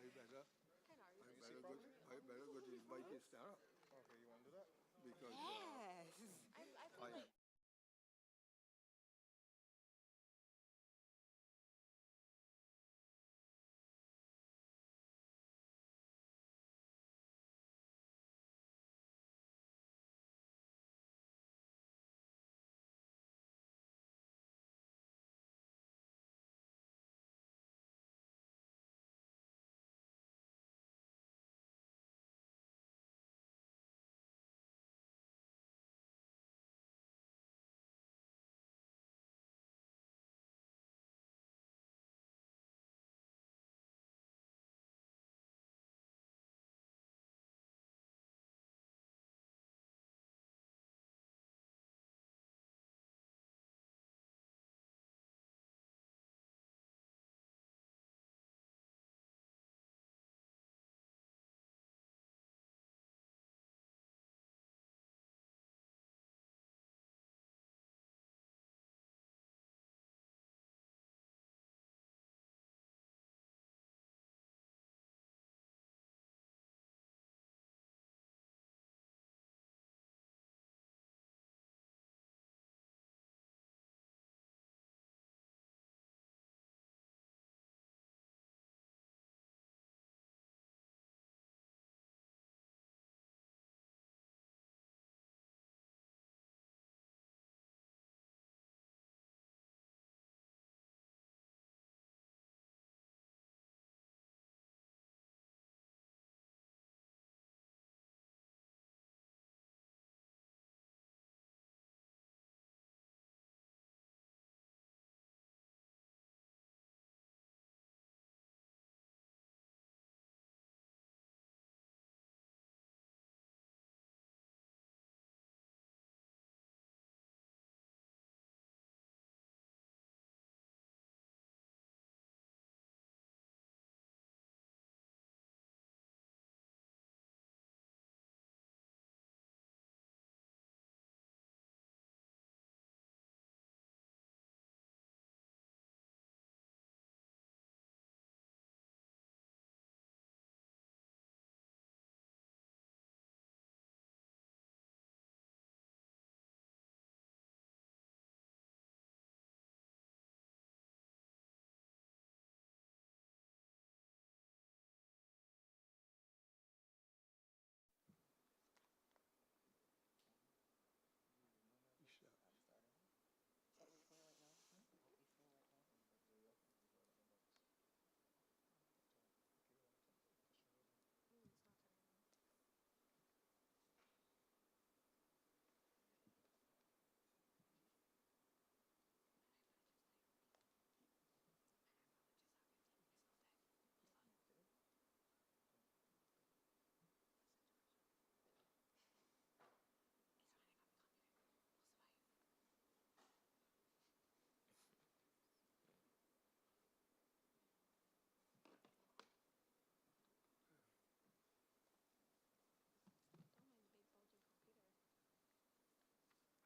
better. Hello. I better go. I better go to invite you stand up Okay, you want to do that? because Yes. I feel I like am. don't mind the big bulging computer. Can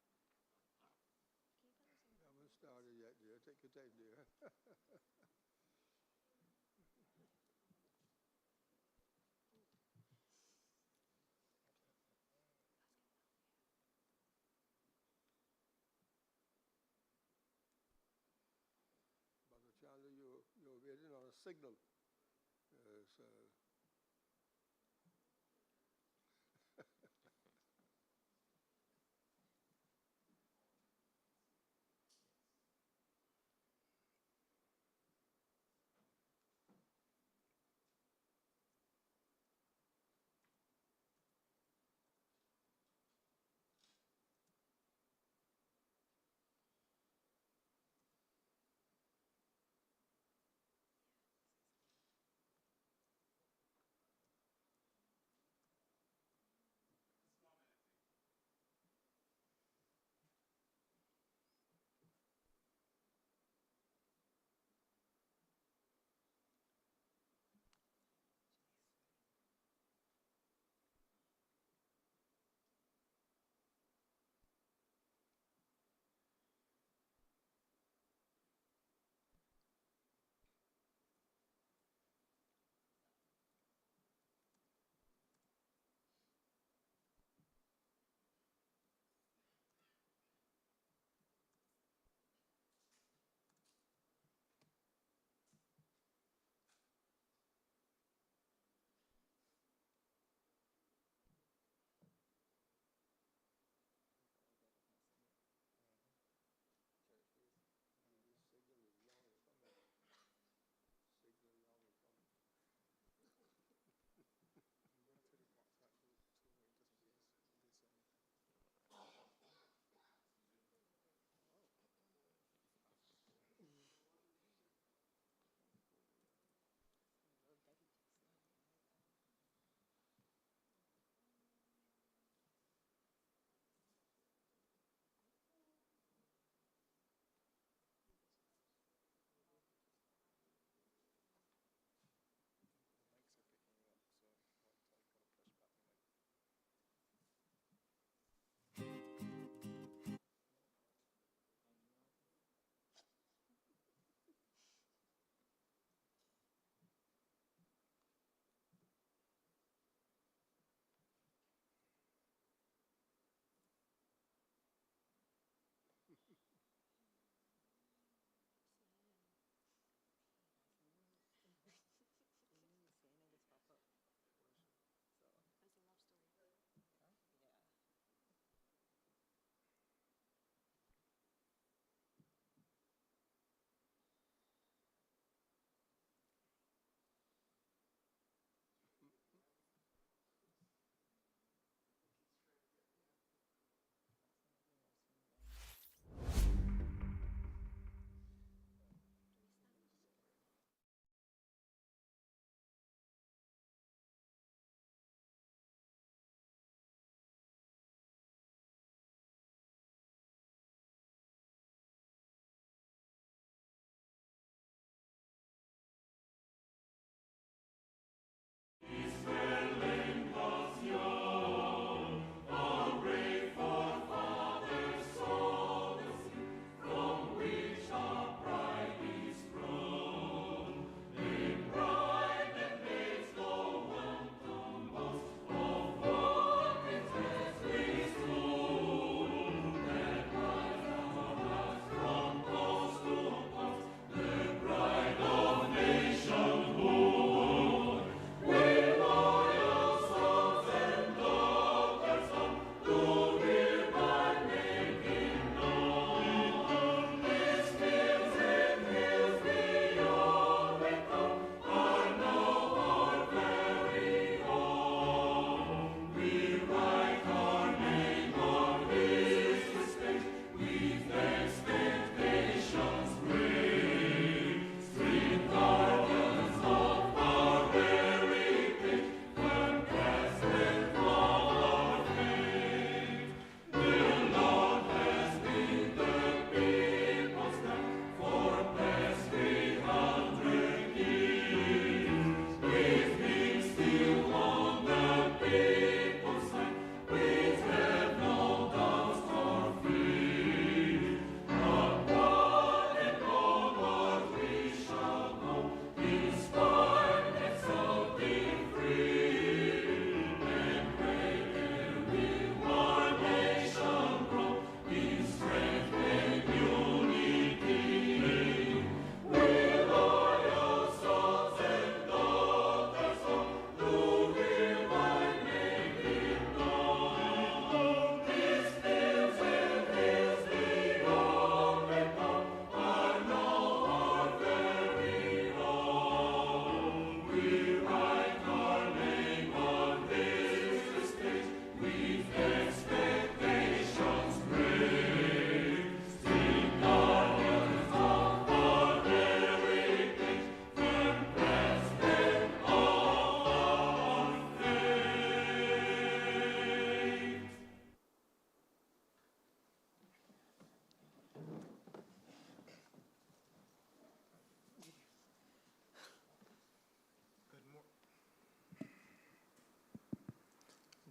you put this in the I background, haven't please? started yet, dear. Take your time, dear. But the channel you're waiting on a signal. So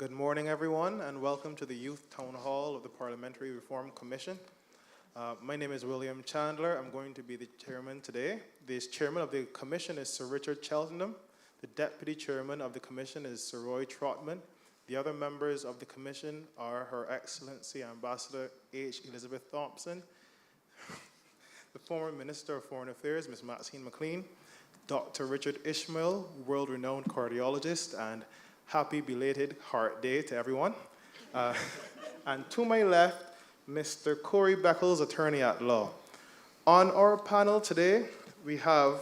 Good morning, everyone, and welcome to the Youth Town Hall of the Parliamentary Reform Commission. My name is William Chandler. I'm going to be the chairman today. The chairman of the commission is Sir Richard Cheltenham. The deputy chairman of the commission is Sir Roy Trotman. The other members of the commission are Her Excellency Ambassador H. Elizabeth Thompson, the former Minister of Foreign Affairs, Ms. Maxine McLean, Dr. Richard Ishmael, world-renowned cardiologist, and happy belated Heart Day to everyone. And to my left, Mr. Corey Beckles, attorney at law. On our panel today, we have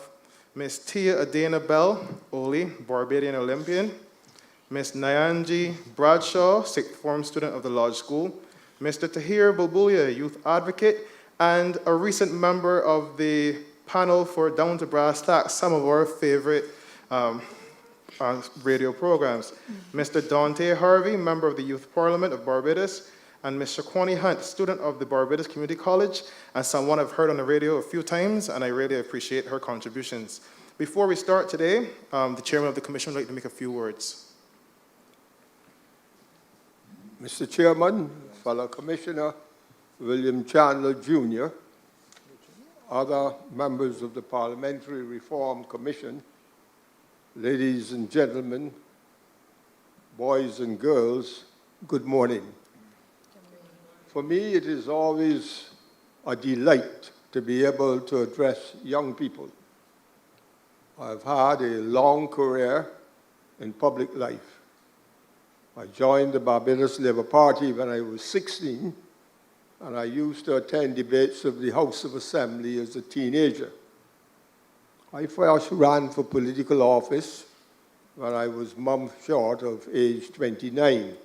Ms. Tia Adena Bell Oli, Barbadian Olympian, Ms. Nangi Bradshaw, sixth form student of the Lodge School, Mr. Tahir Bulbulia, youth advocate, and a recent member of the panel for Down to Brass Tacks, some of our favorite radio programs. Mr. Dante Harvey, member of the Youth Parliament of Barbados, and Ms. Shawani Hunt, student of the Barbados Community College, and someone I've heard on the radio a few times, and I really appreciate her contributions. Before we start today, the chairman of the commission would like to make a few words. Mr. Chairman, fellow Commissioner William Chandler Jr., other members of the Parliamentary Reform Commission, ladies and gentlemen, boys and girls, good morning. For me, it is always a delight to be able to address young people. I've had a long career in public life. I joined the Barbados Labour Party when I was 16, and I used to attend debates of the House of Assembly as a teenager. I first ran for political office when I was months short of age 29.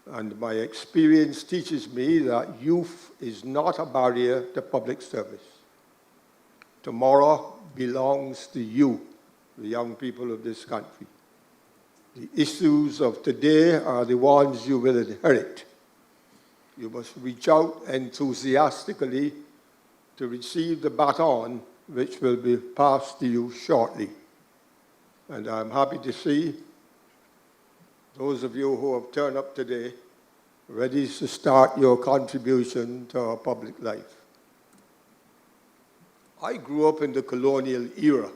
And my experience teaches me that youth is not a barrier to public service. Tomorrow belongs to you, the young people of this country. The issues of today are the ones you will inherit. You must reach out enthusiastically to receive the baton which will be passed to you shortly. And I'm happy to see those of you who have turned up today ready to start your contribution to our public life. I grew up in the colonial era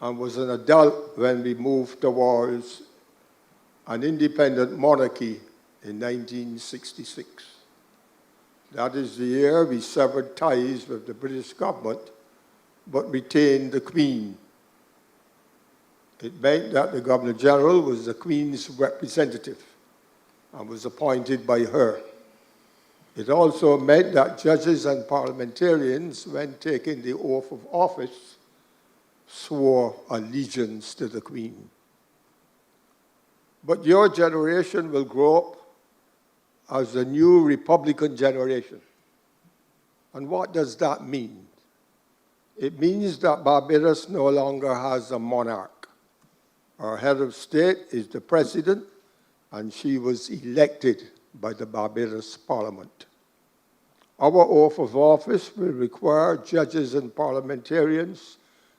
and was an adult when we moved towards an independent monarchy in 1966. That is the year we severed ties with the British government, but retained the Queen. It meant that the Governor-General was the Queen's representative and was appointed by her. It also meant that judges and parliamentarians, when taking the oath of office, swore allegiance to the Queen. But your generation will grow up as the new Republican generation. And what does that mean? It means that Barbados no longer has a monarch. Our head of state is the president, and she was elected by the Barbados Parliament. Our oath of office will require judges and parliamentarians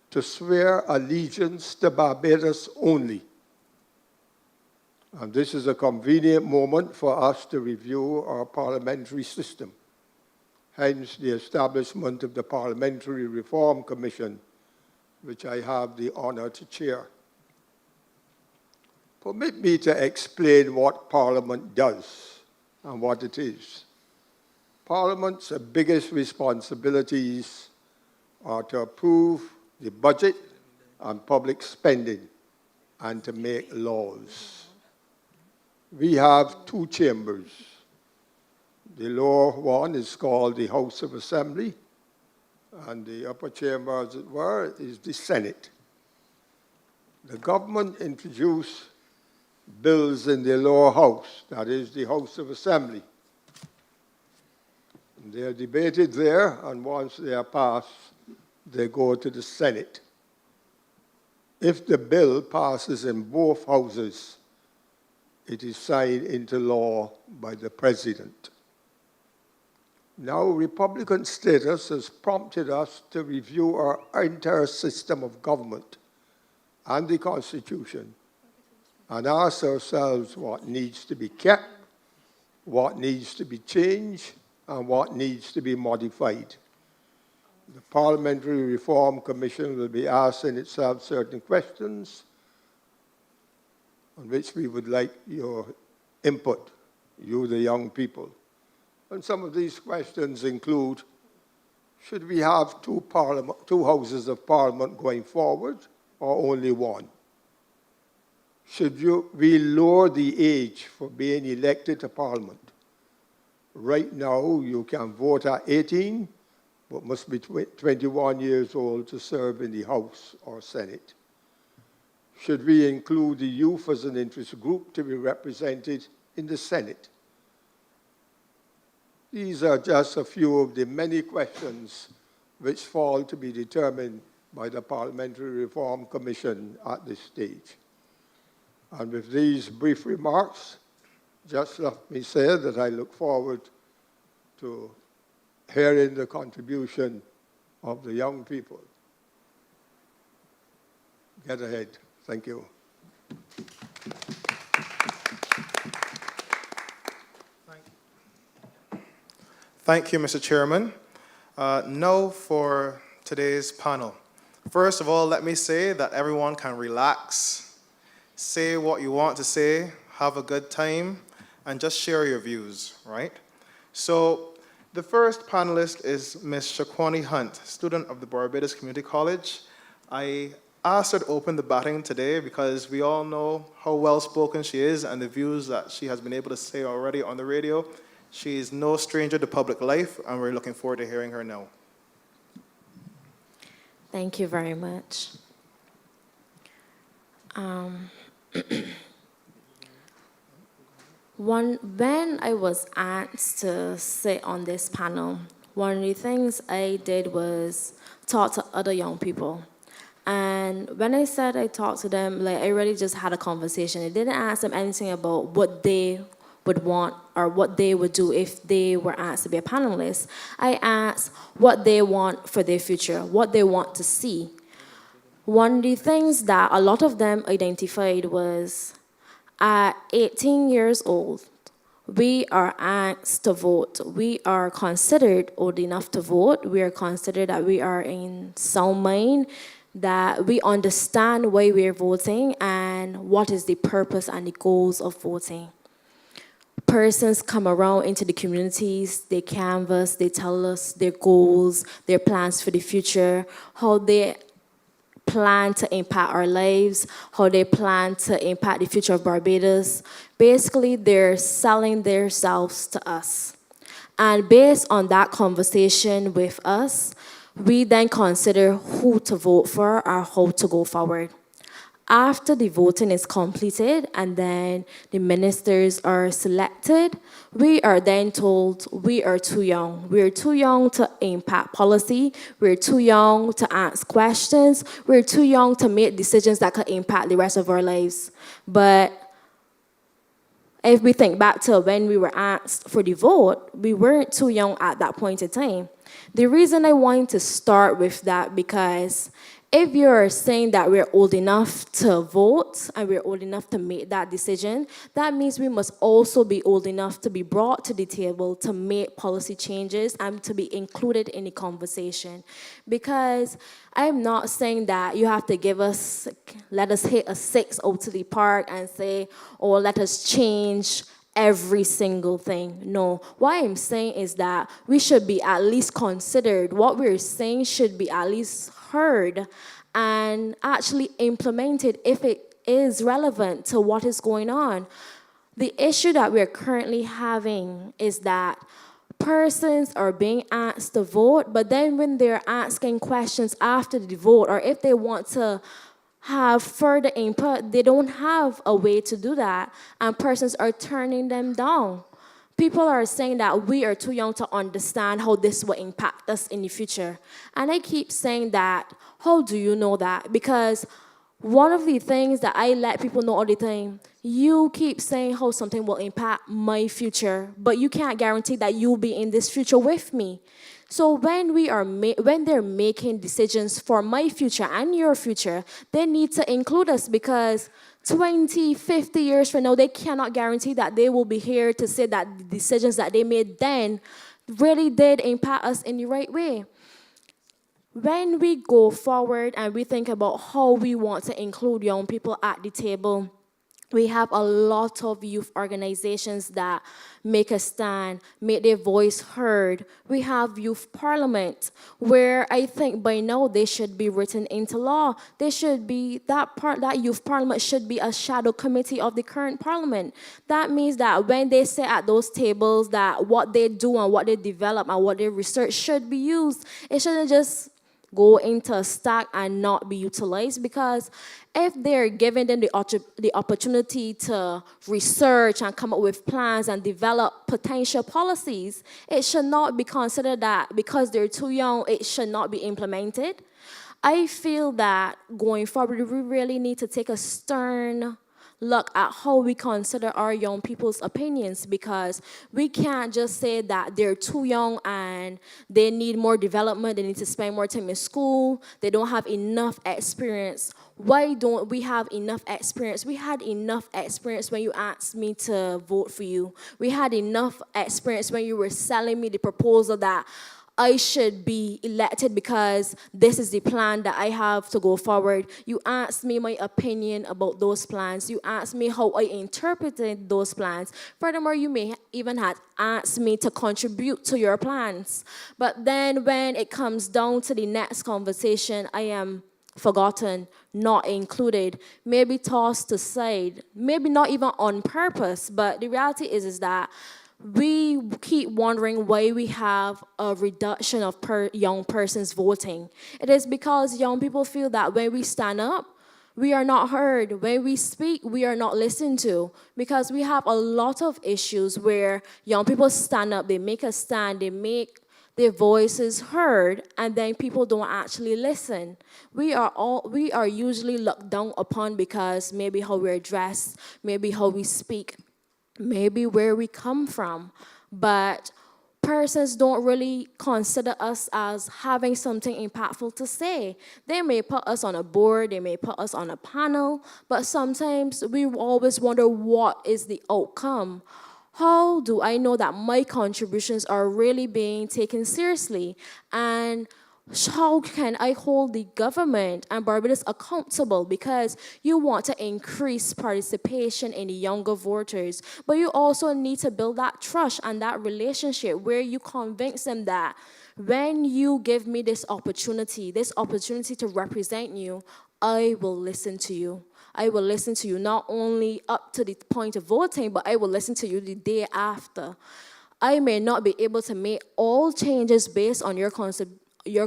to swear allegiance to Barbados only. And this is a convenient moment for us to review our parliamentary system, hence the establishment of the Parliamentary Reform Commission, which I have the honor to chair. Permit me to explain what Parliament does and what it is. Parliament's biggest responsibilities are to approve the budget and public spending and to make laws. We have two chambers. The lower one is called the House of Assembly, and the upper chamber, as it were, is the Senate. The government introduced bills in the lower house, that is the House of Assembly. They are debated there, and once they are passed, they go to the Senate. If the bill passes in both houses, it is signed into law by the President. Now, Republican status has prompted us to review our entire system of government and the Constitution and ask ourselves what needs to be kept, what needs to be changed, and what needs to be modified. The Parliamentary Reform Commission will be asking itself certain questions on which we would like your input, you the young people. And some of these questions include, should we have two houses of Parliament going forward, or only one? Should we lower the age for being elected to Parliament? Right now, you can vote at 18, but must be 21 years old to serve in the House or Senate. Should we include the youth as an interest group to be represented in the Senate? These are just a few of the many questions which fall to be determined by the Parliamentary Reform Commission at this stage. And with these brief remarks, just let me say that I look forward to hearing the contribution of the young people. Get ahead. Thank you. Thank you, Mr. Chairman. Now for today's panel. First of all, let me say that everyone can relax, say what you want to say, have a good time, and just share your views, right? So the first panelist is Ms. Shawani Hunt, student of the Barbados Community College. I asked her to open the batting today because we all know how well-spoken she is and the views that she has been able to say already on the radio. She is no stranger to public life, and we're looking forward to hearing her now. Thank you very much. When I was asked to sit on this panel, one of the things I did was talk to other young people. And when I said I talked to them, like I really just had a conversation. I didn't ask them anything about what they would want or what they would do if they were asked to be a panelist. I asked what they want for their future, what they want to see. One of the things that a lot of them identified was at 18 years old, we are asked to vote. We are considered old enough to vote. We are considered that we are in sound mind, that we understand why we're voting and what is the purpose and the goals of voting. Persons come around into the communities, they canvass, they tell us their goals, their plans for the future, how they plan to impact our lives, how they plan to impact the future of Barbados. Basically, they're selling themselves to us. And based on that conversation with us, we then consider who to vote for or how to go forward. After the voting is completed and then the ministers are selected, we are then told we are too young. We're too young to impact policy. We're too young to ask questions. We're too young to make decisions that could impact the rest of our lives. But if we think back to when we were asked for the vote, we weren't too young at that point in time. The reason I want to start with that because if you're saying that we're old enough to vote and we're old enough to make that decision, that means we must also be old enough to be brought to the table to make policy changes and to be included in the conversation. Because I'm not saying that you have to let us hit a 6 out to the park and say, or let us change every single thing. No, what I'm saying is that we should be at least considered. What we're saying should be at least heard and actually implemented if it is relevant to what is going on. The issue that we're currently having is that persons are being asked to vote, but then when they're asking questions after the vote, or if they want to have further input, they don't have a way to do that, and persons are turning them down. People are saying that we are too young to understand how this will impact us in the future. And I keep saying that, how do you know that? Because one of the things that I let people know all the time, you keep saying how something will impact my future, but you can't guarantee that you'll be in this future with me. So when they're making decisions for my future and your future, they need to include us because 20, 50 years from now, they cannot guarantee that they will be here to say that the decisions that they made then really did impact us in the right way. When we go forward and we think about how we want to include young people at the table, we have a lot of youth organizations that make a stand, make their voice heard. We have youth parliament, where I think by now they should be written into law. They should be, that youth parliament should be a shadow committee of the current parliament. That means that when they sit at those tables, that what they do and what they develop and what they research should be used. It shouldn't just go into a stack and not be utilized, because if they're given them the opportunity to research and come up with plans and develop potential policies, it should not be considered that because they're too young, it should not be implemented. I feel that going forward, we really need to take a stern look at how we consider our young people's opinions, because we can't just say that they're too young and they need more development, they need to spend more time in school, they don't have enough experience. Why don't we have enough experience? We had enough experience when you asked me to vote for you. We had enough experience when you were selling me the proposal that I should be elected because this is the plan that I have to go forward. You asked me my opinion about those plans. You asked me how I interpreted those plans. Furthermore, you may even have asked me to contribute to your plans. But then when it comes down to the next conversation, I am forgotten, not included, maybe tossed aside, maybe not even on purpose. But the reality is that we keep wondering why we have a reduction of young persons voting. It is because young people feel that when we stand up, we are not heard. When we speak, we are not listened to. Because we have a lot of issues where young people stand up, they make a stand, they make their voices heard, and then people don't actually listen. We are usually looked down upon because maybe how we're dressed, maybe how we speak, maybe where we come from, but persons don't really consider us as having something impactful to say. They may put us on a board, they may put us on a panel, but sometimes we always wonder what is the outcome. How do I know that my contributions are really being taken seriously? And how can I hold the government and Barbados accountable? Because you want to increase participation in the younger voters, but you also need to build that trust and that relationship where you convince them that when you give me this opportunity to represent you, I will listen to you. I will listen to you not only up to the point of voting, but I will listen to you the day after. I may not be able to make all changes based on your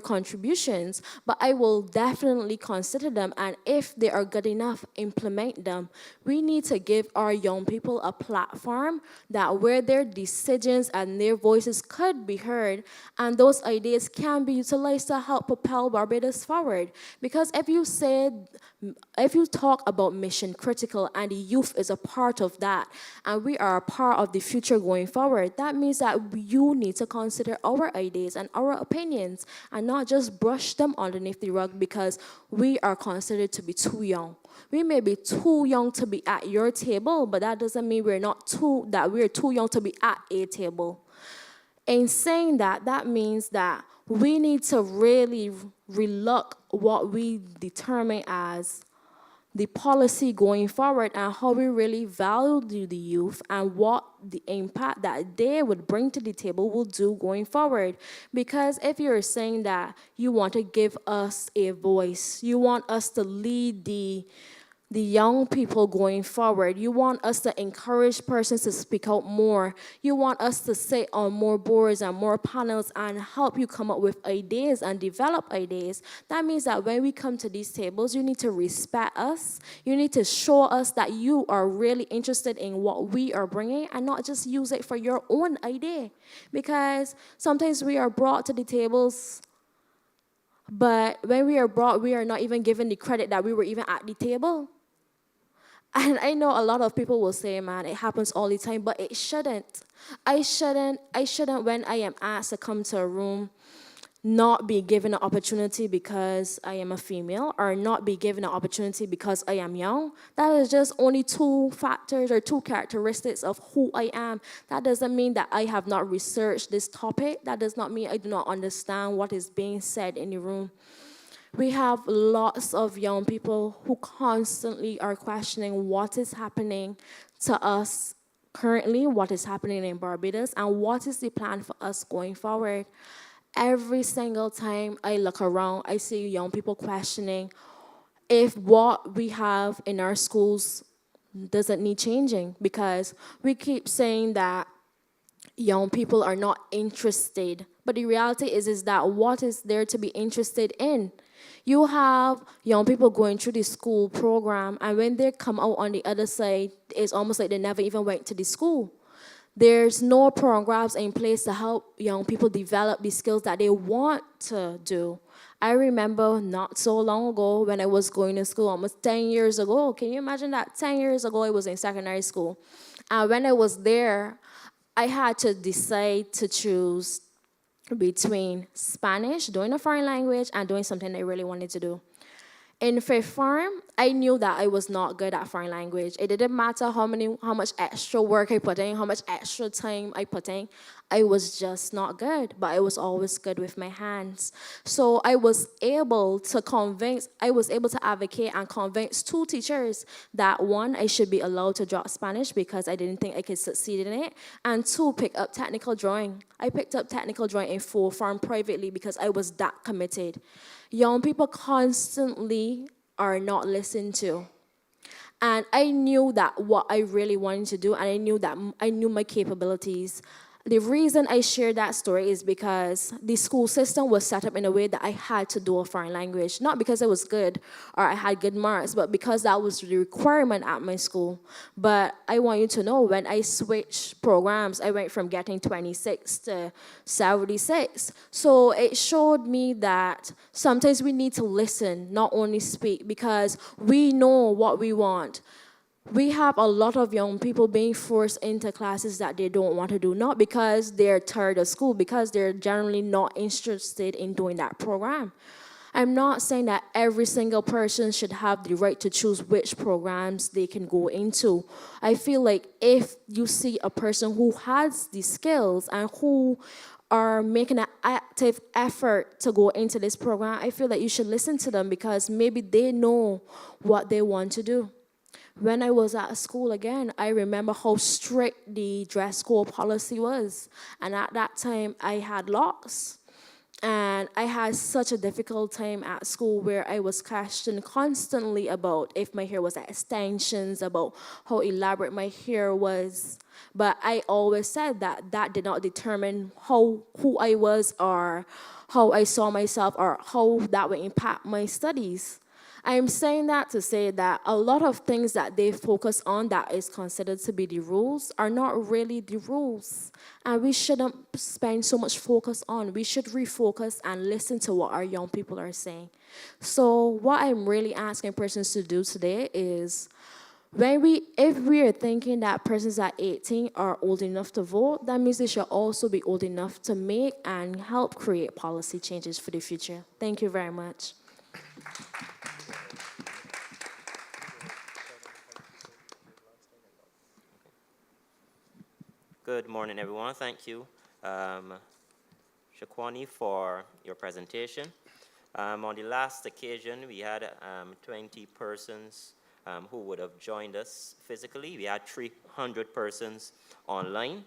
contributions, but I will definitely consider them, and if they are good enough, implement them. We need to give our young people a platform that where their decisions and their voices could be heard, and those ideas can be utilized to help propel Barbados forward. Because if you talk about mission critical and the youth is a part of that, and we are a part of the future going forward, that means that you need to consider our ideas and our opinions and not just brush them underneath the rug because we are considered to be too young. We may be too young to be at your table, but that doesn't mean we're too young to be at a table. In saying that, that means that we need to really relook what we determine as the policy going forward and how we really value the youth and what the impact that they would bring to the table will do going forward. Because if you're saying that you want to give us a voice, you want us to lead the young people going forward, you want us to encourage persons to speak out more, you want us to sit on more boards and more panels and help you come up with ideas and develop ideas, that means that when we come to these tables, you need to respect us, you need to show us that you are really interested in what we are bringing and not just use it for your own idea. Because sometimes we are brought to the tables, but when we are brought, we are not even given the credit that we were even at the table. And I know a lot of people will say, man, it happens all the time, but it shouldn't. I shouldn't, when I am asked to come to a room, not be given an opportunity because I am a female, or not be given an opportunity because I am young. That is just only two factors or two characteristics of who I am. That doesn't mean that I have not researched this topic. That does not mean I do not understand what is being said in the room. We have lots of young people who constantly are questioning what is happening to us currently, what is happening in Barbados, and what is the plan for us going forward. Every single time I look around, I see young people questioning if what we have in our schools doesn't need changing, because we keep saying that young people are not interested. But the reality is that what is there to be interested in? You have young people going through the school program, and when they come out on the other side, it's almost like they never even went to the school. There's no programs in place to help young people develop the skills that they want to do. I remember not so long ago when I was going to school, almost 10 years ago. Can you imagine that? 10 years ago, I was in secondary school. And when I was there, I had to decide to choose between Spanish, doing a foreign language, and doing something I really wanted to do. In fifth form, I knew that I was not good at foreign language. It didn't matter how much extra work I put in, how much extra time I put in. I was just not good, but I was always good with my hands. So I was able to advocate and convince two teachers that one, I should be allowed to drop Spanish because I didn't think I could succeed in it, and two, pick up technical drawing. I picked up technical drawing in full form privately because I was that committed. Young people constantly are not listened to. And I knew that what I really wanted to do, and I knew my capabilities. The reason I share that story is because the school system was set up in a way that I had to do a foreign language, not because I was good or I had good marks, but because that was the requirement at my school. But I want you to know, when I switched programs, I went from getting 26 to 76. So it showed me that sometimes we need to listen, not only speak, because we know what we want. We have a lot of young people being forced into classes that they don't want to do, not because they're tired of school, because they're generally not interested in doing that program. I'm not saying that every single person should have the right to choose which programs they can go into. I feel like if you see a person who has the skills and who are making an active effort to go into this program, I feel that you should listen to them because maybe they know what they want to do. When I was at school again, I remember how strict the dress code policy was. And at that time, I had locks. And I had such a difficult time at school where I was questioned constantly about if my hair was at extensions, about how elaborate my hair was. But I always said that that did not determine who I was or how I saw myself or how that would impact my studies. I'm saying that to say that a lot of things that they focus on that is considered to be the rules are not really the rules. And we shouldn't spend so much focus on. We should refocus and listen to what our young people are saying. So what I'm really asking persons to do today is, if we are thinking that persons at 18 are old enough to vote, that means they should also be old enough to make and help create policy changes for the future. Thank you very much. Good morning, everyone. Thank you, Shawani, for your presentation. On the last occasion, we had 20 persons who would have joined us physically. We had 300 persons online,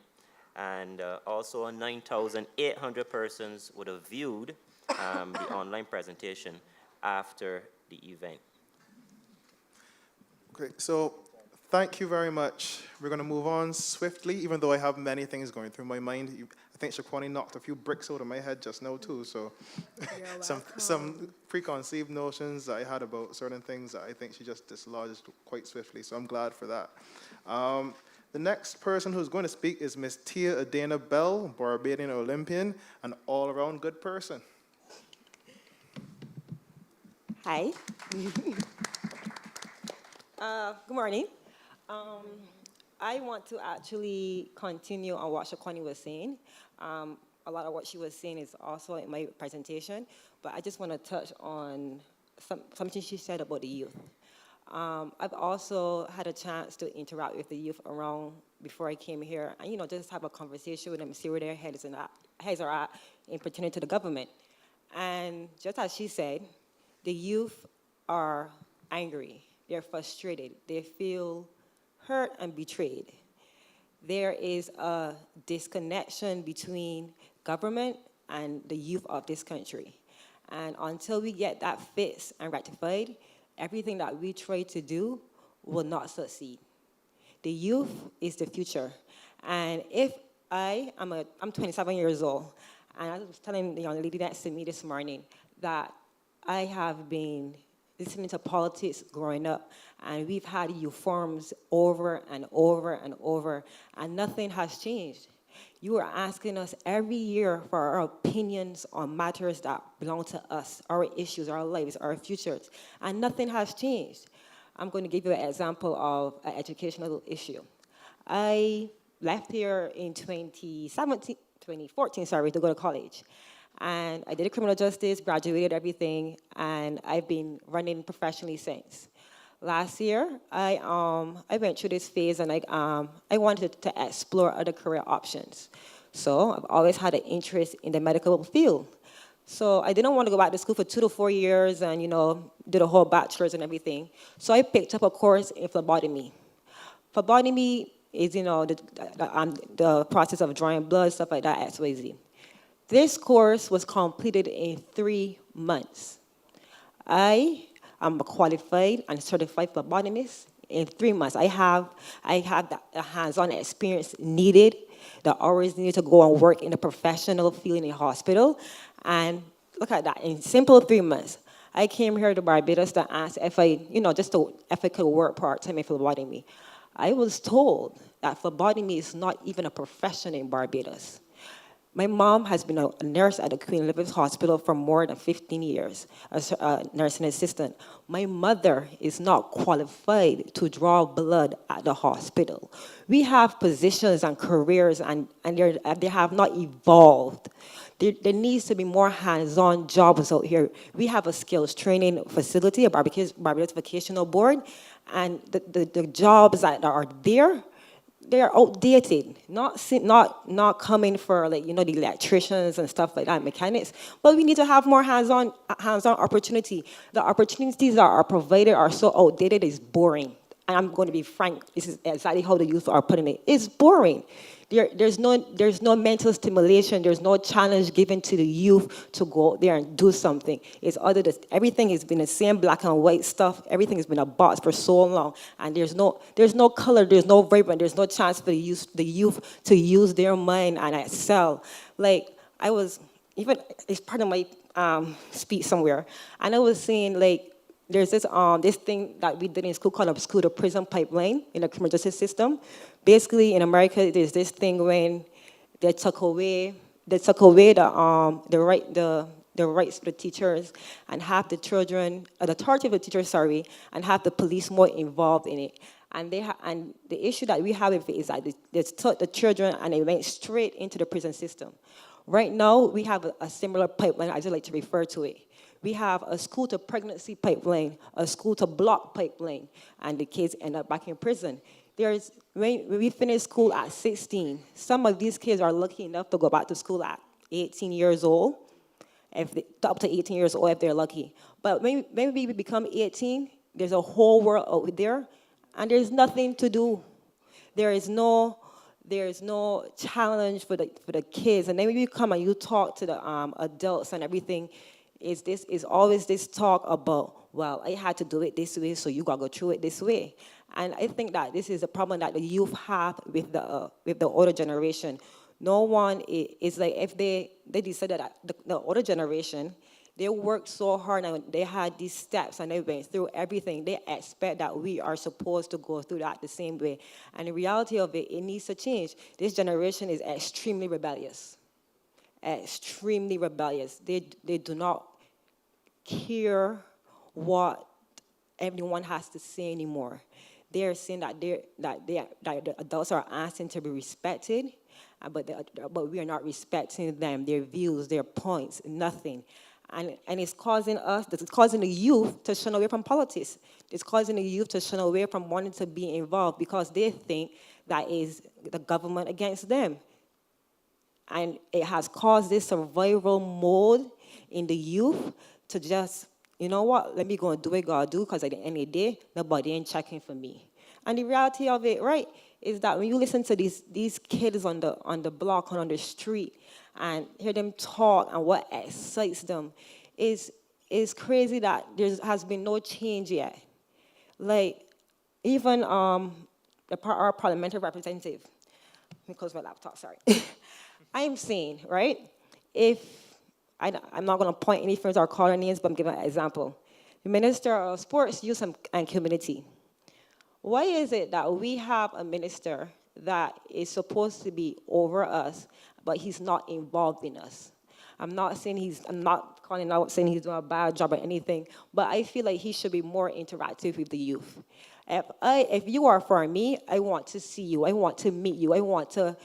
and also 9,800 persons would have viewed the online presentation after the event. Okay, so thank you very much. We're going to move on swiftly, even though I have many things going through my mind. I think Shawani knocked a few bricks out of my head just now, too. So some preconceived notions that I had about certain things that I think she just dislodged quite swiftly. So I'm glad for that. The next person who's going to speak is Miss Tia Adana Bell, Barbadian Olympian, an all-around good person. Hi. Good morning. Um, I want to actually continue on what Shawani was saying. A lot of what she was saying is also in my presentation, but I just want to touch on something she said about the youth. I've also had a chance to interact with the youth around before I came here, and just have a conversation with them, see where their heads are at in pertaining to the government. And just as she said, the youth are angry, they're frustrated, they feel hurt and betrayed. There is a disconnection between government and the youth of this country. And until we get that fixed and rectified, everything that we try to do will not succeed. The youth is the future. And if I'm 27 years old, and I was telling the young lady next to me this morning that I have been listening to politics growing up, and we've had youth forums over and over and over, and nothing has changed. You are asking us every year for our opinions on matters that belong to us, our issues, our lives, our futures, and nothing has changed. I'm going to give you an example of an educational issue. I left here in 2014, to go to college. And I did criminal justice, graduated everything, and I've been running professionally since. Last year, I went through this phase, and I wanted to explore other career options. So I've always had an interest in the medical field. So I didn't want to go back to school for 2 to 4 years and, do the whole bachelor's and everything. So I picked up a course in phlebotomy. Phlebotomy is, the process of drawing blood, stuff like that, XYZ. This course was completed in 3 months. I am a qualified and certified phlebotomist in 3 months. I have the hands-on experience needed, the hours needed to go and work in a professional field in a hospital. And look at that, in simple 3 months. I came here to Barbados to ask if if I could work part-time in phlebotomy. I was told that phlebotomy is not even a profession in Barbados. My mom has been a nurse at the Queen Elizabeth Hospital for more than 15 years as a nursing assistant. My mother is not qualified to draw blood at the hospital. We have positions and careers, and they have not evolved. There needs to be more hands-on jobs out here. We have a skills training facility, a Barbados Vocational Board, and the jobs that are there, they're outdated, not coming for the electricians and stuff like that, mechanics, but we need to have more hands-on opportunity. The opportunities that are provided are so outdated, it's boring. And I'm going to be frank, this is exactly how the youth are putting it. It's boring. There's no mental stimulation, there's no challenge given to the youth to go out there and do something. It's everything has been the same black and white stuff, everything has been a box for so long, and there's no color, there's no vibrant, there's no chance for the youth to use their mind and excel. It's part of my speech somewhere, and I was saying there's this thing that we did in school called a school-to-prison pipeline in the criminal justice system. Basically, in America, there's this thing when they took away the rights of the teachers and have the children, the authority of the teachers, and have the police more involved in it. And the issue that we have with it is that they took the children and they went straight into the prison system. Right now, we have a similar pipeline, I just like to refer to it. We have a school-to-pregnancy pipeline, a school-to-block pipeline, and the kids end up back in prison. When we finish school at 16, some of these kids are lucky enough to go back to school at 18 years old, up to 18 years old if they're lucky. But when we become 18, there's a whole world out there, and there's nothing to do. There is no challenge for the kids. And then when you come and you talk to the adults and everything, is always this talk about, well, I had to do it this way, so you gotta go through it this way. And I think that this is a problem that the youth have with the older generation. No one is like, if they decided that the older generation, they worked so hard and they had these steps and they went through everything. They expect that we are supposed to go through that the same way. And the reality of it needs to change. This generation is extremely rebellious. Extremely rebellious. They do not care what everyone has to say anymore. they're saying that the adults are asking to be respected, but we are not respecting them, their views, their points, nothing. And it's causing the youth to shun away from politics. It's causing the youth to shun away from wanting to be involved because they think that is the government against them. And it has caused this survival mode in the youth to just, you know what, let me go and do what God do, because at the end of the day, nobody ain't checking for me. And the reality of it, right, is that when you listen to these kids on the block and on the street and hear them talk and what excites them, is crazy that there has been no change yet. Like, even our parliamentary representative, let me close my laptop, sorry. I'm saying, right, I'm not going to point any fingers or call their names, but I'm giving an example. The Minister of Sports, Youth and Community. Why is it that we have a minister that is supposed to be over us, but he's not involved in us? I'm not calling out saying he's doing a bad job or anything, but I feel like he should be more interactive with the youth. If you are for me, I want to see you, I want to meet you, I want to,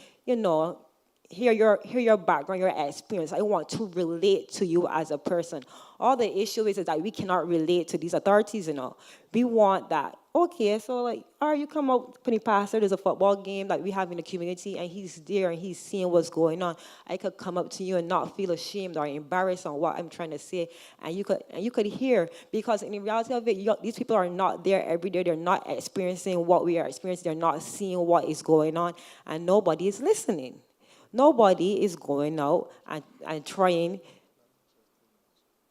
hear your background, your experience. I want to relate to you as a person. All the issue is that we cannot relate to these authorities, We want that. Okay, so like, all right, you come up, putting pastor, there's a football game that we have in the community, and he's there and he's seeing what's going on. I could come up to you and not feel ashamed or embarrassed on what I'm trying to say, and you could hear, because in the reality of it, these people are not there every day. They're not experiencing what we are experiencing. They're not seeing what is going on, and nobody is listening. Nobody is going out and trying.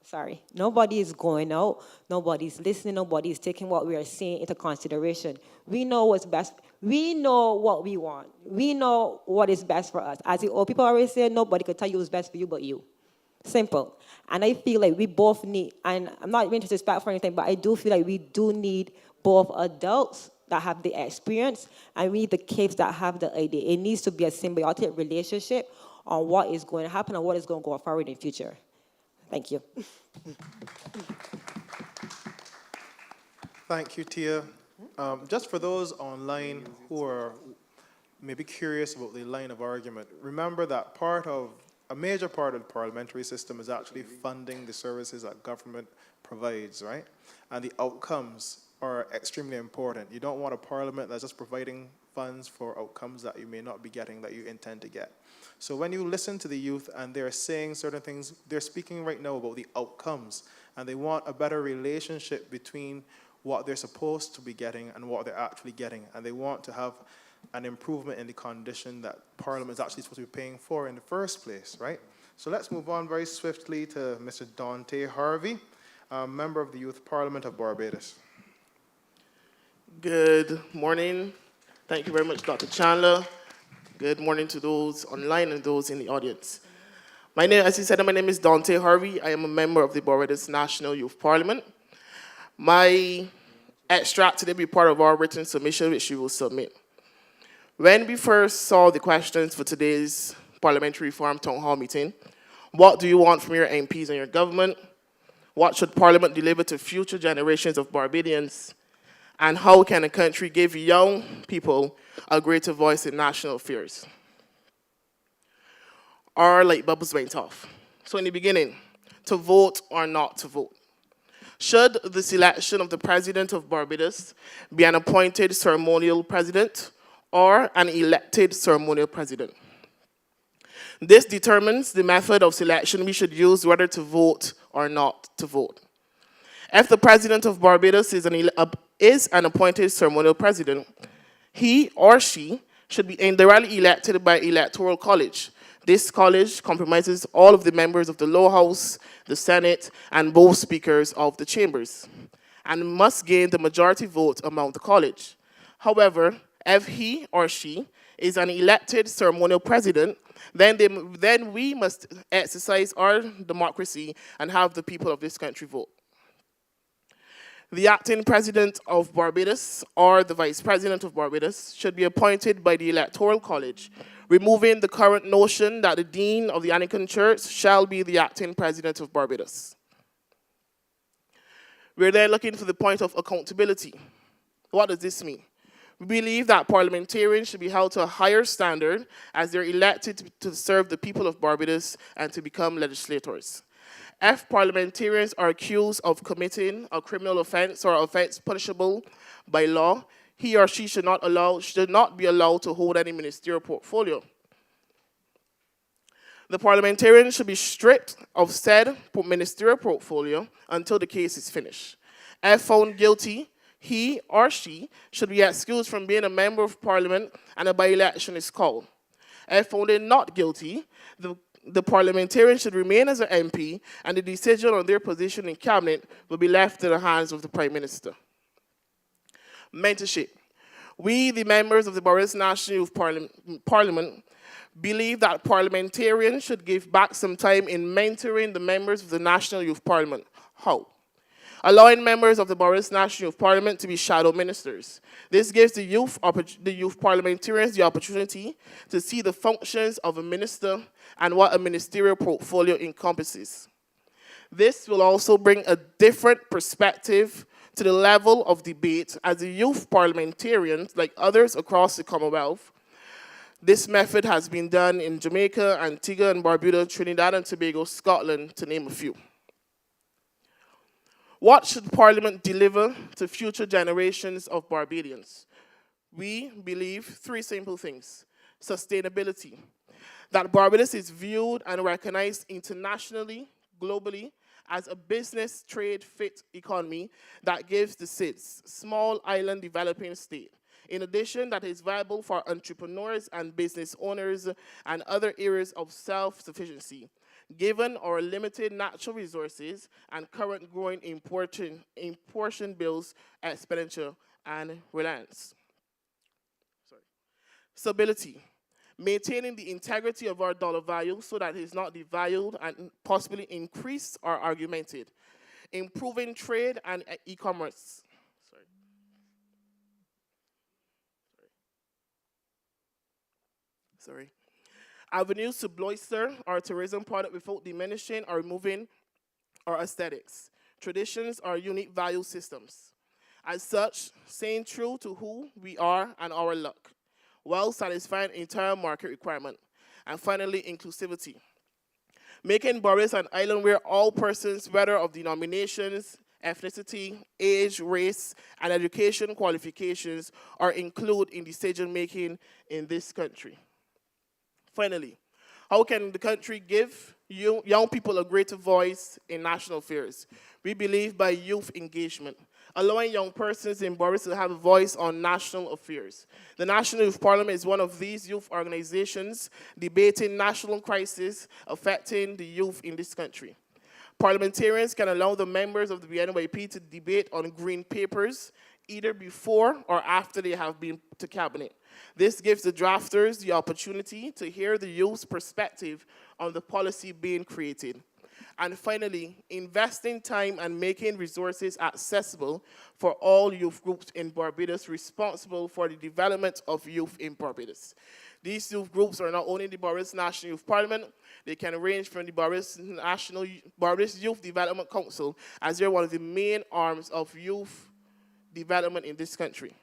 Sorry. Nobody is going out. Nobody's listening. Nobody is taking what we are saying into consideration. We know what's best. We know what we want. We know what is best for us. As the old people always say, nobody could tell you what's best for you but you. Simple. And I feel like we both need, and I'm not being disrespectful or anything, but I do feel like we do need both adults that have the experience, and we need the kids that have the idea. It needs to be a symbiotic relationship on what is going to happen and what is going to go forward in the future. Thank you. Thank you, Tia. Just for those online who are maybe curious about the line of argument, remember that a major part of the parliamentary system is actually funding the services that government provides, right? And the outcomes are extremely important. You don't want a parliament that's just providing funds for outcomes that you may not be getting that you intend to get. So when you listen to the youth and they're saying certain things, they're speaking right now about the outcomes, and they want a better relationship between what they're supposed to be getting and what they're actually getting, and they want to have an improvement in the condition that Parliament is actually supposed to be paying for in the first place, right? So let's move on very swiftly to Mr. Dante Harvey, member of the Youth Parliament of Barbados. Good morning. Thank you very much, Dr. Chandler. Good morning to those online and those in the audience. My name, as you said, my name is Dante Harvey. I am a member of the Barbados National Youth Parliament. My extract today will be part of our written submission, which we will submit. When we first saw the questions for today's Parliamentary Reform Town Hall meeting, what do you want from your MPs and your government? What should Parliament deliver to future generations of Barbadians? And how can a country give young people a greater voice in national affairs? Our light bulbs went off. So in the beginning, to vote or not to vote. Should the selection of the President of Barbados be an appointed ceremonial president or an elected ceremonial president? This determines the method of selection we should use, whether to vote or not to vote. If the President of Barbados is an appointed ceremonial president, he or she should be indirectly elected by Electoral College. This college comprises all of the members of the Lower House, the Senate, and both speakers of the chambers, and must gain the majority vote among the college. However, if he or she is an elected ceremonial president, then we must exercise our democracy and have the people of this country vote. The acting president of Barbados or the vice president of Barbados should be appointed by the Electoral College, removing the current notion that the dean of the Anglican Church shall be the acting president of Barbados. We're then looking for the point of accountability. What does this mean? We believe that parliamentarians should be held to a higher standard as they're elected to serve the people of Barbados and to become legislators. If parliamentarians are accused of committing a criminal offense or offense punishable by law, he or she should not be allowed to hold any ministerial portfolio. The parliamentarian should be stripped of said ministerial portfolio until the case is finished. If found guilty, he or she should be excused from being a member of parliament and a by-election is called. If found not guilty, the parliamentarian should remain as an MP and the decision on their position in cabinet will be left in the hands of the Prime Minister. Mentorship. We, the members of the Barbados National Youth Parliament, believe that parliamentarians should give back some time in mentoring the members of the National Youth Parliament. How? Allowing members of the Barbados National Youth Parliament to be shadow ministers. This gives the youth parliamentarians the opportunity to see the functions of a minister and what a ministerial portfolio encompasses. This will also bring a different perspective to the level of debate as the youth parliamentarians, like others across the Commonwealth. This method has been done in Jamaica, Antigua and Barbuda, Trinidad and Tobago, Scotland, to name a few. What should Parliament deliver to future generations of Barbadians? We believe three simple things. Sustainability. That Barbados is viewed and recognized internationally, globally, as a business, trade, fit economy that gives the SIDS, small island developing state. In addition, that is viable for entrepreneurs and business owners and other areas of self-sufficiency, given our limited natural resources and current growing importation bills, expenditure, and reliance. Stability. Maintaining the integrity of our dollar value so that it is not devalued and possibly increased or augmented. Improving trade and e-commerce. Avenues to bolster our tourism product without diminishing or removing our aesthetics, traditions, or unique value systems. As such, staying true to who we are and our luck, while satisfying entire market requirement. And finally, inclusivity. Making Barbados an island where all persons, whether of denominations, ethnicity, age, race, and education qualifications, are included in decision-making in this country. Finally, how can the country give young people a greater voice in national affairs? We believe by youth engagement, allowing young persons in Barbados to have a voice on national affairs. The National Youth Parliament is one of these youth organizations debating national crises affecting the youth in this country. Parliamentarians can allow the members of the BNYP to debate on green papers either before or after they have been to cabinet. This gives the drafters the opportunity to hear the youth's perspective on the policy being created. And finally, investing time and making resources accessible for all youth groups in Barbados responsible for the development of youth in Barbados. These youth groups are not only the Barbados National Youth Parliament, they can range from the Barbados Youth Development Council, as they're one of the main arms of youth development in this country,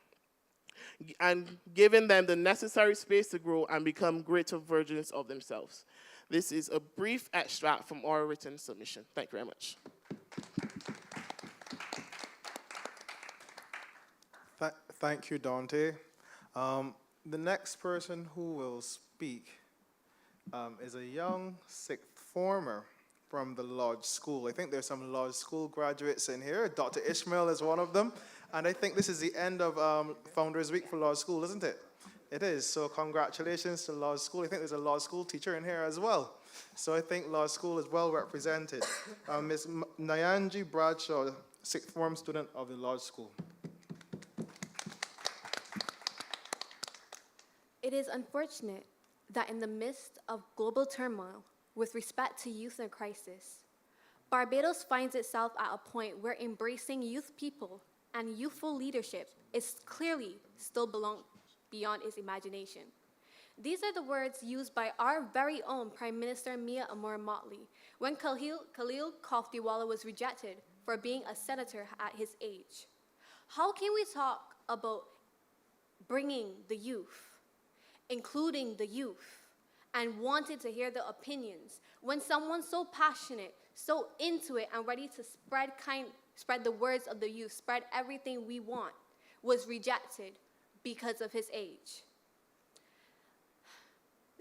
and giving them the necessary space to grow and become greater versions of themselves. This is a brief extract from our written submission. Thank you very much. Thank you, Dante. The next person who will speak is a young sixth former from the Lodge School. I think there's some Lodge School graduates in here. Dr. Ishmael is one of them. And I think this is the end of Founders Week for Lodge School, isn't it? It is. So congratulations to Lodge School. I think there's a Lodge School teacher in here as well. So I think Lodge School is well represented. Ms. Nangi Bradshaw, sixth form student of the Lodge School. It is unfortunate that in the midst of global turmoil with respect to youth in crisis, Barbados finds itself at a point where embracing youth people and youthful leadership is clearly still beyond its imagination. These are the words used by our very own Prime Minister Mia Amor Motley when Khalil Koftiwala was rejected for being a senator at his age. How can we talk about bringing the youth, including the youth, and wanted to hear the opinions. When someone so passionate, so into it, and ready to spread the words of the youth, spread everything we want, was rejected because of his age.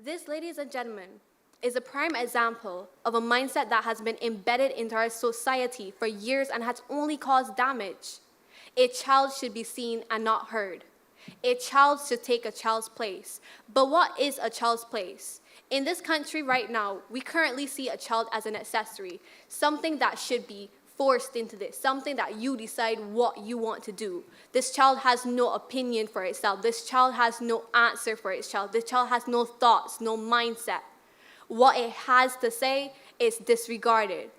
This, ladies and gentlemen, is a prime example of a mindset that has been embedded into our society for years and has only caused damage. A child should be seen and not heard. A child should take a child's place. But what is a child's place? In this country right now, we currently see a child as an accessory, something that should be forced into this, something that you decide what you want to do. This child has no opinion for itself. This child has no answer for its child. This child has no thoughts, no mindset. What it has to say is disregarded.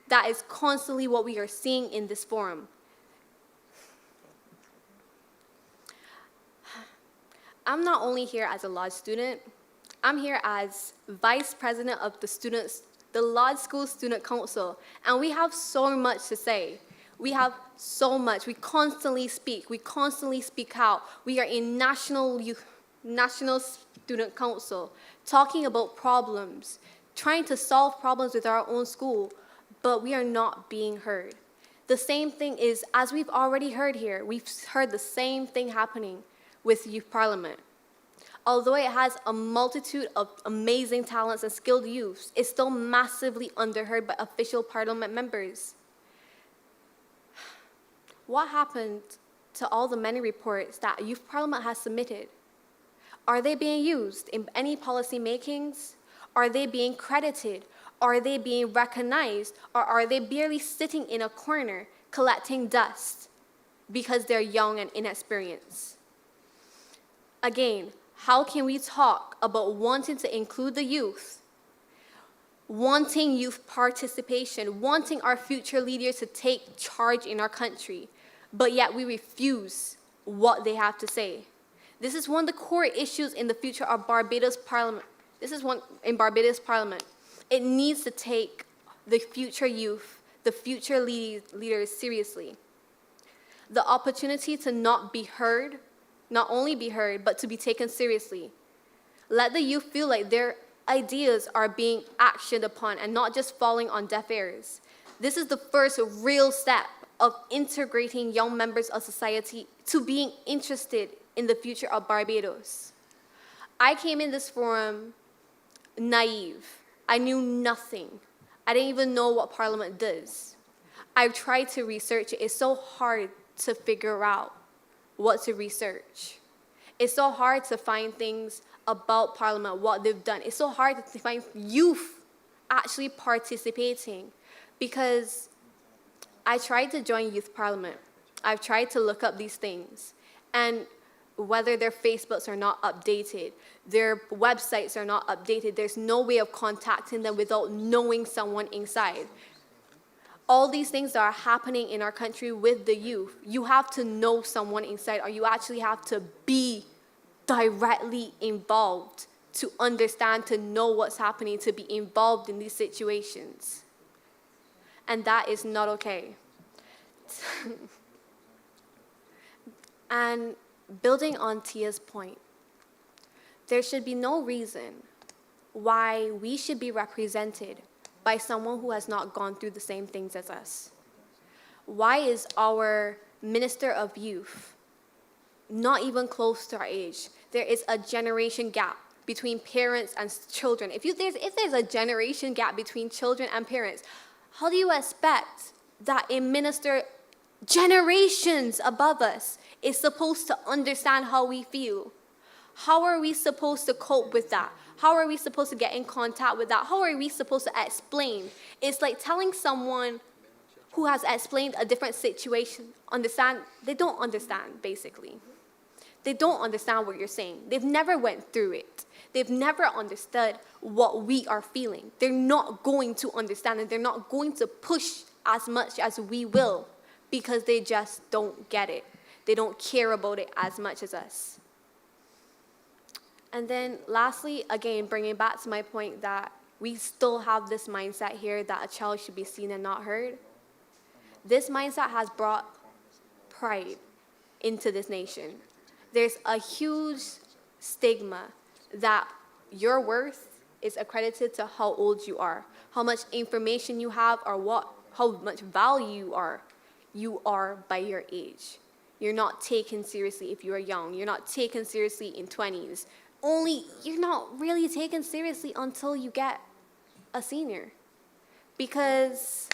That is constantly what we are seeing in this forum. I'm not only here as a Lodge student, I'm here as Vice President of the Lodge School Student Council, and we have so much to say. We have so much. We constantly speak out. We are in National Student Council, talking about problems, trying to solve problems with our own school, but we are not being heard. The same thing is, as we've already heard here, we've heard the same thing happening with Youth Parliament. Although it has a multitude of amazing talents and skilled youths, it's still massively underheard by official Parliament members. What happened to all the many reports that Youth Parliament has submitted? Are they being used in any policy makings? Are they being credited? Are they being recognized? Or are they barely sitting in a corner collecting dust because they're young and inexperienced? Again, how can we talk about wanting to include the youth, wanting youth participation, wanting our future leaders to take charge in our country, but yet we refuse what they have to say? This is one of the core issues in the future of Barbados Parliament. This is one in Barbados Parliament. It needs to take the future youth, the future leaders seriously. The opportunity to not only be heard, but to be taken seriously. Let the youth feel like their ideas are being actioned upon and not just falling on deaf ears. This is the first real step of integrating young members of society to being interested in the future of Barbados. I came in this forum naive. I knew nothing. I didn't even know what Parliament does. I tried to research it. It's so hard to figure out what to research. It's so hard to find things about Parliament, what they've done. It's so hard to find youth actually participating, because I tried to join Youth Parliament. I've tried to look up these things, and whether their Facebooks are not updated, their websites are not updated, there's no way of contacting them without knowing someone inside. All these things that are happening in our country with the youth, you have to know someone inside, or you actually have to be directly involved to understand, to know what's happening, to be involved in these situations. And that is not okay. And building on Tia's point, there should be no reason why we should be represented by someone who has not gone through the same things as us. Why is our Minister of Youth not even close to our age? There is a generation gap between parents and children. If there's a generation gap between children and parents, how do you expect that a minister generations above us is supposed to understand how we feel? How are we supposed to cope with that? How are we supposed to get in contact with that? How are we supposed to explain? It's like telling someone who has explained a different situation, they don't understand, basically. They don't understand what you're saying. They've never went through it. They've never understood what we are feeling. They're not going to understand it. They're not going to push as much as we will, because they just don't get it. They don't care about it as much as us. And then lastly, again, bringing back to my point that we still have this mindset here that a child should be seen and not heard. This mindset has brought pride into this nation. There's a huge stigma that your worth is accredited to how old you are, how much information you have, or how much value you are by your age. You're not taken seriously if you are young. You're not taken seriously in 20s. You're not really taken seriously until you get a senior. Because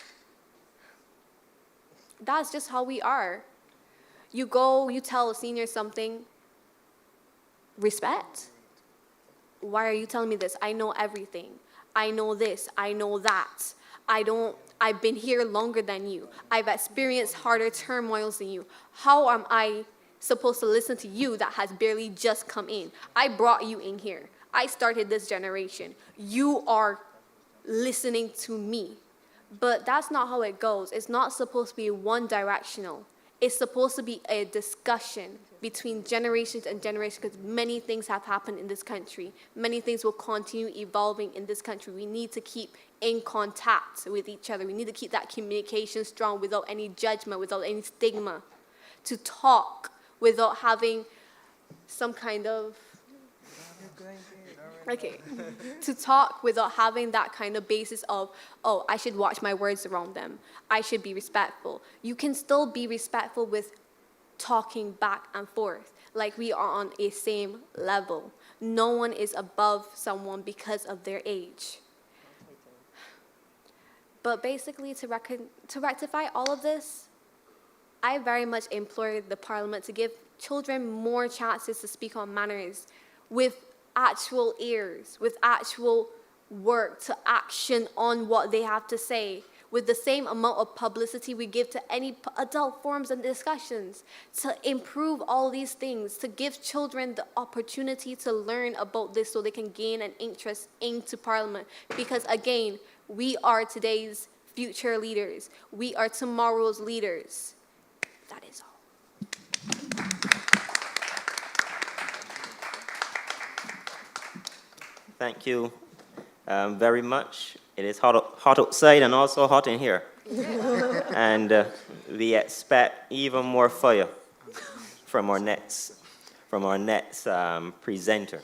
that's just how we are. You go, you tell a senior something, respect. Why are you telling me this? I know everything. I know this, I know that. I've been here longer than you. I've experienced harder turmoils than you. How am I supposed to listen to you that has barely just come in? I brought you in here. I started this generation. You are listening to me. But that's not how it goes. It's not supposed to be one directional. It's supposed to be a discussion between generations and generations, because many things have happened in this country. Many things will continue evolving in this country. We need to keep in contact with each other. We need to keep that communication strong without any judgment, without any stigma. To talk without having some kind of... Okay. To talk without having that kind of basis of, oh, I should watch my words around them. I should be respectful. You can still be respectful with talking back and forth, like we are on a same level. No one is above someone because of their age. But basically, to rectify all of this, I very much implore the Parliament to give children more chances to speak on manners with actual ears, with actual work to action on what they have to say, with the same amount of publicity we give to any adult forums and discussions, to improve all these things, to give children the opportunity to learn about this so they can gain an interest into Parliament. Because again, we are today's future leaders. We are tomorrow's leaders. That is all. Thank you very much. It is hot outside and also hot in here. And we expect even more fire from our next presenter.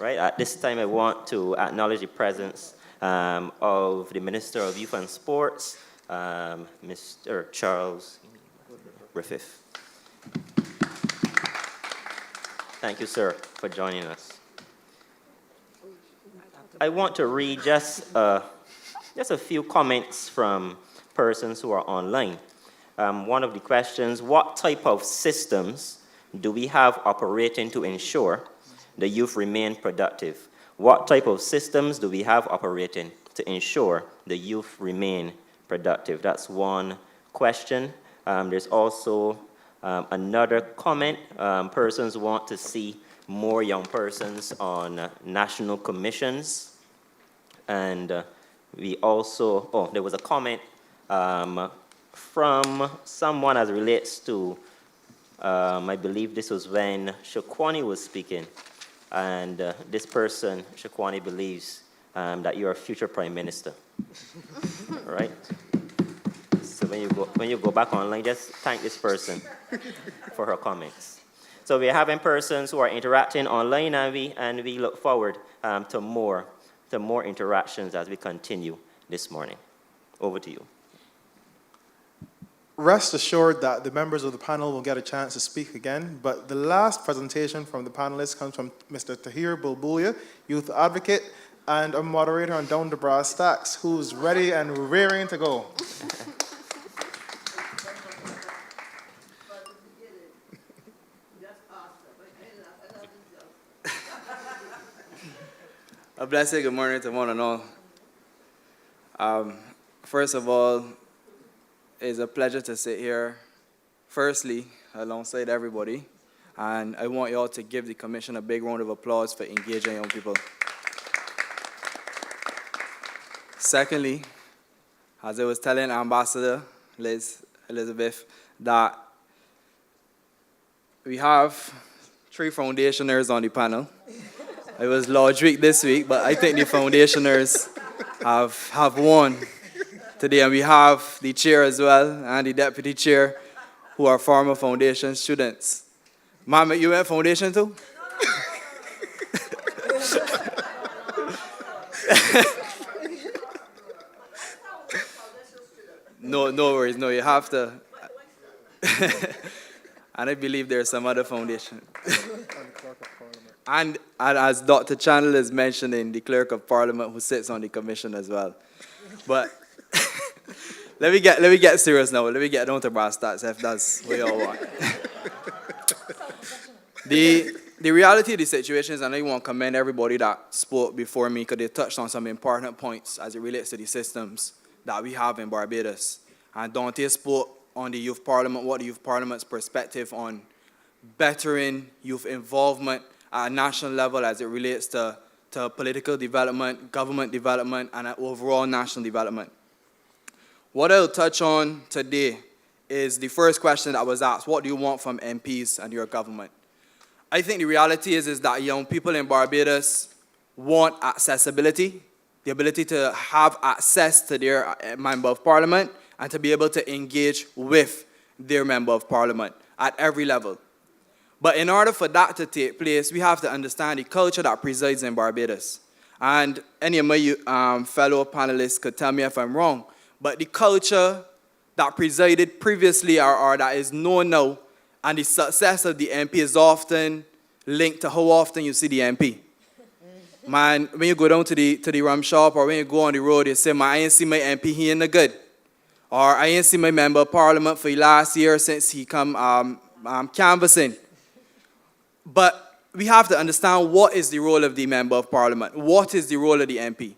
Right, at this time I want to acknowledge the presence of the Minister of Youth and Sports, Mr. Charles Griffith. Thank you, sir, for joining us. I want to read just a few comments from persons who are online. One of the questions, what type of systems do we have operating to ensure the youth remain productive? What type of systems do we have operating to ensure the youth remain productive? That's one question. There's also another comment. Persons want to see more young persons on national commissions. And we also, there was a comment from someone as it relates to, I believe this was when Shawani was speaking. And this person, Shawani, believes that you're a future prime minister, right? So when you go back online, just thank this person for her comments. So we're having persons who are interacting online, and we look forward to more interactions as we continue this morning. Over to you. Rest assured that the members of the panel will get a chance to speak again, but the last presentation from the panelists comes from Mr. Tahir Bulbulia, youth advocate, and a moderator on Down the Brass Stacks, who's ready and raring to go. A blessed good morning to one and all. First of all, it's a pleasure to sit here, firstly, alongside everybody. And I want you all to give the commission a big round of applause for engaging young people. Secondly, as I was telling Ambassador Elizabeth, that we have 3 foundationers on the panel. It was Lodge Week this week, but I think the foundationers have won today, and we have the chair as well and the deputy chair, who are former foundation students. Mama, you went foundation too? No, no worries. No, you have to. And I believe there's some other foundation. And as Dr. Chandler is mentioning, the Clerk of Parliament who sits on the commission as well. But let me get serious now. Let me get down to brass tacks if that's what you all want. The reality of the situation is, and I want to commend everybody that spoke before me because they touched on some important points as it relates to the systems that we have in Barbados. And Dante spoke on the Youth Parliament, what the Youth Parliament's perspective on bettering youth involvement at a national level as it relates to political development, government development, and overall national development. What I'll touch on today is the first question that was asked: what do you want from MPs and your government? I think the reality is that young people in Barbados want accessibility, the ability to have access to their member of parliament and to be able to engage with their member of parliament at every level. But in order for that to take place, we have to understand the culture that presides in Barbados. And any of my fellow panelists could tell me if I'm wrong, but the culture that presided previously or that is known now, and the success of the MP is often linked to how often you see the MP. Man, when you go down to the rum shop or when you go on the road, you say, man, I ain't see my MP, he ain't no good. Or I ain't see my member of parliament for the last year since he come canvassing. But we have to understand what is the role of the member of parliament. What is the role of the MP?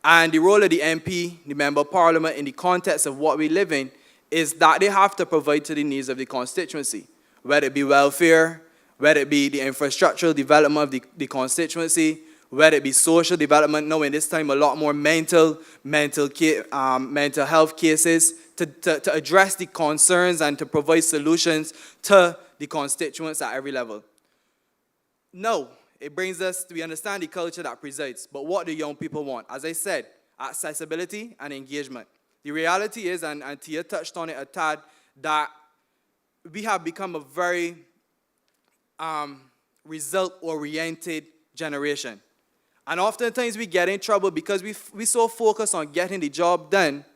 And the role of the MP, the member of parliament, in the context of what we live in, is that they have to provide to the needs of the constituency, whether it be welfare, whether it be the infrastructural development of the constituency, whether it be social development. Now, in this time, a lot more mental health cases to address the concerns and to provide solutions to the constituents at every level. Now, it brings us to, we understand the culture that presides, but what do young people want? As I said, accessibility and engagement. The reality is, and Tahir touched on it a tad, that we have become a very result-oriented generation. And oftentimes we get in trouble because we so focus on getting the job done,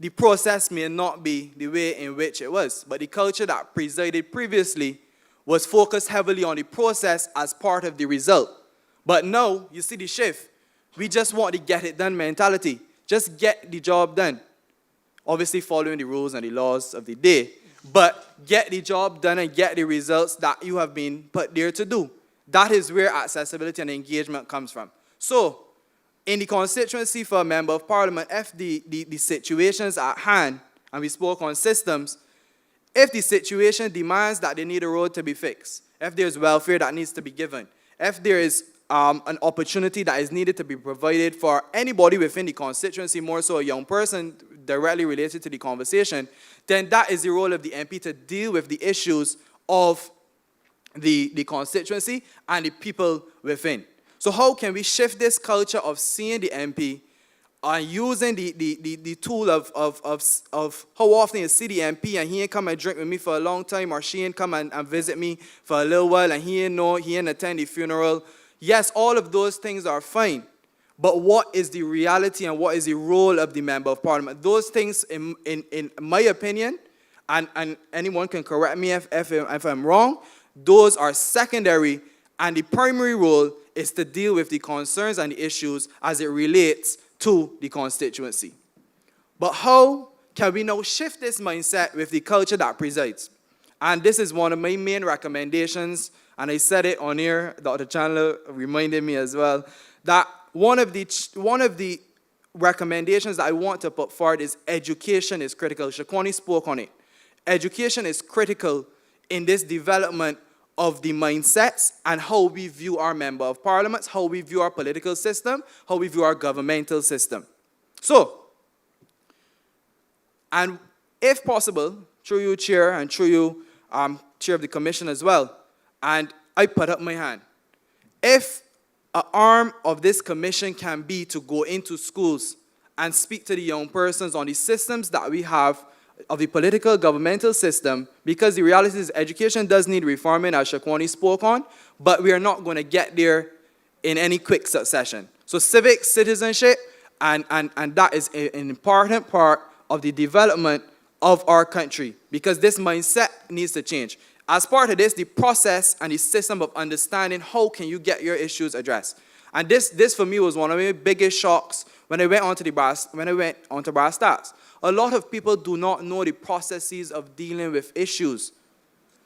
the process may not be the way in which it was. But the culture that presided previously was focused heavily on the process as part of the result. But now, you see the shift. We just want to get it done mentality. Just get the job done. Obviously following the rules and the laws of the day. But get the job done and get the results that you have been put there to do. That is where accessibility and engagement comes from. So, in the constituency for a member of parliament, if the situations at hand, and we spoke on systems, if the situation demands that they need a road to be fixed, if there's welfare that needs to be given, if there is an opportunity that is needed to be provided for anybody within the constituency, more so a young person directly related to the conversation, then that is the role of the MP to deal with the issues of the constituency and the people within. So how can we shift this culture of seeing the MP and using the tool of how often you see the MP and he ain't come and drink with me for a long time, or she ain't come and visit me for a little while and he ain't attend the funeral. Yes, all of those things are fine. But what is the reality and what is the role of the member of parliament? Those things, in my opinion, and anyone can correct me if I'm wrong, those are secondary, and the primary role is to deal with the concerns and the issues as it relates to the constituency. But how can we now shift this mindset with the culture that presides? And this is one of my main recommendations, and I said it on here, Dr. Chandler reminded me as well, that one of the recommendations that I want to put forward is education is critical. Shawani spoke on it. Education is critical in this development of the mindsets and how we view our member of parliaments, how we view our political system, how we view our governmental system. So, and if possible, through you, Chair, and through you, Chair of the Commission as well, and I put up my hand. If an arm of this commission can be to go into schools and speak to the young persons on the systems that we have of the political governmental system, because the reality is education does need reforming, as Shawani spoke on, but we are not going to get there in any quick succession. So civic citizenship, and that is an important part of the development of our country, because this mindset needs to change. As part of this, the process and the system of understanding how can you get your issues addressed. And this for me was one of my biggest shocks when I went onto brass tacks. A lot of people do not know the processes of dealing with issues.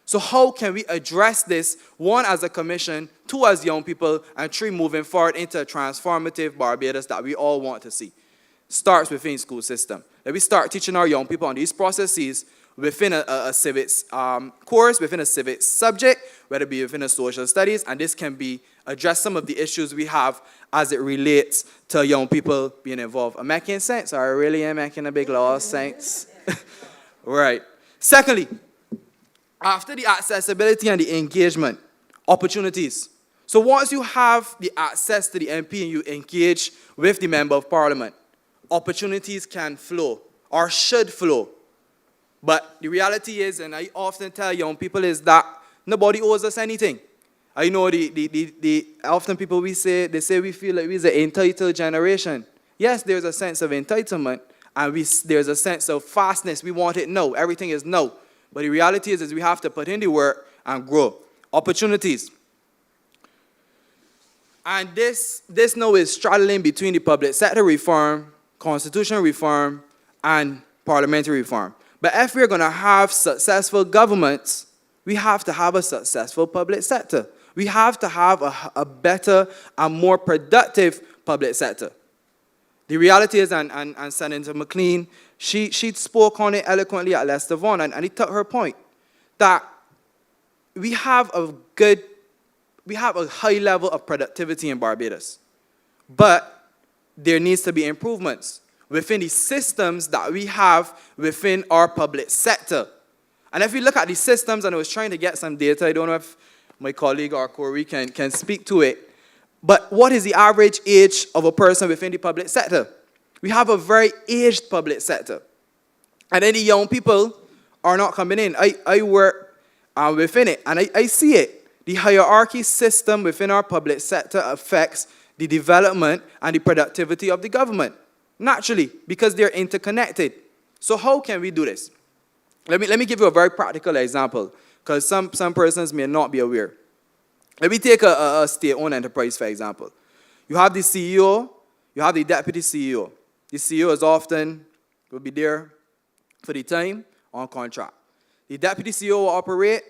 So how can we address this, one, as a commission, two, as young people, and three, moving forward into a transformative Barbados that we all want to see? Starts within the school system. Let me start teaching our young people on these processes within a civics course, within a civics subject, whether it be within a social studies, and this can be address some of the issues we have as it relates to young people being involved. Am I making sense? Or I really am making a big loss, saints? Right. Secondly, after the accessibility and the engagement, opportunities. So once you have the access to the MP and you engage with the Member of Parliament, opportunities can flow, or should flow. But the reality is, and I often tell young people, is that nobody owes us anything. I know often people they say we feel like we're the entitled generation. Yes, there's a sense of entitlement, and there's a sense of fastness. We want it now. Everything is no. But the reality is we have to put in the work and grow. Opportunities. And this now is straddling between the public sector reform, constitutional reform, and parliamentary reform. But if we're going to have successful governments, we have to have a successful public sector. We have to have a better and more productive public sector. The reality is, and Senator McLean, she spoke on it eloquently at Leicester Vaughan, and he took her point, that we have a high level of productivity in Barbados, but there needs to be improvements within the systems that we have within our public sector. And if we look at the systems, and I was trying to get some data, I don't know if my colleague or Corey can speak to it, but what is the average age of a person within the public sector? We have a very aged public sector. And then the young people are not coming in. I work within it, and I see it. The hierarchy system within our public sector affects the development and the productivity of the government, naturally, because they're interconnected. So how can we do this? Let me give you a very practical example, because some persons may not be aware. Let me take a state-owned enterprise, for example. You have the CEO, you have the deputy CEO. The CEO will be there for the time on contract. The deputy CEO will operate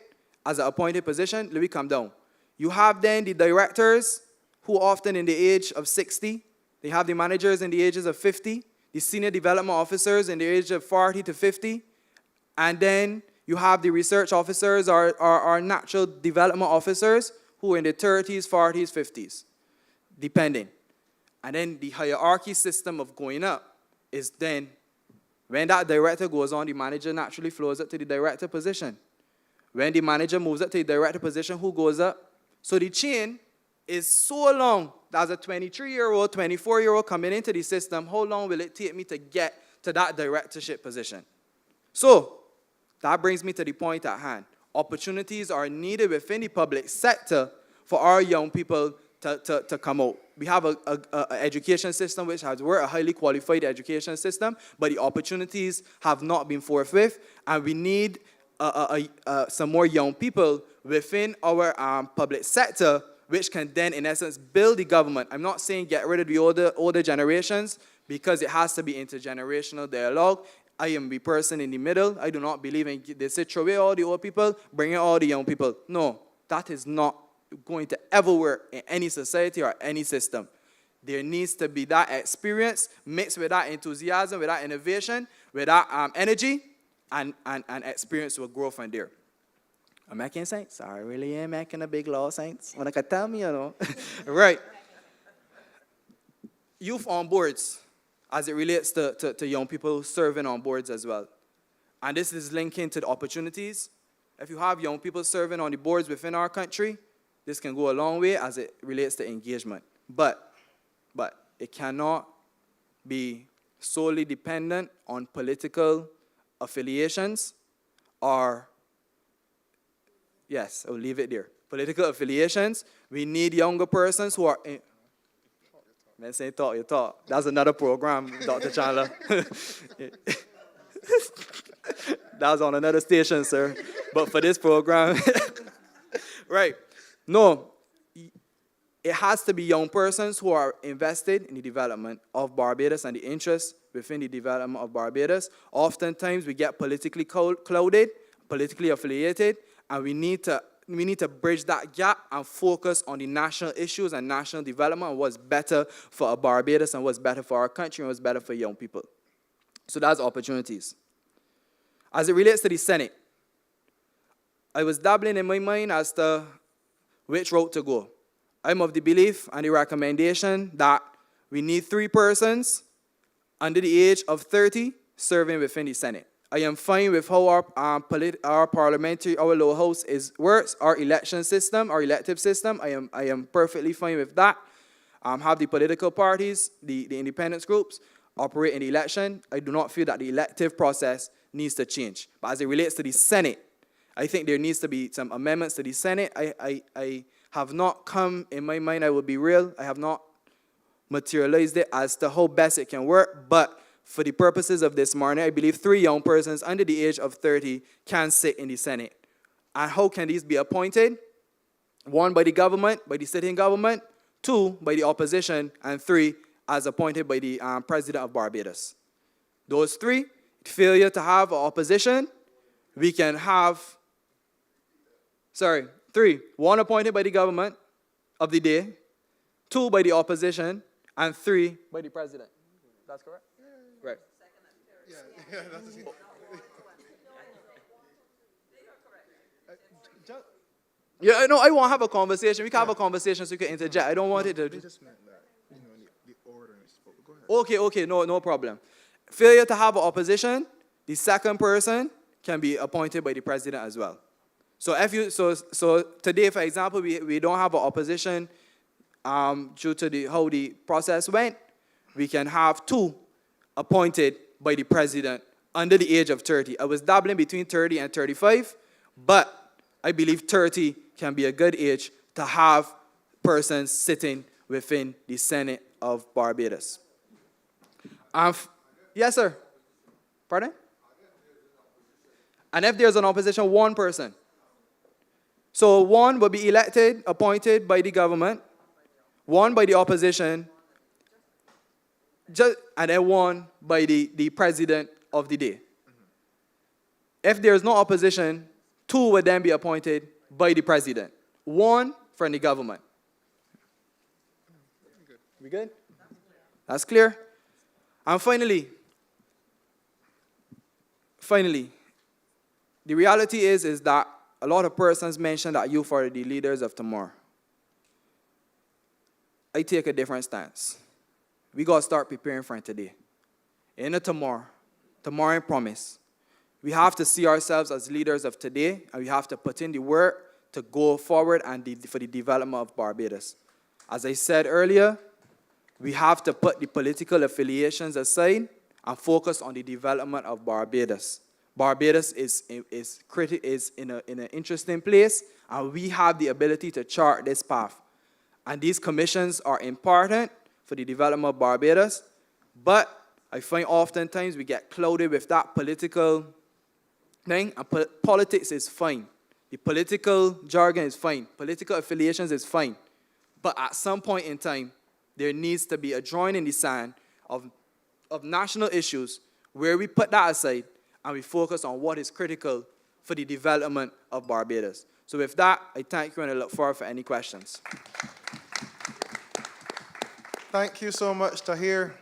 as an appointed position. Let me come down. You have then the directors, who often in the age of 60. They have the managers in the ages of 50. The senior development officers in the age of 40 to 50. And then you have the research officers or natural development officers who are in the 30s, 40s, 50s, depending. And then the hierarchy system of going up is then, when that director goes on, the manager naturally flows up to the director position. When the manager moves up to the director position, who goes up? So the chain is so long that as a 23-year-old, 24-year-old coming into the system, how long will it take me to get to that directorship position? So that brings me to the point at hand. Opportunities are needed within the public sector for our young people to come out. We have an education system we're a highly qualified education system, but the opportunities have not been forthwith, and we need some more young people within our public sector, which can then, in essence, build the government. I'm not saying get rid of the older generations, because it has to be intergenerational dialogue. I am the person in the middle. I do not believe in, they say, throw away all the old people, bring in all the young people. No, that is not going to ever work in any society or any system. There needs to be that experience mixed with that enthusiasm, with that innovation, with that energy, and experience will grow from there. I'm making sense? I really am making a big law, saints. When I can tell me, you know. Right. Youth on boards, as it relates to young people serving on boards as well. And this is linking to the opportunities. If you have young people serving on the boards within our country, this can go a long way as it relates to engagement. But it cannot be solely dependent on political affiliations or, yes, I'll leave it there. Political affiliations. We need younger persons who are in, man, say talk, you talk. That's another program, Dr. Chandler. That's on another station, sir. But for this program, right. No, it has to be young persons who are invested in the development of Barbados and the interest within the development of Barbados. Oftentimes, we get politically clouded, politically affiliated, and we need to bridge that gap and focus on the national issues and national development and what's better for Barbados and what's better for our country and what's better for young people. So that's opportunities. As it relates to the Senate, I was dabbling in my mind as to which route to go. I'm of the belief and the recommendation that we need 3 persons under the age of 30 serving within the Senate. I am fine with how our parliamentary, our lower house works, our election system, our elective system. I am perfectly fine with that. Have the political parties, the independence groups operate in the election. I do not feel that the elective process needs to change. But as it relates to the Senate, I think there needs to be some amendments to the Senate. I have not come, in my mind, I will be real, I have not materialized it as to how best it can work, but for the purposes of this morning, I believe 3 young persons under the age of 30 can sit in the Senate. And how can these be appointed? 1, by the government, by the sitting government, 2, by the opposition, and 3, as appointed by the President of Barbados. Those 3, failure to have an opposition, we can have, 3, 1 appointed by the government of the day, 2 by the opposition, and 3 by the president. That's correct? Right. Yeah, that's it. Yeah, no, I want to have a conversation. We can have a conversation so you can interject. I don't want it to... They just meant that, the order and spoke. Go ahead. Okay, no problem. Failure to have an opposition, the second person can be appointed by the president as well. So so today, for example, we don't have an opposition due to how the process went. We can have 2 appointed by the president under the age of 30. I was dabbling between 30 and 35, but I believe 30 can be a good age to have persons sitting within the Senate of Barbados. Yes, sir. Pardon? And if there's an opposition, 1 person. So 1 will be elected, appointed by the government, 1 by the opposition, and then 1 by the president of the day. If there's no opposition, 2 will then be appointed by the president, 1 from the government. We good? That's clear? And finally, the reality is that a lot of persons mention that youth are the leaders of tomorrow. I take a different stance. We got to start preparing for today. In a tomorrow in promise, we have to see ourselves as leaders of today, and we have to put in the work to go forward and for the development of Barbados. As I said earlier, we have to put the political affiliations aside and focus on the development of Barbados. Barbados is in an interesting place, and we have the ability to chart this path. And these commissions are important for the development of Barbados, but I find oftentimes we get clouded with that political thing, and politics is fine. The political jargon is fine. Political affiliations is fine. But at some point in time, there needs to be a drawing in the sand of national issues where we put that aside and we focus on what is critical for the development of Barbados. So with that, I thank you and I look forward for any questions. Thank you so much, Tahir.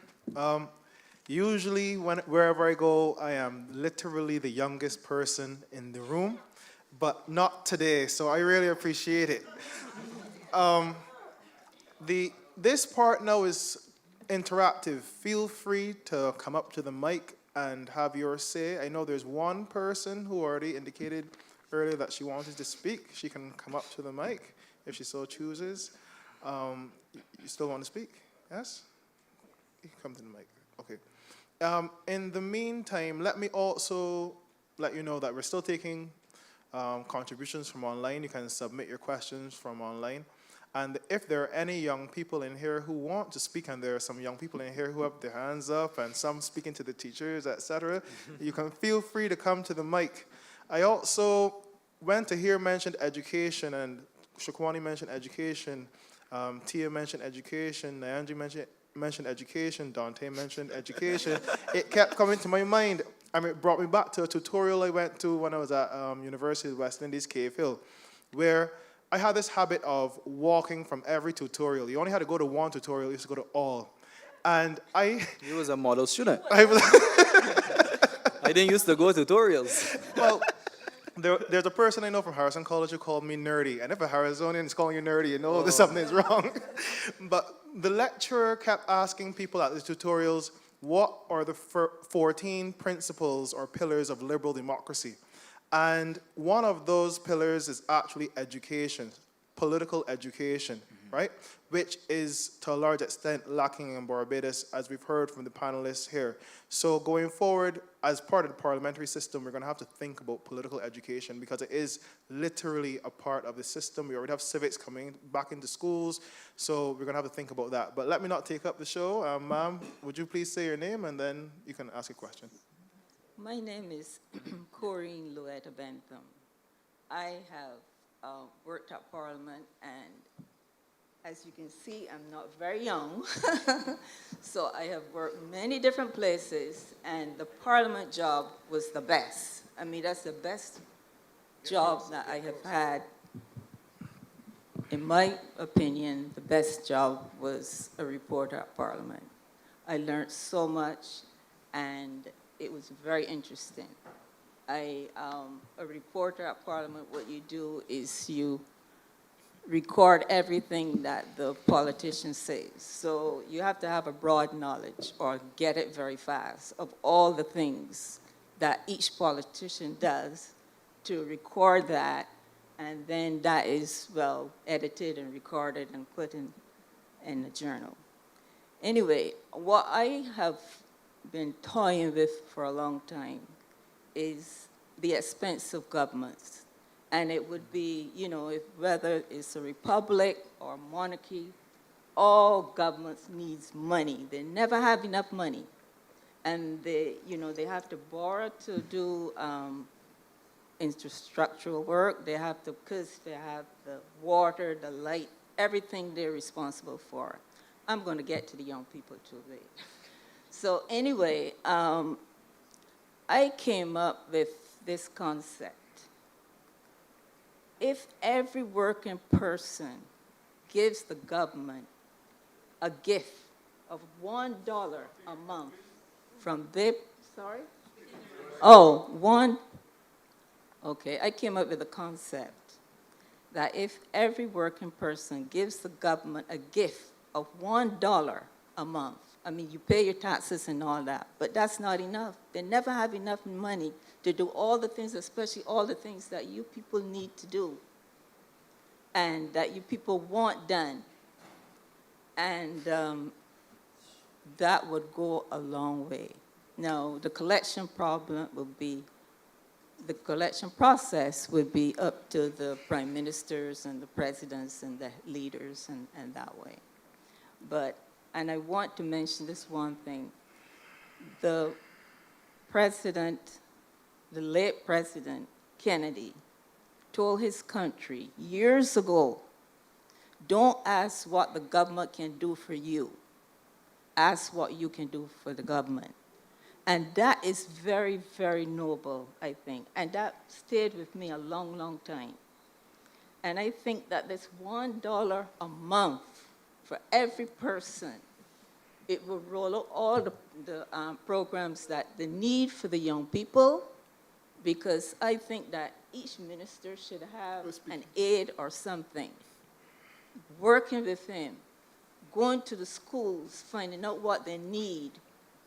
Usually, wherever I go, I am literally the youngest person in the room, but not today, so I really appreciate it. This part now is interactive. Feel free to come up to the mic and have your say. I know there's 1 person who already indicated earlier that she wanted to speak. She can come up to the mic if she so chooses. You still want to speak? Yes? You can come to the mic. Okay. In the meantime, let me also let you know that we're still taking contributions from online. You can submit your questions from online. And if there are any young people in here who want to speak, and there are some young people in here who have their hands up and some speaking to the teachers, etc., you can feel free to come to the mic. I also went to hear mentioned education, and Shawani mentioned education, Tia mentioned education, Nangi mentioned education, Dante mentioned education. It kept coming to my mind. I mean, it brought me back to a tutorial I went to when I was at University of West Indies, Cave Hill, where I had this habit of walking from every tutorial. You only had to go to one tutorial, you used to go to all. And You was a model student. I was, I didn't used to go to tutorials. well, there's a person I know from Harrison College who called me nerdy. And if a Harrisonian is calling you nerdy, you know that something is wrong. But the lecturer kept asking people at the tutorials, what are the 14 principles or pillars of liberal democracy? And one of those pillars is actually education, political education, right? Which is to a large extent lacking in Barbados, as we've heard from the panelists here. So going forward, as part of the parliamentary system, we're going to have to think about political education because it is literally a part of the system. We already have civics coming back into schools, so we're going to have to think about that. But let me not take up the show. Ma'am, would you please say your name and then you can ask a question. My name is Corinne Louetta Bentham. I have worked at Parliament, and as you can see, I'm not very young. So I have worked many different places, and the Parliament job was the best. I mean, that's the best job that I have had. In my opinion, the best job was a reporter at Parliament. I learned so much, and it was very interesting. A reporter at Parliament, what you do is you record everything that the politician says. So you have to have a broad knowledge or get it very fast of all the things that each politician does to record that, and then that is, well, edited and recorded and put in the journal. Anyway, what I have been toying with for a long time is the expense of governments. And it would be, you know, whether it's a republic or monarchy, all governments needs money. They never have enough money. And they have to borrow to do infrastructural work. They have to, because they have the water, the light, everything they're responsible for. I'm going to get to the young people too late. So anyway, I came up with this concept. If every working person gives the government a gift of $1 a month from their, sorry? Oh, one, okay, I came up with a concept that if every working person gives the government a gift of $1 a month, I mean, you pay your taxes and all that, but that's not enough. They never have enough money to do all the things, especially all the things that you people need to do and that you people want done. And that would go a long way. Now, the collection problem would be, the collection process would be up to the prime ministers and the presidents and the leaders and that way. But, and I want to mention this one thing. The president, the late President Kennedy, told his country years ago, don't ask what the government can do for you. Ask what you can do for the government. And that is very, very noble, I think. And that stayed with me a long, long time. And I think that this $1 a month for every person, it will roll out all the programs that the need for the young people, because I think that each minister should have an aide or something, working with him, going to the schools, finding out what they need,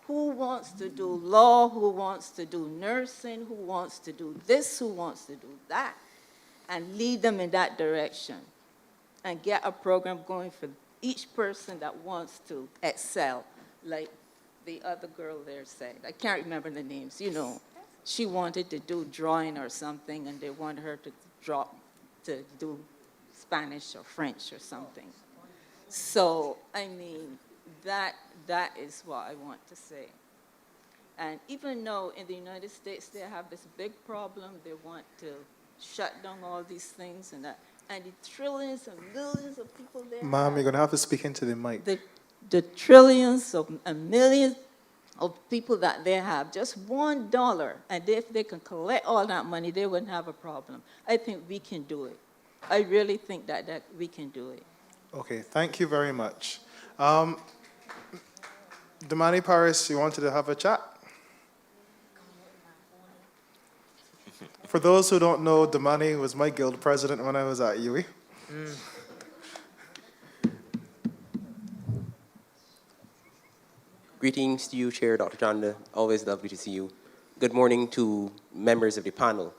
who wants to do law, who wants to do nursing, who wants to do this, who wants to do that, and lead them in that direction, and get a program going for each person that wants to excel. Like the other girl there said. I can't remember the names, you know. She wanted to do drawing or something, and they wanted her to do Spanish or French or something. So, I mean, that is what I want to say. And even though in the United States they have this big problem, they want to shut down all these things and that, and the trillions and millions of people there. Ma'am, you're going to have to speak into the mic. The trillions and millions of people that they have, just $1, and if they can collect all that money, they wouldn't have a problem. I think we can do it. I really think that we can do it. Okay, thank you very much. Damani Paris, you wanted to have a chat? For those who don't know, Damani was my guild president when I was at UWI. Greetings to you, Chair Dr. Chanda. Always lovely to see you. Good morning to members of the panel.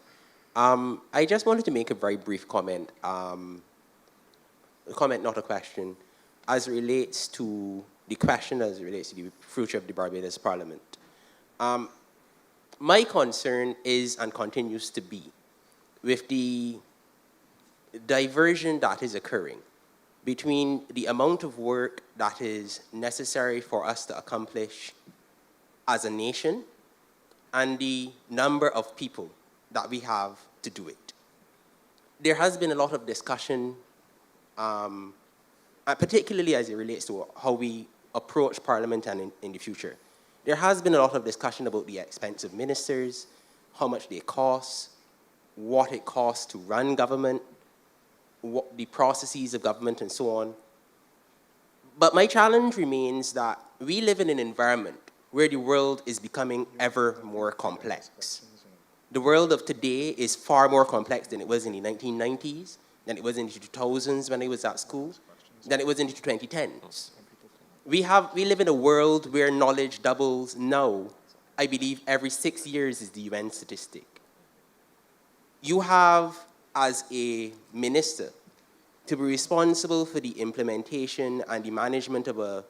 I just wanted to make a very brief comment, a comment, not a question, as it relates to the question as it relates to the future of the Barbados Parliament. My concern is and continues to be with the diversion that is occurring between the amount of work that is necessary for us to accomplish as a nation and the number of people that we have to do it. There has been a lot of discussion, particularly as it relates to how we approach Parliament and in the future. There has been a lot of discussion about the expense of ministers, how much they cost, what it costs to run government, what the processes of government and so on. But my challenge remains that we live in an environment where the world is becoming ever more complex. The world of today is far more complex than it was in the 1990s, than it was in the 2000s when I was at school, than it was in the 2010s. We live in a world where knowledge doubles now. I believe every 6 years is the UN statistic. You have, as a minister, to be responsible for the implementation and the management of a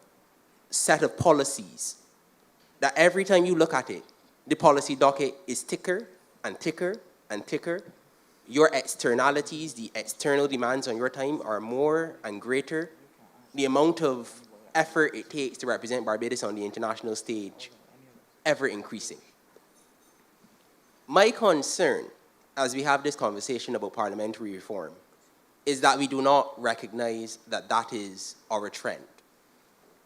set of policies that every time you look at it, the policy docket is thicker and thicker and thicker. Your externalities, the external demands on your time are more and greater. The amount of effort it takes to represent Barbados on the international stage, ever increasing. My concern, as we have this conversation about parliamentary reform, is that we do not recognize that that is our trend.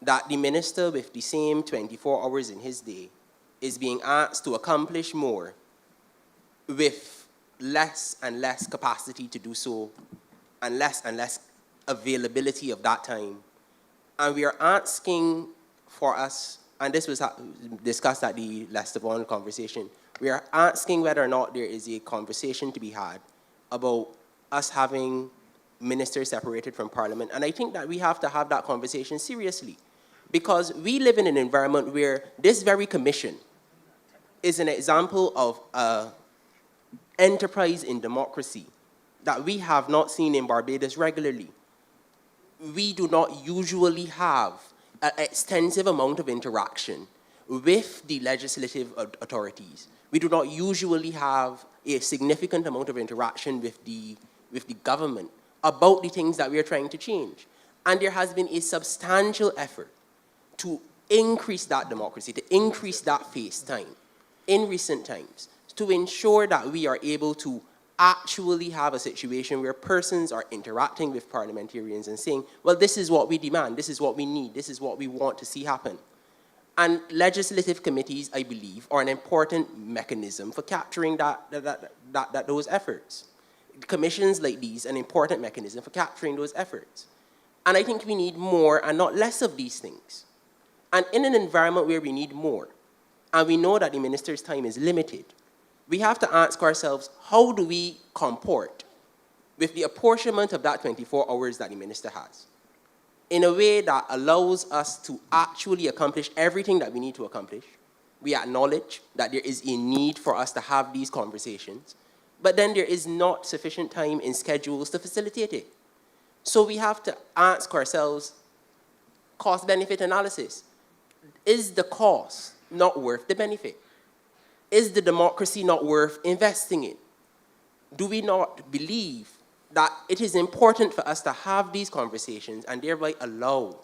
That the minister with the same 24 hours in his day is being asked to accomplish more with less and less capacity to do so and less availability of that time. And we are asking for us, and this was discussed at the Leicester Vaughan conversation, we are asking whether or not there is a conversation to be had about us having ministers separated from Parliament. And I think that we have to have that conversation seriously, because we live in an environment where this very commission is an example of enterprise in democracy that we have not seen in Barbados regularly. We do not usually have an extensive amount of interaction with the legislative authorities. We do not usually have a significant amount of interaction with the government about the things that we are trying to change. And there has been a substantial effort to increase that democracy, to increase that face time in recent times, to ensure that we are able to actually have a situation where persons are interacting with parliamentarians and saying, well, this is what we demand, this is what we need, this is what we want to see happen. And legislative committees, I believe, are an important mechanism for capturing those efforts. Commissions like these, an important mechanism for capturing those efforts. And I think we need more and not less of these things. And in an environment where we need more, and we know that the minister's time is limited, we have to ask ourselves, how do we comport with the apportionment of that 24 hours that the minister has in a way that allows us to actually accomplish everything that we need to accomplish? We acknowledge that there is a need for us to have these conversations, but then there is not sufficient time in schedules to facilitate it. So we have to ask ourselves, cost-benefit analysis. is the cost not worth the benefit? Is the democracy not worth investing in? Do we not believe that it is important for us to have these conversations and thereby allow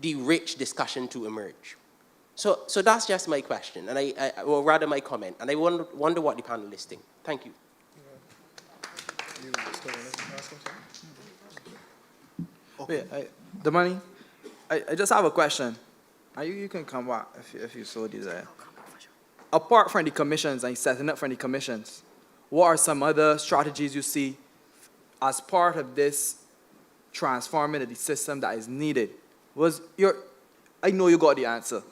the rich discussion to emerge? So that's just my question, and or rather my comment, and I wonder what the panelists think. Thank you. The money, I just have a question. And you can come back if you so desire. Apart from the commissions and setting up from the commissions, what are some other strategies you see as part of this transforming the system that is needed? I know you got the answer.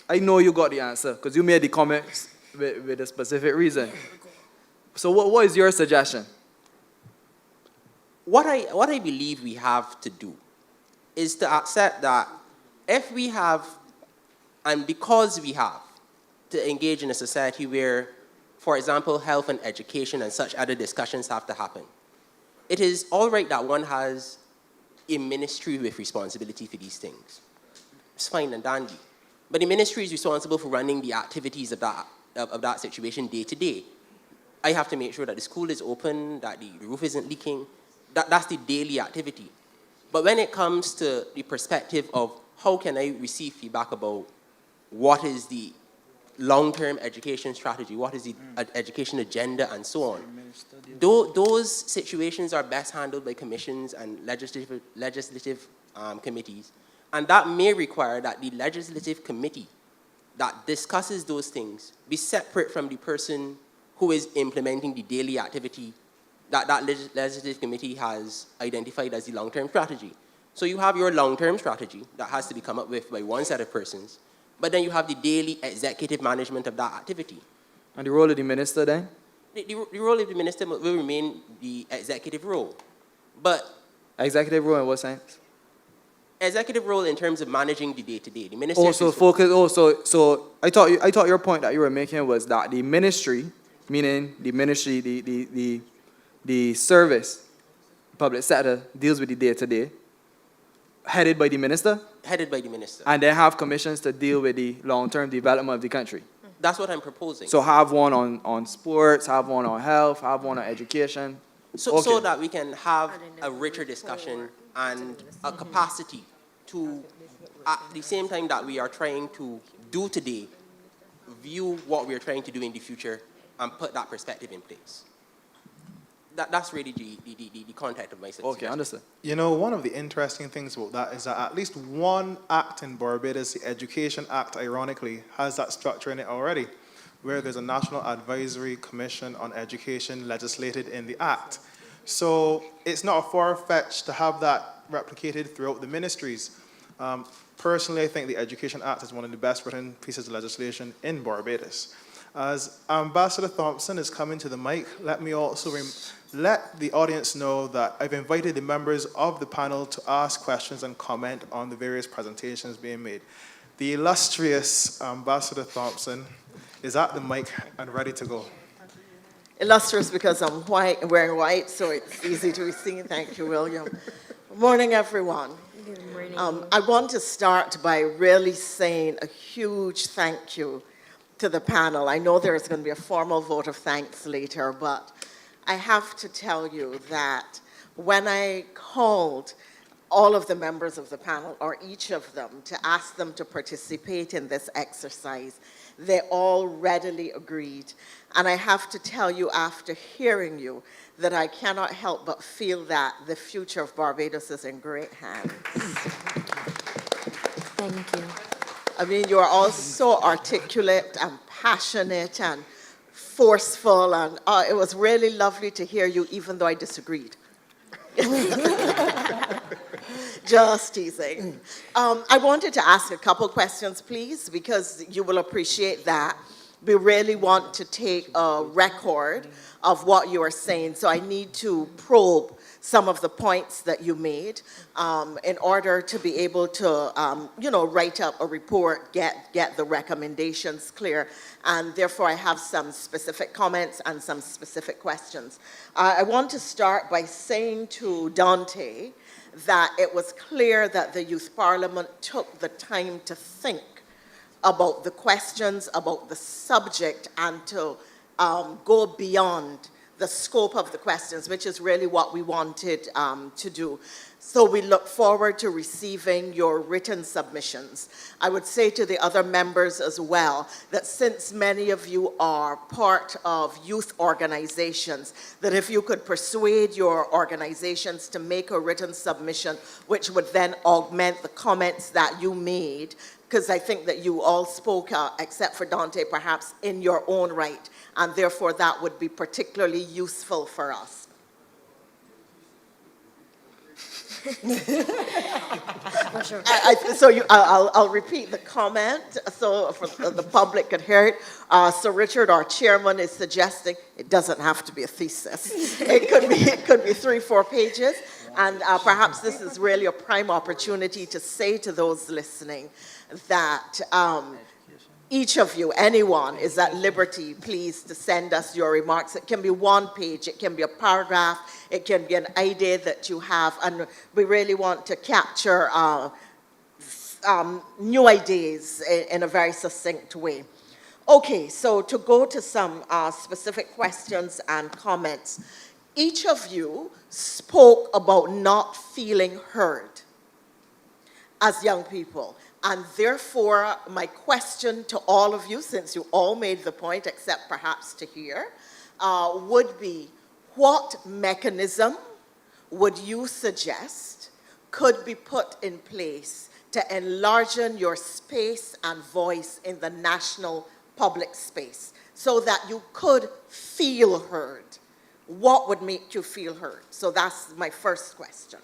I know you got the answer because you made the comments with a specific reason. So what is your suggestion? What I believe we have to do is to accept that if we have, and because we have, to engage in a society where, for example, health and education and such other discussions have to happen, it is all right that one has a ministry with responsibility for these things. It's fine and dandy. But the ministry is responsible for running the activities of that situation day to day. I have to make sure that the school is open, that the roof isn't leaking. That's the daily activity. But when it comes to the perspective of how can I receive feedback about what is the long-term education strategy, what is the education agenda, and so on, those situations are best handled by commissions and legislative committees. And that may require that the legislative committee that discusses those things be separate from the person who is implementing the daily activity that legislative committee has identified as the long-term strategy. So you have your long-term strategy that has to be come up with by one set of persons, but then you have the daily executive management of that activity. And the role of the minister then? The role of the minister will remain the executive role. But Executive role in what sense? executive role in terms of managing the day-to-day. The minister So I thought your point that you were making was that the ministry, meaning the ministry, the service, public sector deals with the day-to-day, headed by the minister? Headed by the minister. And they have commissions to deal with the long-term development of the country. That's what I'm proposing. So have one on sports, have one on health, have one on education. So that we can have a richer discussion and a capacity to, at the same time that we are trying to do today, view what we are trying to do in the future and put that perspective in place. That's really the content of my suggestion. Okay, understood. You know, one of the interesting things about that is that at least one act in Barbados, the Education Act, ironically, has that structure in it already, where there's a National Advisory Commission on Education legislated in the act. So it's not a far-fetched to have that replicated throughout the ministries. Personally, I think the Education Act is one of the best written pieces of legislation in Barbados. As Ambassador Thompson is coming to the mic, let me also let the audience know that I've invited the members of the panel to ask questions and comment on the various presentations being made. The illustrious Ambassador Thompson is at the mic and ready to go. Illustrious because I'm white, wearing white, so it's easy to be seen. Thank you, William. Good morning, everyone. Good morning. I want to start by really saying a huge thank you to the panel. I know there's going to be a formal vote of thanks later, but I have to tell you that when I called all of the members of the panel, or each of them, to ask them to participate in this exercise, they all readily agreed. And I have to tell you, after hearing you, that I cannot help but feel that the future of Barbados is in great hands. Thank you. I mean, you are all so articulate and passionate and forceful, and it was really lovely to hear you, even though I disagreed. Just teasing. I wanted to ask a couple questions, please, because you will appreciate that. We really want to take a record of what you are saying, so I need to probe some of the points that you made in order to be able to, write up a report, get the recommendations clear, and therefore I have some specific comments and some specific questions. I want to start by saying to Dante that it was clear that the Youth Parliament took the time to think about the questions, about the subject, and to go beyond the scope of the questions, which is really what we wanted to do. So we look forward to receiving your written submissions. I would say to the other members as well that since many of you are part of youth organizations, that if you could persuade your organizations to make a written submission, which would then augment the comments that you made, because I think that you all spoke, except for Dante, perhaps in your own right, and therefore that would be particularly useful for us. I'll repeat the comment so for the public could hear it. Sir Richard, our chairman, is suggesting it doesn't have to be a thesis. It could be 3-4 pages, and perhaps this is really a prime opportunity to say to those listening that each of you, anyone, is at liberty, please, to send us your remarks. It can be 1 page, it can be a paragraph, it can be an idea that you have, and we really want to capture new ideas in a very succinct way. Okay, so to go to some specific questions and comments. Each of you spoke about not feeling heard as young people. And therefore, my question to all of you, since you all made the point, except perhaps Tahir, would be, what mechanism would you suggest could be put in place to enlarge your space and voice in the national public space so that you could feel heard? What would make you feel heard? So that's my first question.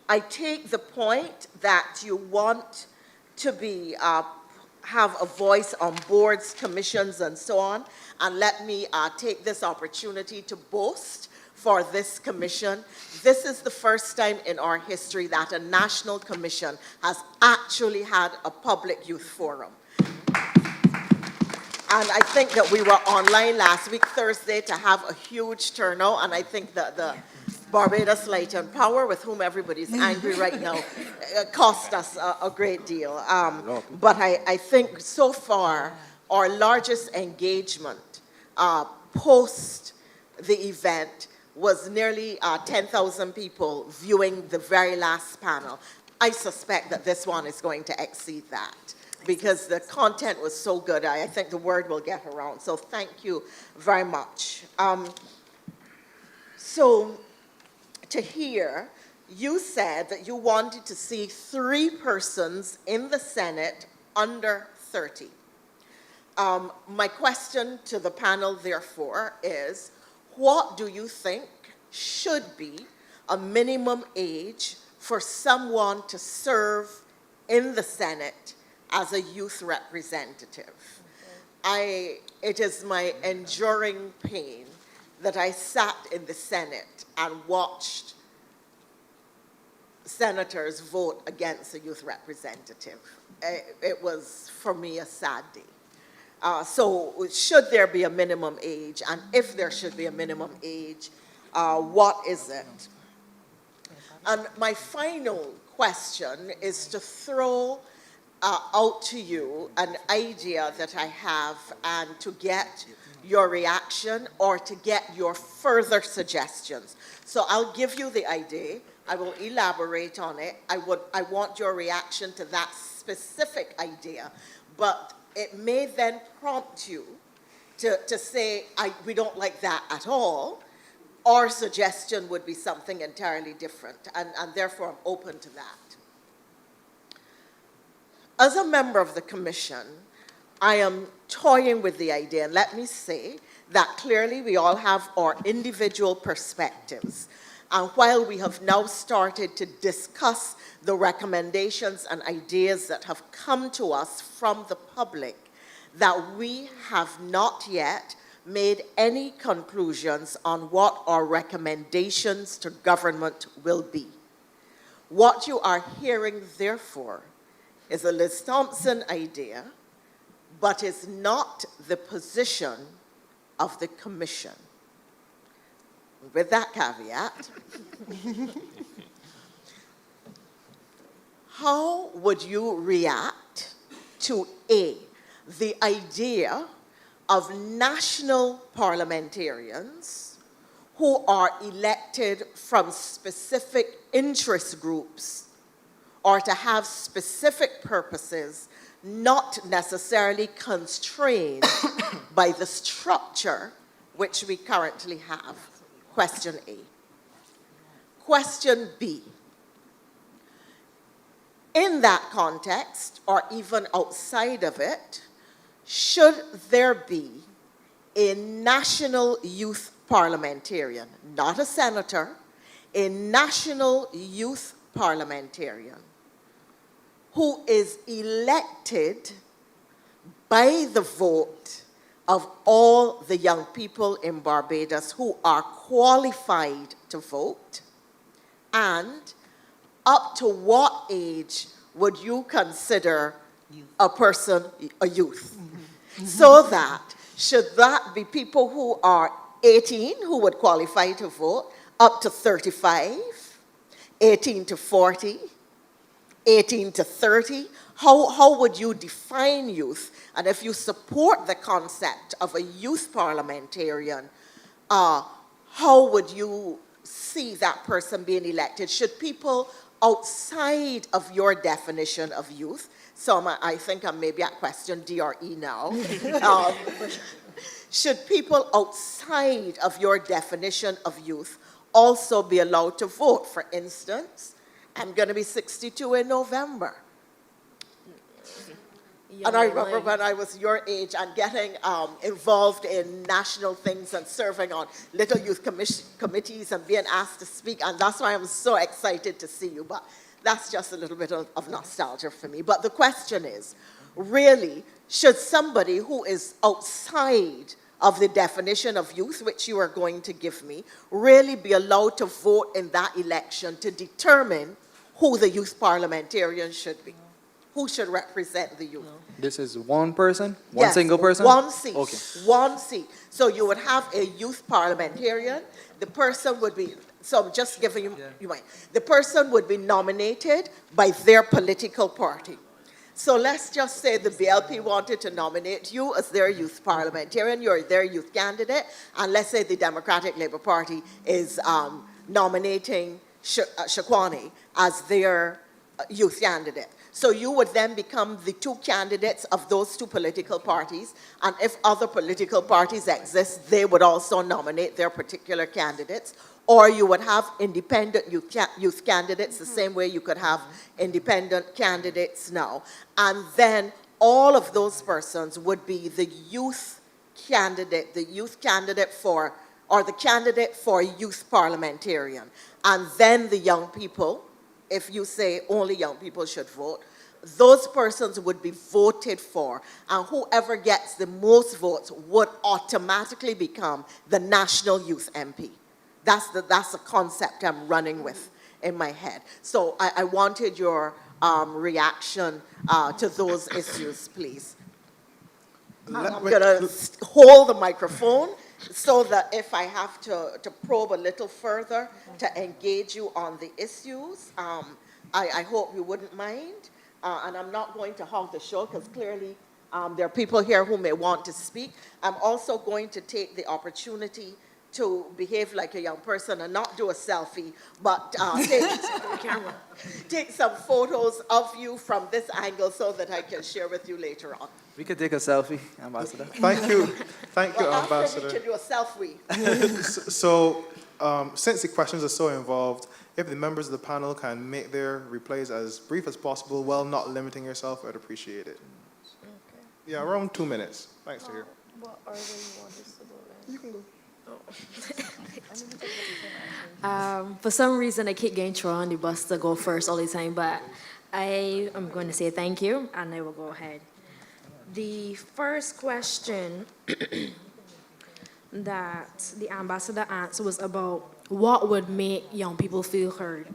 I take the point that you want to be, have a voice on boards, commissions, and so on. And let me take this opportunity to boast for this commission. This is the first time in our history that a national commission has actually had a public youth forum. And I think that we were online last week, Thursday, to have a huge turnout. And I think that the Barbados Light and Power, with whom everybody's angry right now, cost us a great deal. But I think so far, our largest engagement post the event was nearly 10,000 people viewing the very last panel. I suspect that this one is going to exceed that, because the content was so good. I think the word will get around. So thank you very much. So Tahir, you said that you wanted to see 3 persons in the Senate under 30. My question to the panel, therefore, is what do you think should be a minimum age for someone to serve in the Senate as a youth representative? It is my enduring pain that I sat in the Senate and watched senators vote against a youth representative. It was, for me, a sad day. So should there be a minimum age, and if there should be a minimum age, what is it? And my final question is to throw out to you an idea that I have and to get your reaction or to get your further suggestions. So I'll give you the idea. I will elaborate on it. I want your reaction to that specific idea, but it may then prompt you to say, we don't like that at all. Our suggestion would be something entirely different, and therefore I'm open to that. As a member of the commission, I am toying with the idea, and let me say that clearly we all have our individual perspectives. And while we have now started to discuss the recommendations and ideas that have come to us from the public, that we have not yet made any conclusions on what our recommendations to government will be. What you are hearing, therefore, is a Liz Thompson idea, but is not the position of the commission. with that caveat, how would you react to A, the idea of national parliamentarians who are elected from specific interest groups or to have specific purposes not necessarily constrained by the structure which we currently have? Question A. Question B. In that context, or even outside of it, should there be a national youth parliamentarian, not a senator, a national youth parliamentarian who is elected by the vote of all the young people in Barbados who are qualified to vote? And up to what age would you consider a person a youth? So that, should that be people who are 18 who would qualify to vote, up to 35, 18 to 40, 18 to 30? How would you define youth? And if you support the concept of a youth parliamentarian, how would you see that person being elected? Should people outside of your definition of youth, so I think I'm maybe at question D or E now, should people outside of your definition of youth also be allowed to vote? For instance, I'm going to be 62 in November. And I remember when I was your age and getting involved in national things and serving on little youth committees and being asked to speak, and that's why I'm so excited to see you. But that's just a little bit of nostalgia for me. But the question is, really, should somebody who is outside of the definition of youth, which you are going to give me, really be allowed to vote in that election to determine who the youth parliamentarian should be? Who should represent the youth? This is one person? One Yes, single person? one seat. Okay. One seat. So you would have a youth parliamentarian. The person would be, so I'm just giving you mine. The person would be nominated by their political party. So let's just say the BLP wanted to nominate you as their youth parliamentarian, you're their youth candidate, and let's say the Democratic Labour Party is nominating Shawani as their youth candidate. So you would then become the two candidates of those two political parties, and if other political parties exist, they would also nominate their particular candidates. Or you would have independent youth candidates, the same way you could have independent candidates now. And then all of those persons would be the youth candidate for, or the candidate for youth parliamentarian. And then the young people, if you say only young people should vote, those persons would be voted for, and whoever gets the most votes would automatically become the national youth MP. That's the concept I'm running with in my head. So I wanted your reaction to those issues, please. I'm going to hold the microphone so that if I have to probe a little further to engage you on the issues, I hope you wouldn't mind. And I'm not going to hog the show because clearly there are people here who may want to speak. I'm also going to take the opportunity to behave like a young person and not do a selfie, but take some photos of you from this angle so that I can share with you later on. We could take a selfie, Ambassador. Thank you. Thank you, Ambassador. We can do a selfie. So, since the questions are so involved, if the members of the panel can make their replies as brief as possible while not limiting yourself, I'd appreciate it. Okay. Yeah, around 2 minutes. Thanks, Tahir. What order you want us to go in? You can go. For some reason, I keep getting thrown on the bus to go first all the time, but I am going to say thank you, and I will go ahead. The first question that the ambassador asked was about what would make young people feel heard.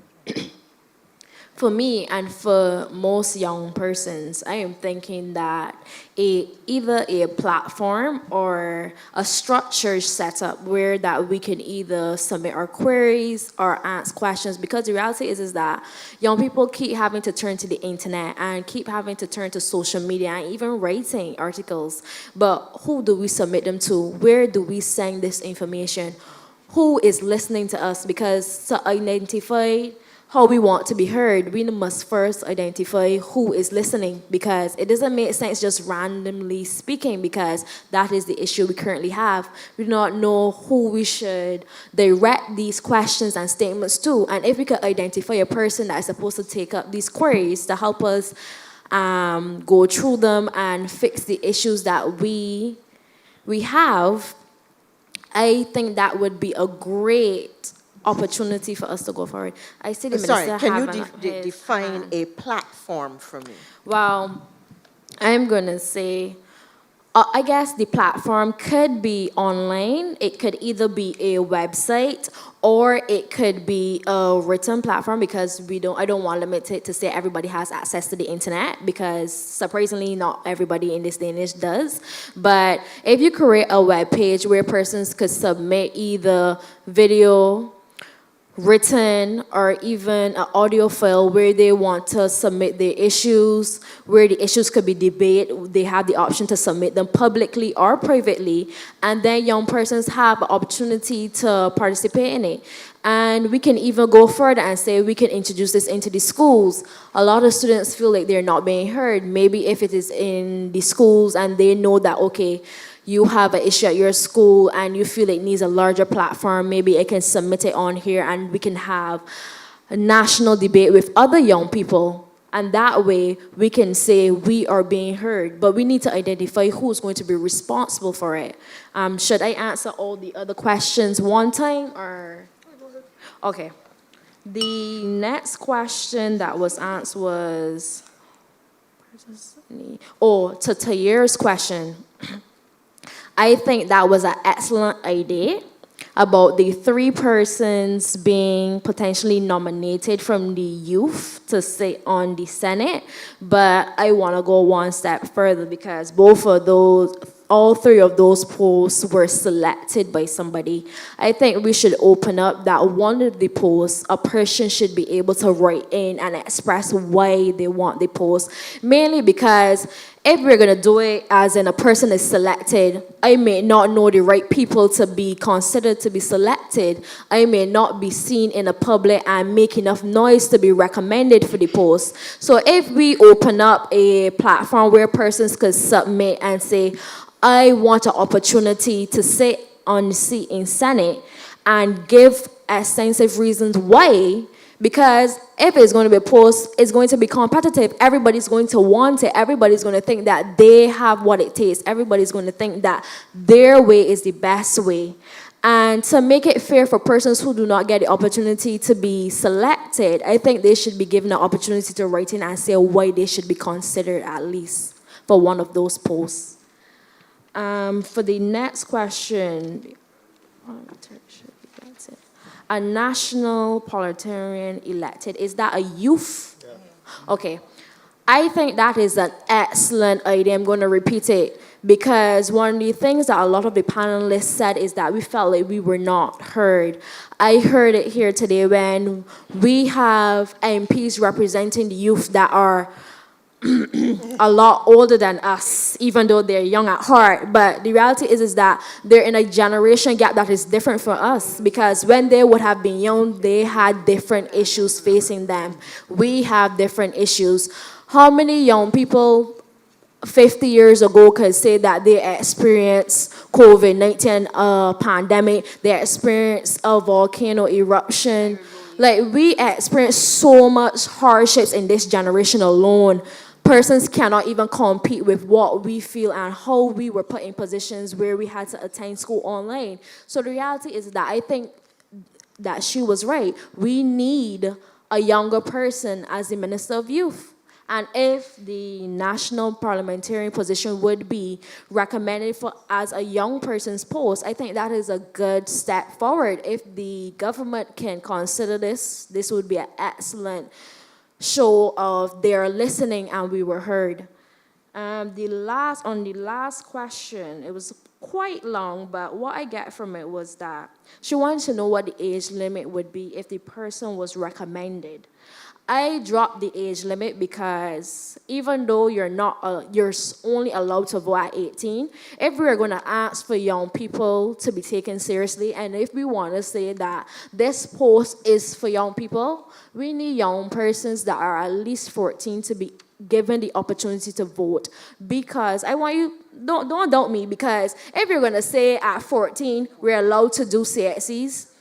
For me and for most young persons, I am thinking that either a platform or a structured setup where that we can either submit our queries or ask questions, because the reality is that young people keep having to turn to the internet and keep having to turn to social media and even writing articles. But who do we submit them to? Where do we send this information? Who is listening to us? Because to identify how we want to be heard, we must first identify who is listening, because it doesn't make sense just randomly speaking, because that is the issue we currently have. We do not know who we should direct these questions and statements to. And if we could identify a person that is supposed to take up these queries to help us go through them and fix the issues that we have, I think that would be a great opportunity for us to go forward. I see the minister Sorry, can you his define hand. a platform for me? Well, I'm going to say, I guess the platform could be online. It could either be a website or it could be a written platform, because I don't want to limit it to say everybody has access to the internet, because surprisingly not everybody in this day and age does. But if you create a web page where persons could submit either video, written, or even an audio file where they want to submit their issues, where the issues could be debated, they have the option to submit them publicly or privately, and then young persons have an opportunity to participate in it. And we can even go further and say we can introduce this into the schools. A lot of students feel like they're not being heard. Maybe if it is in the schools and they know that, okay, you have an issue at your school and you feel it needs a larger platform, maybe I can submit it on here and we can have a national debate with other young people. And that way we can say we are being heard, but we need to identify who's going to be responsible for it. Should I answer all the other questions one time or? Okay. The next question that was asked was, to Tahir's question. I think that was an excellent idea about the 3 persons being potentially nominated from the youth to sit on the Senate. But I want to go one step further, because all 3 of those posts were selected by somebody. I think we should open up that one of the posts, a person should be able to write in and express why they want the post. Mainly because if we're going to do it as in a person is selected, I may not know the right people to be considered to be selected. I may not be seen in the public and make enough noise to be recommended for the post. So if we open up a platform where persons could submit and say, I want an opportunity to sit on the seat in Senate, and give extensive reasons why. Because if it's going to be a post, it's going to be competitive. Everybody's going to want it. Everybody's going to think that they have what it takes. Everybody's going to think that their way is the best way. And to make it fair for persons who do not get the opportunity to be selected, I think they should be given an opportunity to write in and say why they should be considered at least for one of those posts. For the next question, a national parliamentarian elected, is that a youth? Yeah. Okay. I think that is an excellent idea. I'm going to repeat it, because one of the things that a lot of the panelists said is that we felt like we were not heard. I heard it here today when we have MPs representing the youth that are a lot older than us, even though they're young at heart. But the reality is that they're in a generation gap that is different for us, because when they would have been young, they had different issues facing them. We have different issues. How many young people 50 years ago could say that they experienced COVID-19 pandemic, they experienced a volcano eruption? Like, we experience so much hardships in this generation alone. Persons cannot even compete with what we feel and how we were put in positions where we had to attend school online. So the reality is that I think that she was right. We need a younger person as the Minister of Youth. And if the national parliamentarian position would be recommended for as a young person's post, I think that is a good step forward. If the government can consider this, this would be an excellent show of their listening and we were heard. On the last question, it was quite long, but what I get from it was that she wanted to know what the age limit would be if the person was recommended. I dropped the age limit because even though you're only allowed to vote at 18, if we're going to ask for young people to be taken seriously, and if we want to say that this post is for young people, we need young persons that are at least 14 to be given the opportunity to vote. Because I want you, don't doubt me, because if you're going to say at 14 we're allowed to do CXCs,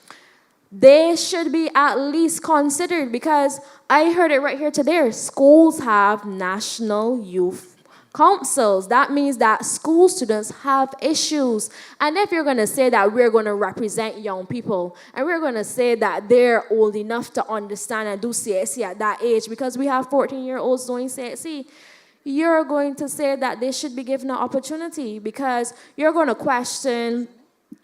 they should be at least considered, because I heard it right here today. Schools have national youth councils. That means that school students have issues. And if you're going to say that we're going to represent young people, and we're going to say that they're old enough to understand and do CSC at that age, because we have 14-year-olds doing CSC, you're going to say that they should be given an opportunity, because you're going to question,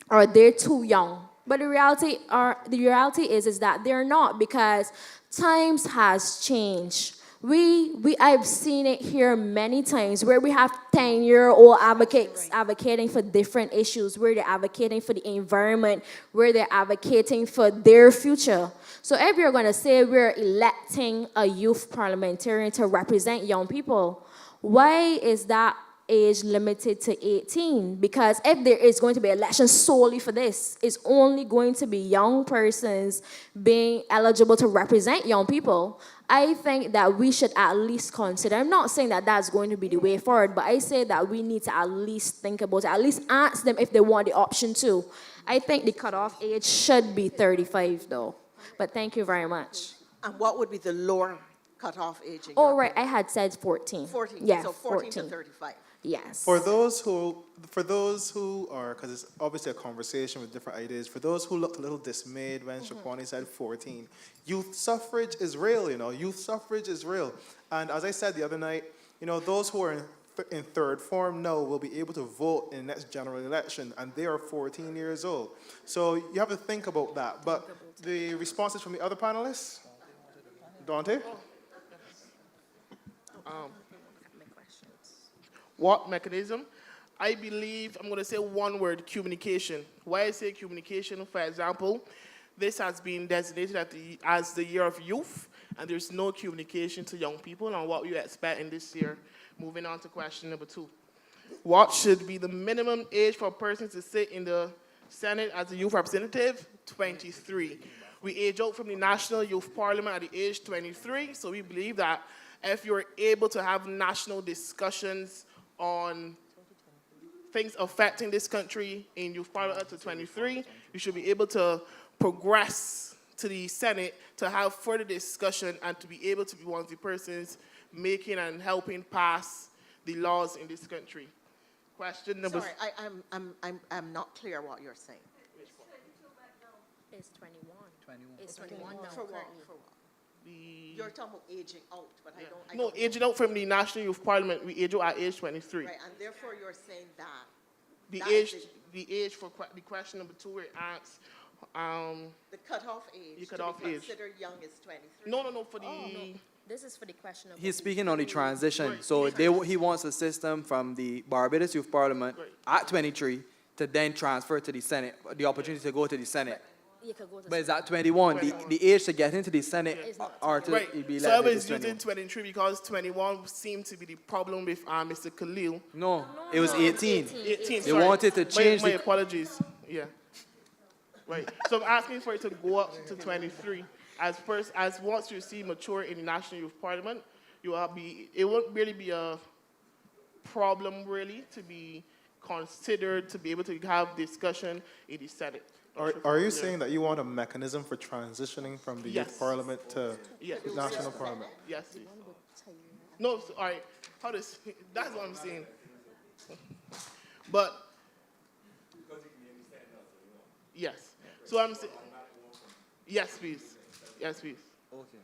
are they too young? But the reality is that they're not, because times has changed. I've seen it here many times where we have 10-year-old advocates advocating for different issues, where they're advocating for the environment, where they're advocating for their future. So if you're going to say we're electing a youth parliamentarian to represent young people, why is that age limited to 18? Because if there is going to be elections solely for this, it's only going to be young persons being eligible to represent young people. I think that we should at least consider, I'm not saying that that's going to be the way forward, but I say that we need to at least think about it, at least ask them if they want the option to. I think the cutoff age should be 35 though. But thank you very much. And what would be the lower cutoff age? Oh, right, I had said 14. 14, Yeah, so 14 to 35. Yes. For those who are, because it's obviously a conversation with different ideas, for those who looked a little dismayed when Shawani said 14, youth suffrage is real, youth suffrage is real. And as I said the other night, those who are in third form now will be able to vote in the next general election, and they are 14 years old. So you have to think about that. But the responses from the other panelists? Dante? What mechanism? I believe, I'm going to say one word, communication. Why I say communication, for example, this has been designated as the year of youth, and there's no communication to young people and what you expect in this year. Moving on to question number 2. What should be the minimum age for a person to sit in the Senate as a youth representative? 23. We age out from the National Youth Parliament at the age 23, so we believe that if you're able to have national discussions on things affecting this country in youth parliament to 23, you should be able to progress to the Senate to have further discussion and to be able to be one of the persons making and helping pass the laws in this country. Question number... Sorry, I'm not clear what you're saying. It's 21. It's 21 now. For what? You're talking about aging out, but I don't... No, aging out from the National Youth Parliament, we age out at age 23. Right, and therefore you're saying that... The age for the question number 2 where it asks... the cutoff age the cutoff to be age. considered young is 23? No, for the... No. This is for the question of... He's speaking on the transition. Right. So he wants a system from the Barbados Youth Parliament at 23 to then transfer to the Senate, the opportunity to go to the Senate. You could go to But it's at 21. The age to get into the Senate or to Right, be so I elected was is using 21. 23 because 21 seemed to be the problem with Mr. Khalil. No, it was 18. 18, They sorry. wanted to change my the... apologies, yeah. Right, so I'm asking for it to go up to 23. As once you see mature in the National Youth Parliament, it won't really be a problem really to be considered to be able to have discussion in the Senate. Are you saying that you want a mechanism for transitioning from the Yes. youth parliament to Yes. the national parliament? Yes, please. No, all right. That's what I'm saying. But yes. So I'm saying yes, please. Yes, please. Okay.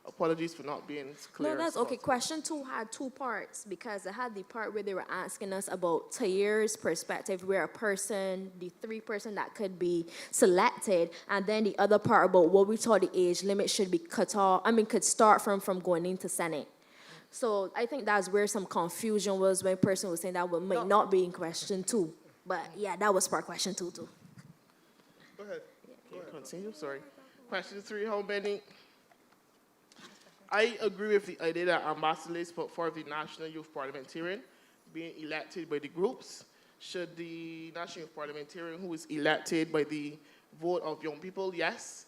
Apologies for not being as clear. No, that's as okay. possible. Question 2 had 2 parts because it had the part where they were asking us about Tahir's perspective, where a person, the 3-person that could be selected, and then the other part about what we thought the age limit should be cut off, could start from going into Senate. So I think that's where some confusion was when a person was saying that might not be in question 2. But yeah, that was part question 2 too. Go ahead. Continue, sorry. Question 3, how many? I agree with the idea that ambassadors put forth the National Youth Parliamentarian being elected by the groups. Should the National Youth Parliamentarian who is elected by the vote of young people? Yes.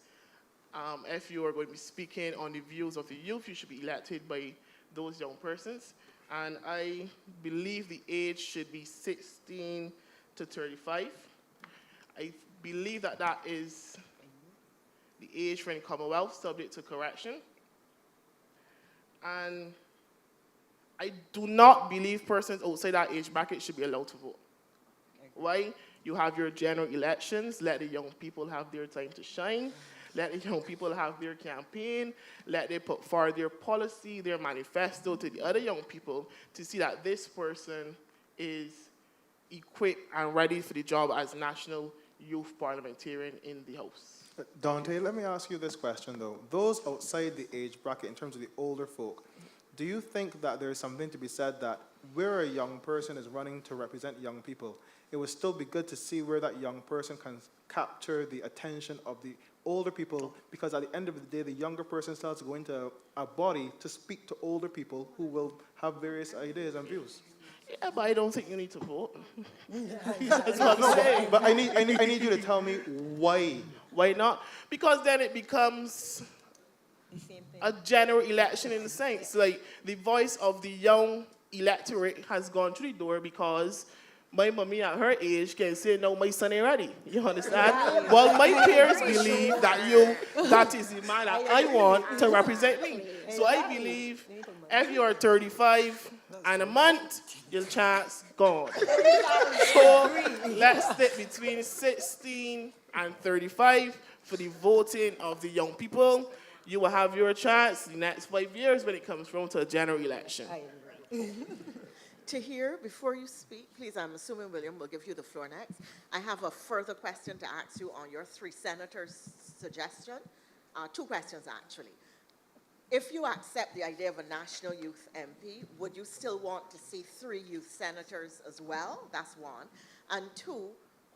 If you are going to be speaking on the views of the youth, you should be elected by those young persons. And I believe the age should be 16 to 35. I believe that that is the age for the Commonwealth, subject to correction. And I do not believe persons outside that age bracket should be allowed to vote. Why? You have your general elections, let the young people have their time to shine, let the young people have their campaign, let them put forward their policy, their manifesto to the other young people to see that this person is equipped and ready for the job as National Youth Parliamentarian in the House. Dante, let me ask you this question, though. Those outside the age bracket, in terms of the older folk, do you think that there is something to be said that where a young person is running to represent young people, it would still be good to see where that young person can capture the attention of the older people, because at the end of the day, the younger person starts to go into a body to speak to older people who will have various ideas and views? Yeah, but I don't think you need to vote. That's what I'm saying. But I need you to tell me why. Why not? Because then it becomes a general election in the sense. Like, the voice of the young electorate has gone through the door because my mommy at her age can say, no, my son ain't ready. You understand? Well, my peers believe that is the man that I want to represent me. So I believe if you are 35 and a month, your chance gone. So let's stick between 16 and 35 for the voting of the young people. You will have your chance the next 5 years when it comes from to a general election. Tahir, before you speak, please, I'm assuming William will give you the floor next. I have a further question to ask you on your 3 senators' suggestion. 2 questions, actually. If you accept the idea of a national youth MP, would you still want to see 3 youth senators as well? That's 1. And 2,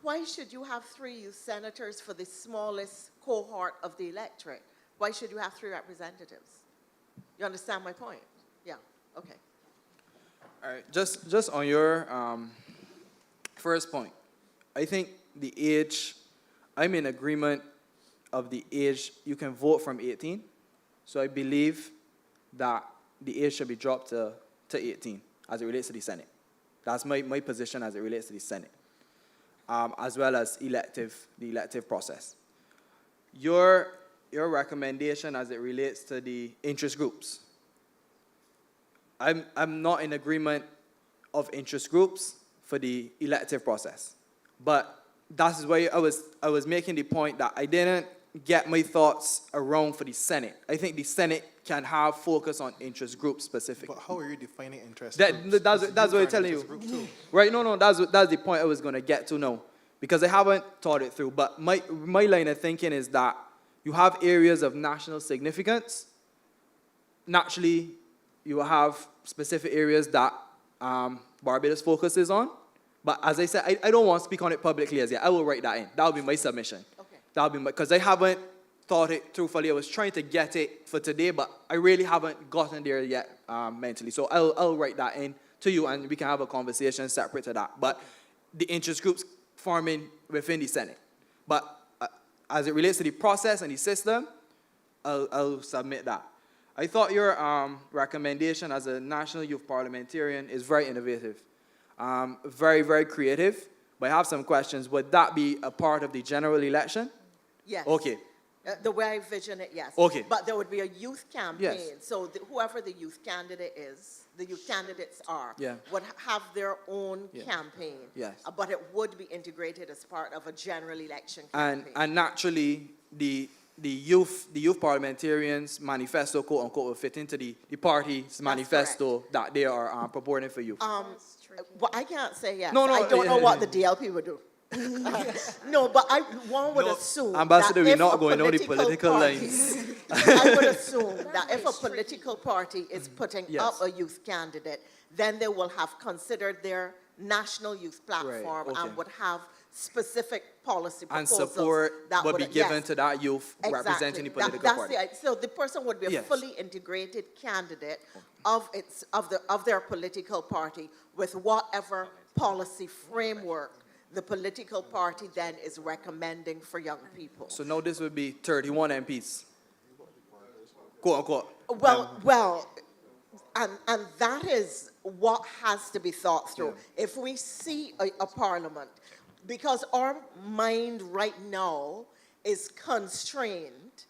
why should you have 3 youth senators for the smallest cohort of the electorate? Why should you have 3 representatives? You understand my point? Yeah, okay. All right, just on your first point, I think the age, I'm in agreement of the age, you can vote from 18. So I believe that the age should be dropped to 18 as it relates to the Senate. That's my position as it relates to the Senate, as well as the elective process. Your recommendation as it relates to the interest groups, I'm not in agreement of interest groups for the elective process. But that's why I was making the point that I didn't get my thoughts around for the Senate. I think the Senate can have focus on interest groups specifically. But how are you defining interest groups? That's what I'm telling you. Right, no, that's the point I was going to get to now. Because I haven't thought it through. But my line of thinking is that you have areas of national significance. Naturally, you will have specific areas that Barbados focuses on. But as I said, I don't want to speak on it publicly as yet. I will write that in. That will be my submission. Okay. That will be because I haven't thought it through fully. I was trying to get it for today, but I really haven't gotten there yet mentally. So I'll write that in to you, and we can have a conversation separate to that. But the interest groups forming within the Senate. But as it relates to the process and the system, I'll submit that. I thought your recommendation as a national youth parliamentarian is very innovative, very, very creative. But I have some questions. Would that be a part of the general election? Yes. Okay. The way I vision it, yes. Okay. But there would be a youth campaign. Yes. So whoever the youth candidate is, the youth candidates are, Yeah. would have their own campaign. Yes. But it would be integrated as part of a general election campaign. And naturally, the the youth parliamentarians' manifesto, quote unquote, will fit into the party's manifesto that they are purporting for youth. Well, I can't say yes. No, I don't know what the DLP would do. No, but one would assume Ambassador, that we're if not a going on the political party- lines. I would assume that if a political party is putting Yes. up a youth candidate, then they will have considered their national youth platform okay. and would have specific policy And proposals support that would be given yes, to that youth representing the political that's party. so the person would be a Yes. fully integrated candidate of their political party with whatever policy framework the political party then is recommending for young people. So now this would be 31 MPs, quote unquote. Well, and that is what has to be thought through. If we see a parliament, because our mind right now is constrained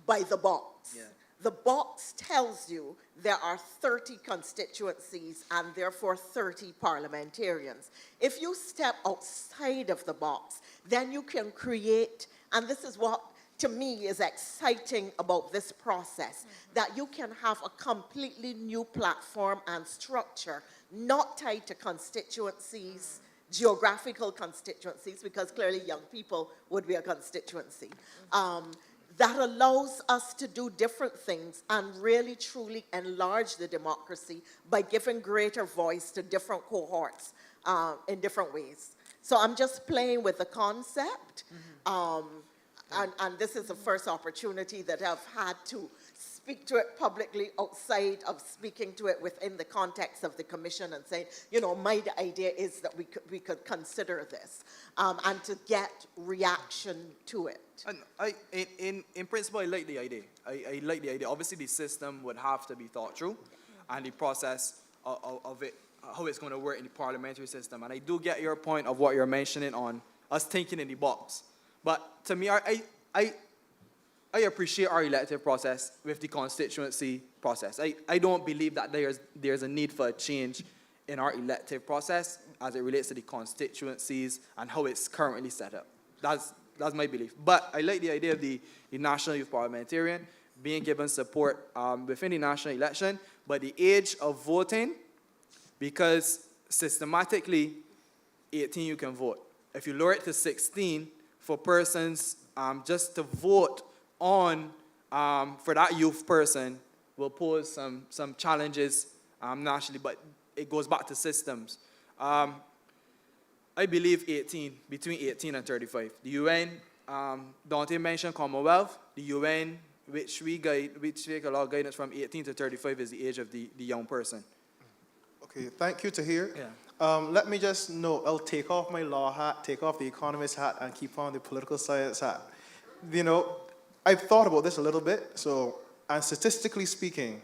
by the box. Yeah. The box tells you there are 30 constituencies and therefore 30 parliamentarians. If you step outside of the box, then you can create, and this is what to me is exciting about this process, that you can have a completely new platform and structure, not tied to constituencies, geographical constituencies, because clearly young people would be a constituency. That allows us to do different things and really truly enlarge the democracy by giving greater voice to different cohorts in different ways. So I'm just playing with the concept. And this is the first opportunity that I've had to speak to it publicly outside of speaking to it within the context of the commission and saying, you know, my idea is that we could consider this and to get reaction to it. And in principle, I like the idea. I like the idea. Obviously, the system would have to be thought through and the process of it, how it's going to work in the parliamentary system. And I do get your point of what you're mentioning on us thinking in the box. But to me, I appreciate our elective process with the constituency process. I don't believe that there's a need for a change in our elective process as it relates to the constituencies and how it's currently set up. That's my belief. But I like the idea of the national youth parliamentarian being given support within the national election, but the age of voting, because systematically, 18 you can vote. If you lower it to 16, for persons just to vote on for that youth person will pose some challenges nationally, but it goes back to systems. I believe between 18 and 35. The UN, Dante mentioned Commonwealth. The UN, which we take a lot of guidance from 18 to 35 is the age of the young person. Okay, thank you, Tahir. Yeah. Let me just note, I'll take off my law hat, take off the economist hat, and keep on the political science hat. You know, I've thought about this a little bit, and statistically speaking,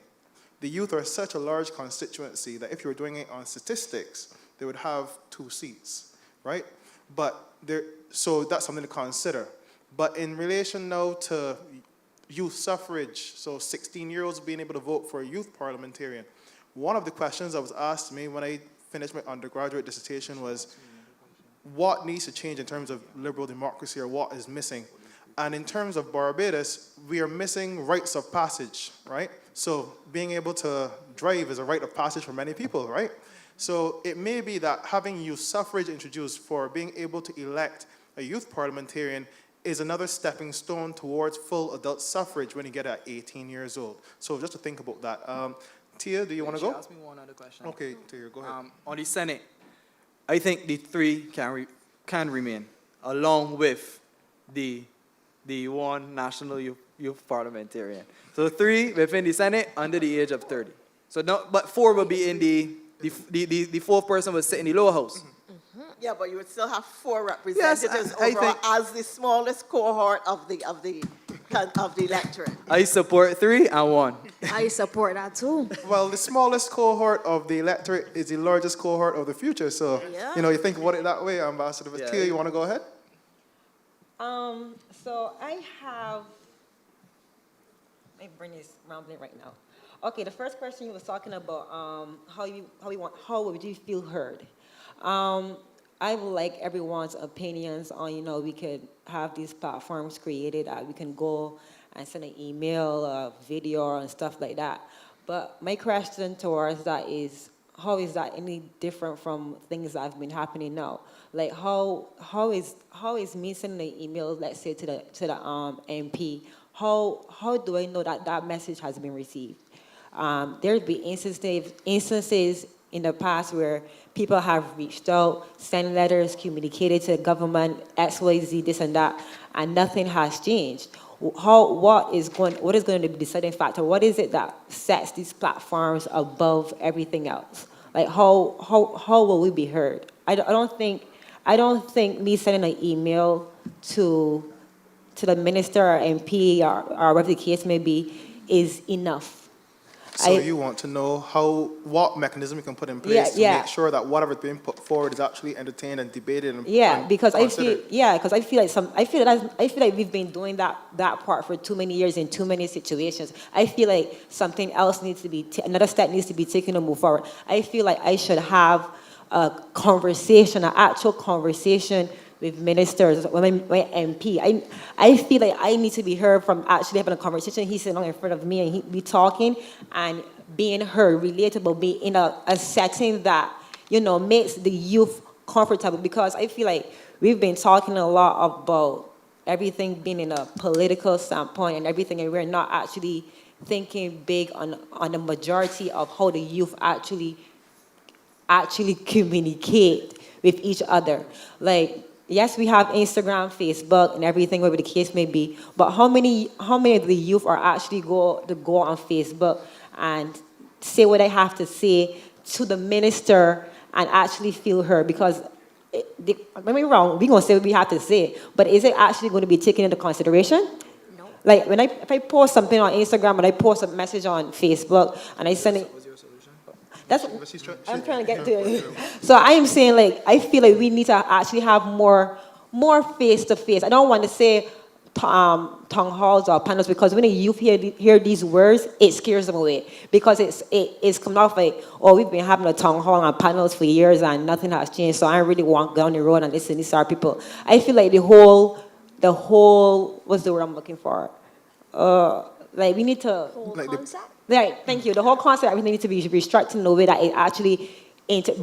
the youth are such a large constituency that if you were doing it on statistics, they would have 2 seats, right? So that's something to consider. But in relation now to youth suffrage, so 16-year-olds being able to vote for a youth parliamentarian, one of the questions that was asked me when I finished my undergraduate dissertation was, what needs to change in terms of liberal democracy, or what is missing? And in terms of Barbados, we are missing rites of passage, right? So being able to drive is a rite of passage for many people, right? So it may be that having youth suffrage introduced for being able to elect a youth parliamentarian is another stepping stone towards full adult suffrage when you get at 18 years old. So just to think about that. Tia, do you want to go? Ask me one other question. Okay, Tahir, go ahead. On the Senate, I think the 3 can remain, along with the one national youth parliamentarian. So 3 within the Senate under the age of 30. So no, but 4 will be in the 4th person will sit in the lower house. Yeah, but you would still have 4 representatives I overall think, as the smallest cohort of the electorate. I support 3 and 1. I support that too. Well, the smallest cohort of the electorate is the largest cohort of the future. So, Yeah. you know, you think about it that way, Ambassador. But Yeah. Tia, you want to go ahead? So I have, my brain is rambling right now. Okay, the first question you was talking about, how would you feel heard? I would like everyone's opinions on, we could have these platforms created that we can go and send an email, a video, and stuff like that. But my question towards that is, how is that any different from things that have been happening now? Like, how is me sending an email, let's say, to the MP? How do I know that that message has been received? There's been instances in the past where people have reached out, sent letters, communicated to the government, XYZ, this and that, and nothing has changed. What is going to be the deciding factor? What is it that sets these platforms above everything else? Like, how will we be heard? I don't think me sending an email to the minister or MP or whatever the case may be is enough. So you want to know what mechanism you can put in place to make sure that whatever's being put forward is actually entertained and debated and because considered. I feel like we've been doing that part for too many years in too many situations. I feel like something else needs to be another step needs to be taken to move forward. I feel like I should have a conversation, an actual conversation with ministers, with my MP. I feel like I need to be heard from actually having a conversation. He's sitting in front of me and he be talking and being heard, relatable, be in a setting that, makes the youth comfortable. Because I feel like we've been talking a lot about everything being in a political standpoint and everything, and we're not actually thinking big on the majority of how the youth actually communicate with each other. Like, yes, we have Instagram, Facebook, and everything, whatever the case may be. But how many of the youth are actually go on Facebook and say what they have to say to the minister and actually feel heard? Because, don't get me wrong, we're going to say what we have to say, but is it actually going to be taken into consideration? No. Like, if I post something on Instagram and I post a message on Facebook and I send it, that's what I'm trying to get to. So I am saying, like, I feel like we need to actually have more face-to-face. I don't want to say town halls or panels, because when the youth hear these words, it scares them away. Because it's coming off like, oh, we've been having a town hall and panels for years and nothing has changed, so I really want to go down the road and listen to these people. I feel like the whole, what's the word I'm looking for? Like, we need to... Whole like concept? Right, thank you. The whole concept, everything needs to be restructured in a way that it actually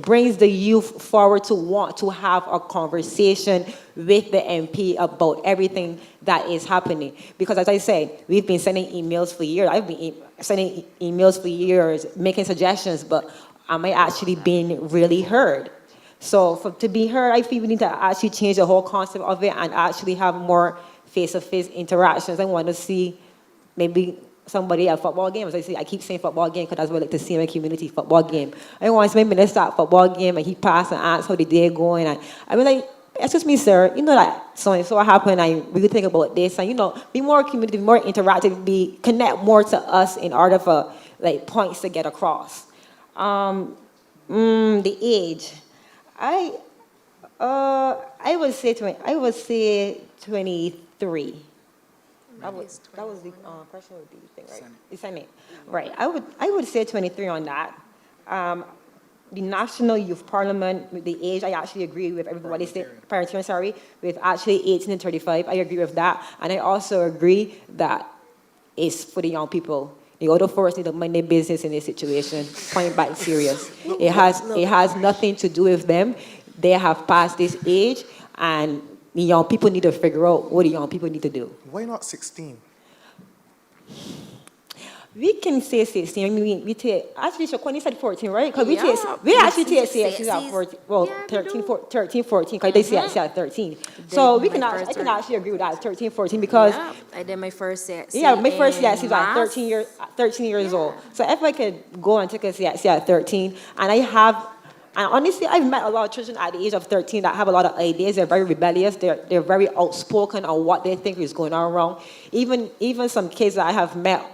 brings the youth forward to want to have a conversation with the MP about everything that is happening. Because as I say, we've been sending emails for years. I've been sending emails for years, making suggestions, but am I actually being really heard? So to be heard, I feel we need to actually change the whole concept of it and actually have more face-to-face interactions. I want to see maybe somebody at a football game. As I keep saying football game because that's what I like to see in my community, football game. I want to see my minister at football game and he pass and ask how the day going. And I mean, like, excuse me, sir, you know that so happened, I really think about this. And, be more community, be more interactive, connect more to us in order for, like, points to get across. The age. I would say 23. That was the question with the thing, right? The Senate. Right. I would say 23 on that. The National Youth Parliament, with the age, I actually agree with everybody saying, parliamentarian, with actually 18 and 35. I agree with that. And I also agree that it's for the young people. The other force need to mind their business in this situation. Point blank serious. It has nothing to do with them. They have passed this age, and the young people need to figure out what the young people need to do. Why not 16? We can say 16. I mean, we take, actually, Shawani said 14, right? Because we actually take CSCs at 14, well, 13, 14, because they say at 13. So I can actually agree with that, 13, 14, because... Yeah, I did my first CSC. Yeah, my first CSC was at 13 years old. So if I could go and take a CSC at 13, and honestly, I've met a lot of children at the age of 13 that have a lot of ideas. They're very rebellious. They're very outspoken on what they think is going on wrong. Even some kids that I have met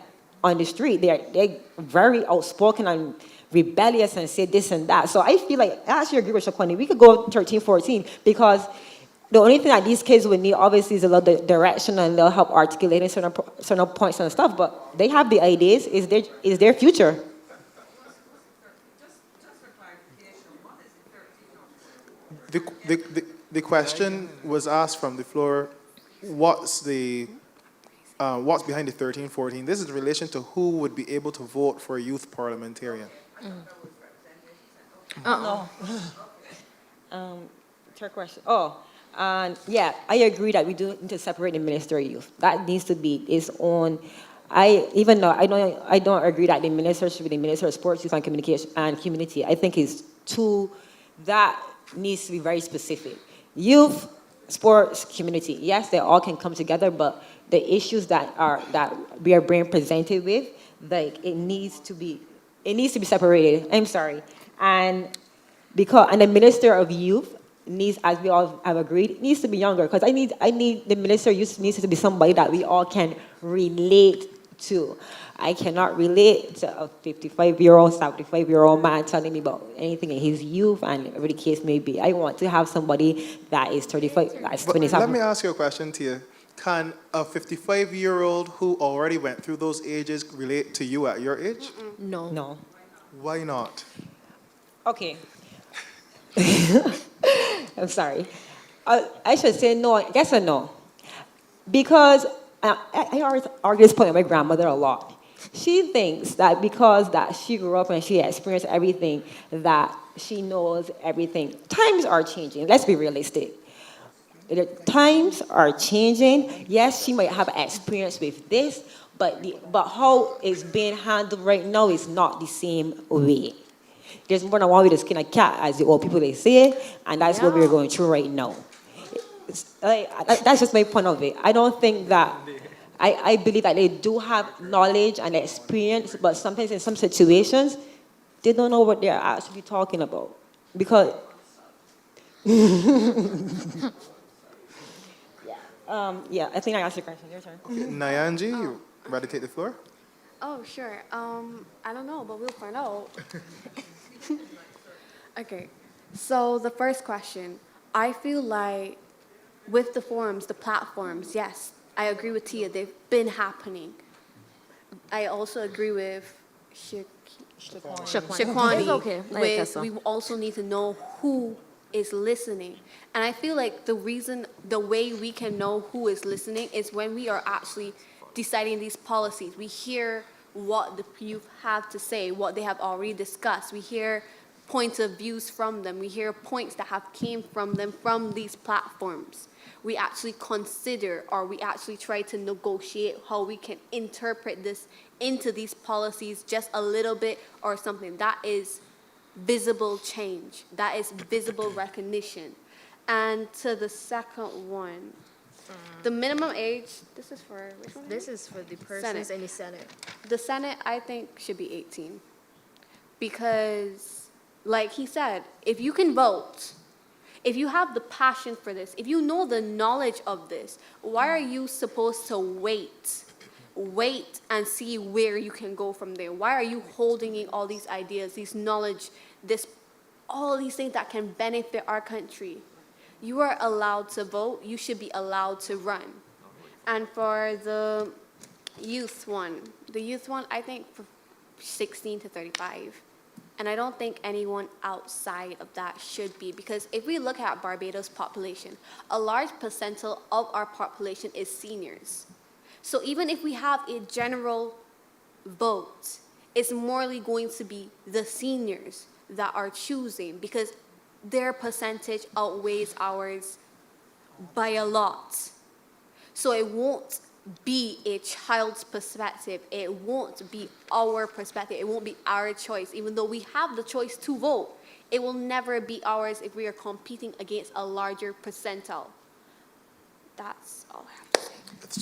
on the street, they're very outspoken and rebellious and say this and that. So I feel like, I actually agree with Shawani. We could go 13, 14, because the only thing that these kids would need, obviously, is a little direction, and they'll help articulating certain points and stuff. But they have the ideas. It's their future. The question was asked from the floor, what's behind the 13, 14? This is in relation to who would be able to vote for a youth parliamentarian. Third question. Oh, and yeah, I agree that we do need to separate the ministerial youth. That needs to be its own. Even though I don't agree that the minister should be the minister of sports, youth, and communication and community. I think it's too. That needs to be very specific. Youth, sports, community. Yes, they all can come together, but the issues that we are being presented with, like it needs to be separated. I'm sorry, and the minister of youth needs, as we all have agreed, needs to be younger, because I need the minister of youth needs to be somebody that we all can relate to. I cannot relate to a 55-year-old, 75-year-old man telling me about anything in his youth and whatever the case may be. I want to have somebody that is 35, that's 27. Let me ask you a question, Tia. Can a 55-year-old who already went through those ages relate to you at your age? No. No. Why not? Okay. I'm sorry. I should say no, yes or no. Because I always argue this point with my grandmother a lot. She thinks that because that she grew up and she experienced everything, that she knows everything. Times are changing. Let's be realistic. The times are changing. Yes, she might have experience with this, but how it's being handled right now is not the same way. There's more than one way to skin a cat, as the old people they say, and that's what we're going through right now. That's just my point of it. I don't think that. I believe that they do have knowledge and experience, but sometimes in some situations, they don't know what they're actually talking about. Because, yeah, I think I asked your question. Your turn. Okay. Nangi, you ready to take the floor? Oh, sure. I don't know, but we'll find out. Okay. So the first question, I feel like with the forums, the platforms, yes, I agree with Tia. They've been happening. I also agree with Shawani. It's okay. We also need to know who is listening. And I feel like the way we can know who is listening is when we are actually deciding these policies. We hear what the youth have to say, what they have already discussed. We hear points of views from them. We hear points that have came from them from these platforms. We actually consider, or we actually try to negotiate how we can interpret this into these policies just a little bit or something. That is visible change. That is visible recognition. And to the second one, the minimum age, this is for which one? This is for the persons in the Senate. The Senate, I think, should be 18. Because, like he said, if you can vote, if you have the passion for this, if you know the knowledge of this, why are you supposed to wait and see where you can go from there? Why are you holding in all these ideas, these knowledge, all these things that can benefit our country? You are allowed to vote. You should be allowed to run. And for the youth one, I think for 16 to 35. And I don't think anyone outside of that should be, because if we look at Barbados' population, a large percentile of our population is seniors. So even if we have a general vote, it's morely going to be the seniors that are choosing, because their percentage outweighs ours by a lot. So it won't be a child's perspective. It won't be our perspective. It won't be our choice. Even though we have the choice to vote, it will never be ours if we are competing against a larger percentile. That's all I have to say.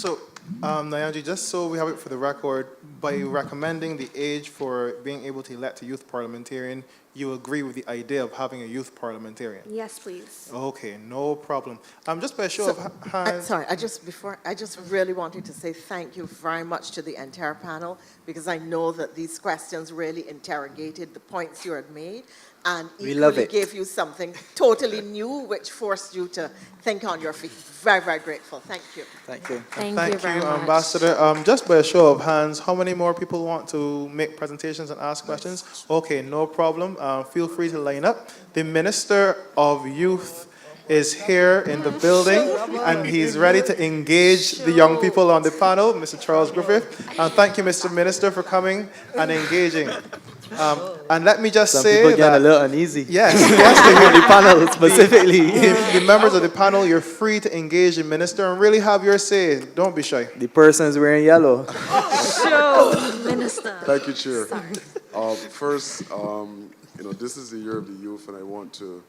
So, Nangi, just so we have it for the record, by recommending the age for being able to elect a youth parliamentarian, you agree with the idea of having a youth parliamentarian? Yes, please. Okay, no problem. Just by a show of hands. Sorry, I just really wanted to say thank you very much to the entire panel, because I know that these questions really interrogated the points you had made, and equally gave you something totally new, which forced you to think on your feet. Very, very grateful. Thank you. Thank you. Thank you very very much. Ambassador. Just by a show of hands, how many more people want to make presentations and ask questions? Okay, no problem. Feel free to line up. The Minister of Youth is here in the building, and he's ready to engage the young people on the panel, Mr. Charles Griffith. And thank you, Mr. Minister, for coming and engaging. And let me just Some say people that... getting a little uneasy. Yes, On the panel specifically. the members of the panel, you're free to engage the minister and really have your say. Don't be shy. The person's wearing yellow. Minister. Thank you, Chair. Sorry. First, this is the year of the youth, and I want to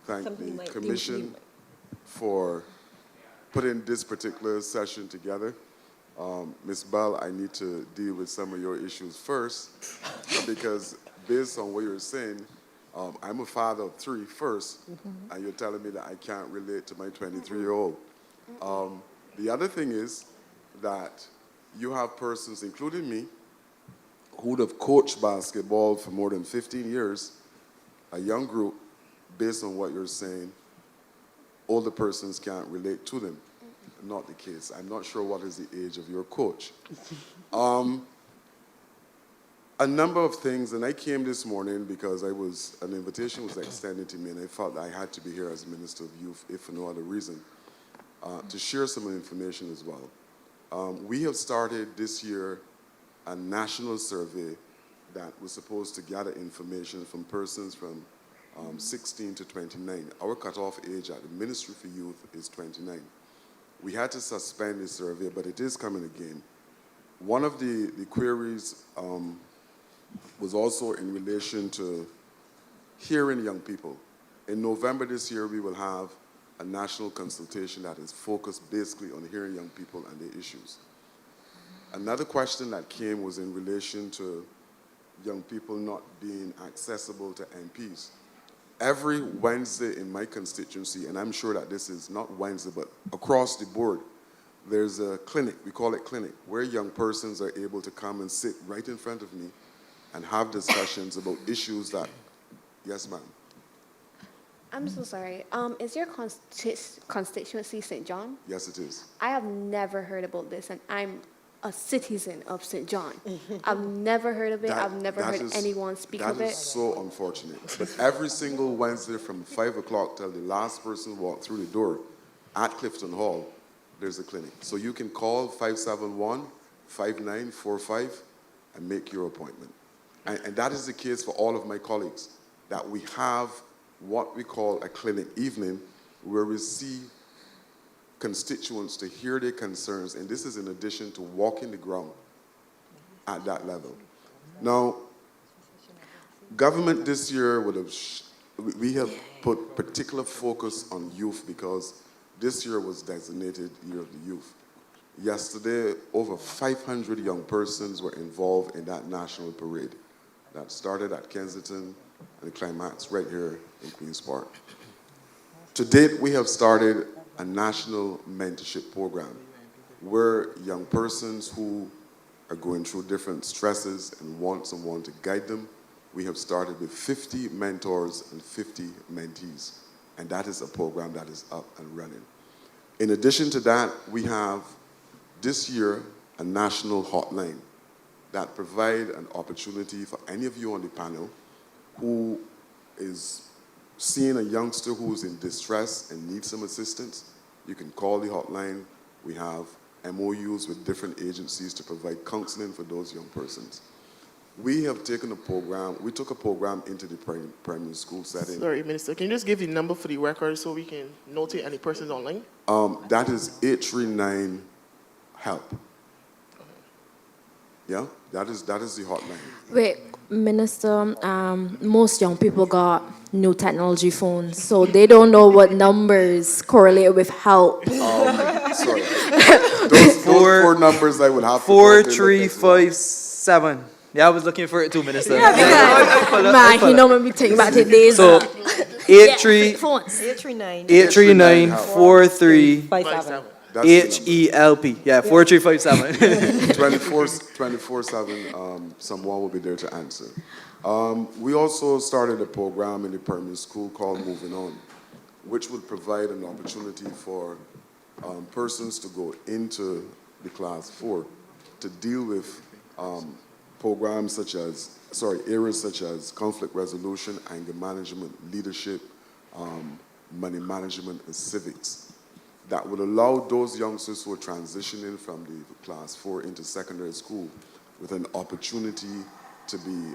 thank the Commission for putting this particular session together. Ms. Bell, I need to deal with some of your issues first, because based on what you're saying, I'm a father of 3 first, and you're telling me that I can't relate to my 23-year-old. The other thing is that you have persons, including me, who would have coached basketball for more than 15 years, a young group, based on what you're saying, older persons can't relate to them. Not the case. I'm not sure what is the age of your coach. A number of things, and I came this morning because an invitation was extended to me, and I felt that I had to be here as Minister of Youth, if for no other reason, to share some information as well. We have started this year a national survey that was supposed to gather information from persons from 16 to 29. Our cutoff age at the Ministry for Youth is 29. We had to suspend the survey, but it is coming again. One of the queries was also in relation to hearing young people. In November this year, we will have a national consultation that is focused basically on hearing young people and their issues. Another question that came was in relation to young people not being accessible to MPs. Every Wednesday in my constituency, and I'm sure that this is not Wednesday, but across the board, there's a clinic, we call it clinic, where young persons are able to come and sit right in front of me and have discussions about issues that, yes ma'am. I'm so sorry. Is your constituency St. John? Yes, it is. I have never heard about this, and I'm a citizen of St. John. I've never heard of it. I've never heard anyone speak of it. That is so unfortunate. But every single Wednesday from 5 o'clock till the last person walked through the door at Clifton Hall, there's a clinic. So you can call 571-5945 and make your appointment. And that is the case for all of my colleagues, that we have what we call a clinic evening where we see constituents to hear their concerns, and this is in addition to walking the ground at that level. Now, government this year we have put particular focus on youth because this year was designated Year of the Youth. Yesterday, over 500 young persons were involved in that national parade that started at Kensington and climaxed right here in Queen's Park. To date, we have started a national mentorship program where young persons who are going through different stresses and want someone to guide them, we have started with 50 mentors and 50 mentees. And that is a program that is up and running. In addition to that, we have this year a national hotline that provide an opportunity for any of you on the panel who is seeing a youngster who is in distress and needs some assistance. You can call the hotline. We have MOUs with different agencies to provide counseling for those young persons. We have taken a program, we took a program into the primary school setting. Sorry, Minister, can you just give the number for the record so we can notate any persons online? That is 839-HELP. Yeah, that is the hotline. Wait, Minister, most young people got new technology phones, so they don't know what numbers correlate with help. Sorry. Those 4 numbers I would have to 4357. Yeah, I was looking for it too, Minister. Yeah, because, you know when we take back to days. So, 839. 839-4357. HELP. Yeah, 4357. 24/7, someone will be there to answer. We also started a program in the primary school called Moving On, which would provide an opportunity for persons to go into the Class 4 to deal with programs such as, areas such as conflict resolution, anger management, leadership, money management, and civics that would allow those youngsters who are transitioning from the Class 4 into secondary school with an opportunity to be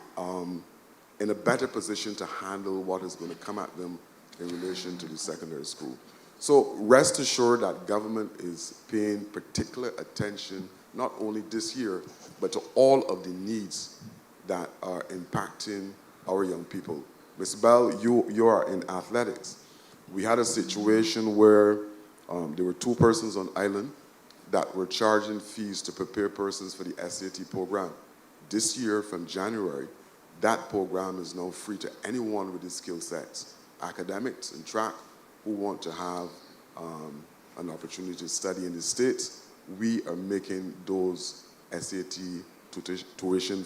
in a better position to handle what is going to come at them in relation to the secondary school. So rest assured that government is paying particular attention, not only this year, but to all of the needs that are impacting our young people. Ms. Bell, you are in athletics. We had a situation where there were 2 persons on island that were charging fees to prepare persons for the SAT program. This year, from January, that program is now free to anyone with the skill sets, academics and track, who want to have an opportunity to study in the States. We are making those SAT tuition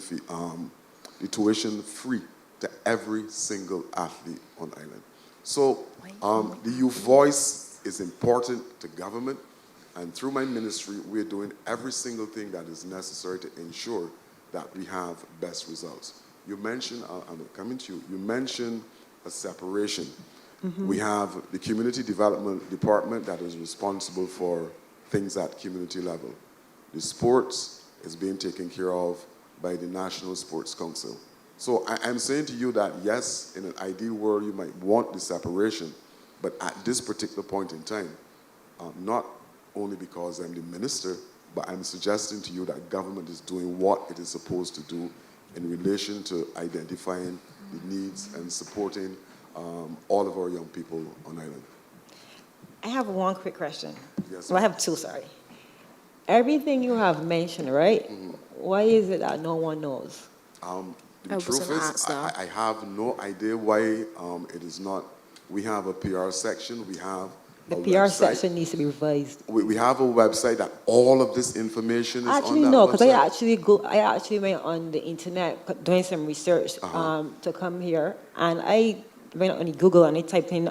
free to every single athlete on island. So the youth voice is important to government, and through my ministry, we're doing every single thing that is necessary to ensure that we have best results. You mentioned, I'm coming to you, you mentioned a separation. We have the Community Development Department that is responsible for things at community level. The sports is being taken care of by the National Sports Council. So I'm saying to you that, yes, in an ideal world, you might want the separation, but at this particular point in time, not only because I'm the minister, but I'm suggesting to you that government is doing what it is supposed to do in relation to identifying the needs and supporting all of our young people on island. I have one quick question. Yes, Well, I have 2, sorry. Everything you have mentioned, right? Why is it that no one knows? The truth is, I have no idea why it is not. We have a PR section, we have The a PR website. section needs to be revised. We have a website that all of this information is Actually, on that no, because website. I actually went on the internet doing some research to come here, and I went on Google and I typed in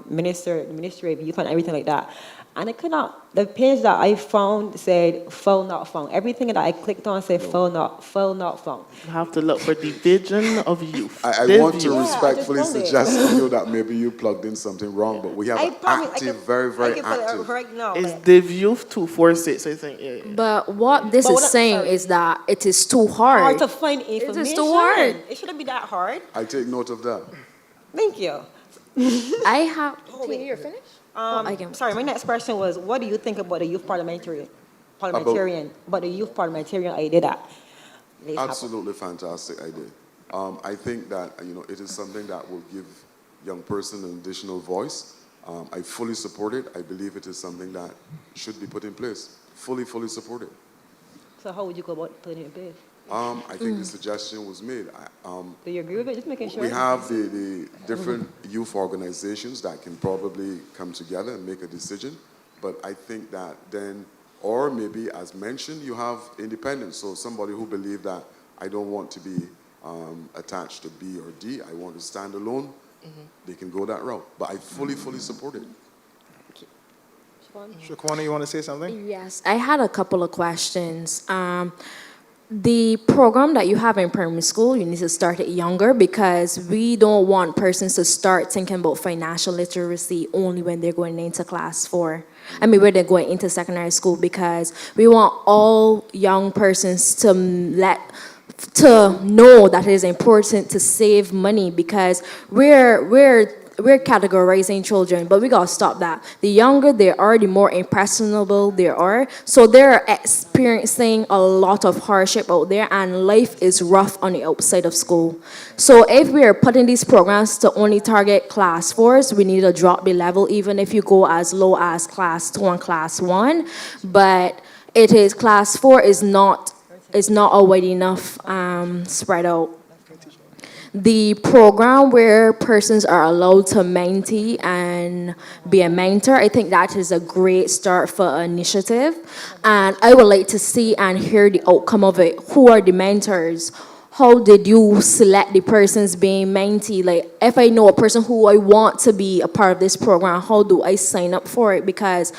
Ministry of Youth and everything like that, and I could not. The page that I found said "phone not found." Everything that I clicked on said "phone not found." You have to look for Division of Youth. I want to respectfully suggest to you that maybe you plugged in something wrong, but we have an active, very, very active. Right now. It's Div Youth 246, I think. Yeah. But what this is saying is that it is too hard. Hard to find information. It is too hard. It shouldn't be that hard. I take note of that. Thank you. I have. You're finished? Sorry, my next question was, what do you think about the youth parliamentarian? About the youth parliamentarian idea that Absolutely fantastic idea. I think that it is something that will give young person an additional voice. I fully support it. I believe it is something that should be put in place. Fully support it. So how would you go about putting it in place? I think the suggestion was made. Do you agree with it? Just making sure. We have the different youth organizations that can probably come together and make a decision. But I think that then, or maybe as mentioned, you have independence. So somebody who believes that I don't want to be attached to B or D, I want to stand alone, they can go that route. But I fully support it. Shawani, you want to say something? Yes, I had a couple of questions. The program that you have in primary school, you need to start it younger because we don't want persons to start thinking about financial literacy only when they're going into class 4. I mean, when they're going into secondary school, because we want all young persons to know that it is important to save money because we're categorizing children, but we gotta stop that. The younger they are, the more impressionable they are. So they're experiencing a lot of hardship out there, and life is rough on the outside of school. So if we are putting these programs to only target class 4s, we need to drop the level, even if you go as low as class 2 and class 1. But it is class 4 is not a wide enough spread out. The program where persons are allowed to mentee and be a mentor, I think that is a great start for an initiative. And I would like to see and hear the outcome of it. Who are the mentors? How did you select the persons being mentee? Like, if I know a person who I want to be a part of this program, how do I sign up for it? Because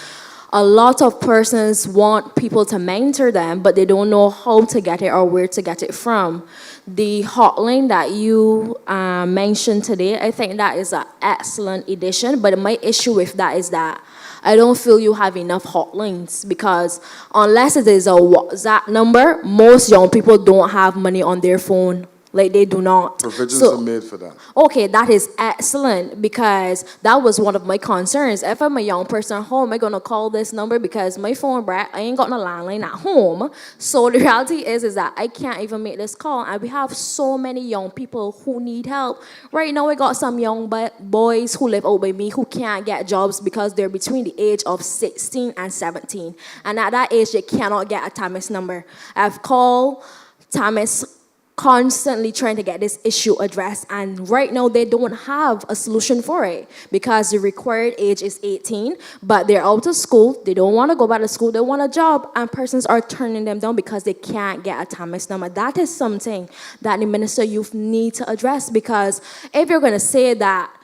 a lot of persons want people to mentor them, but they don't know how to get it or where to get it from. The hotline that you mentioned today, I think that is an excellent addition, but my issue with that is that I don't feel you have enough hotlines, because unless it is a WhatsApp number, most young people don't have money on their phone. Like, they do not. Provisions are made for that. Okay, that is excellent, because that was one of my concerns. If I'm a young person home, am I going to call this number because my phone, I ain't got no landline at home. So the reality is that I can't even make this call, and we have so many young people who need help. Right now, we got some young boys who live out by me who can't get jobs because they're between the age of 16 and 17. And at that age, they cannot get a TAMIS number. I've called TAMIS constantly trying to get this issue addressed, and right now they don't have a solution for it because the required age is 18, but they're out of school, they don't want to go back to school, they want a job, and persons are turning them down because they can't get a TAMIS number. That is something that the Minister of Youth need to address, because if you're going to say that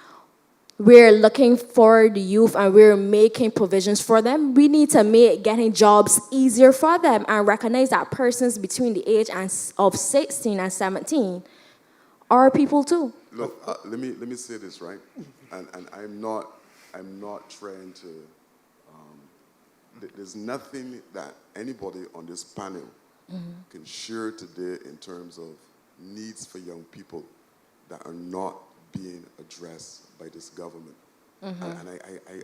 we're looking for the youth and we're making provisions for them, we need to make getting jobs easier for them and recognize that persons between the age of 16 and 17 are people too. Look, let me say this, right? And I'm not trying to. There's nothing that anybody on this panel can share today in terms of needs for young people that are not being addressed by this government. And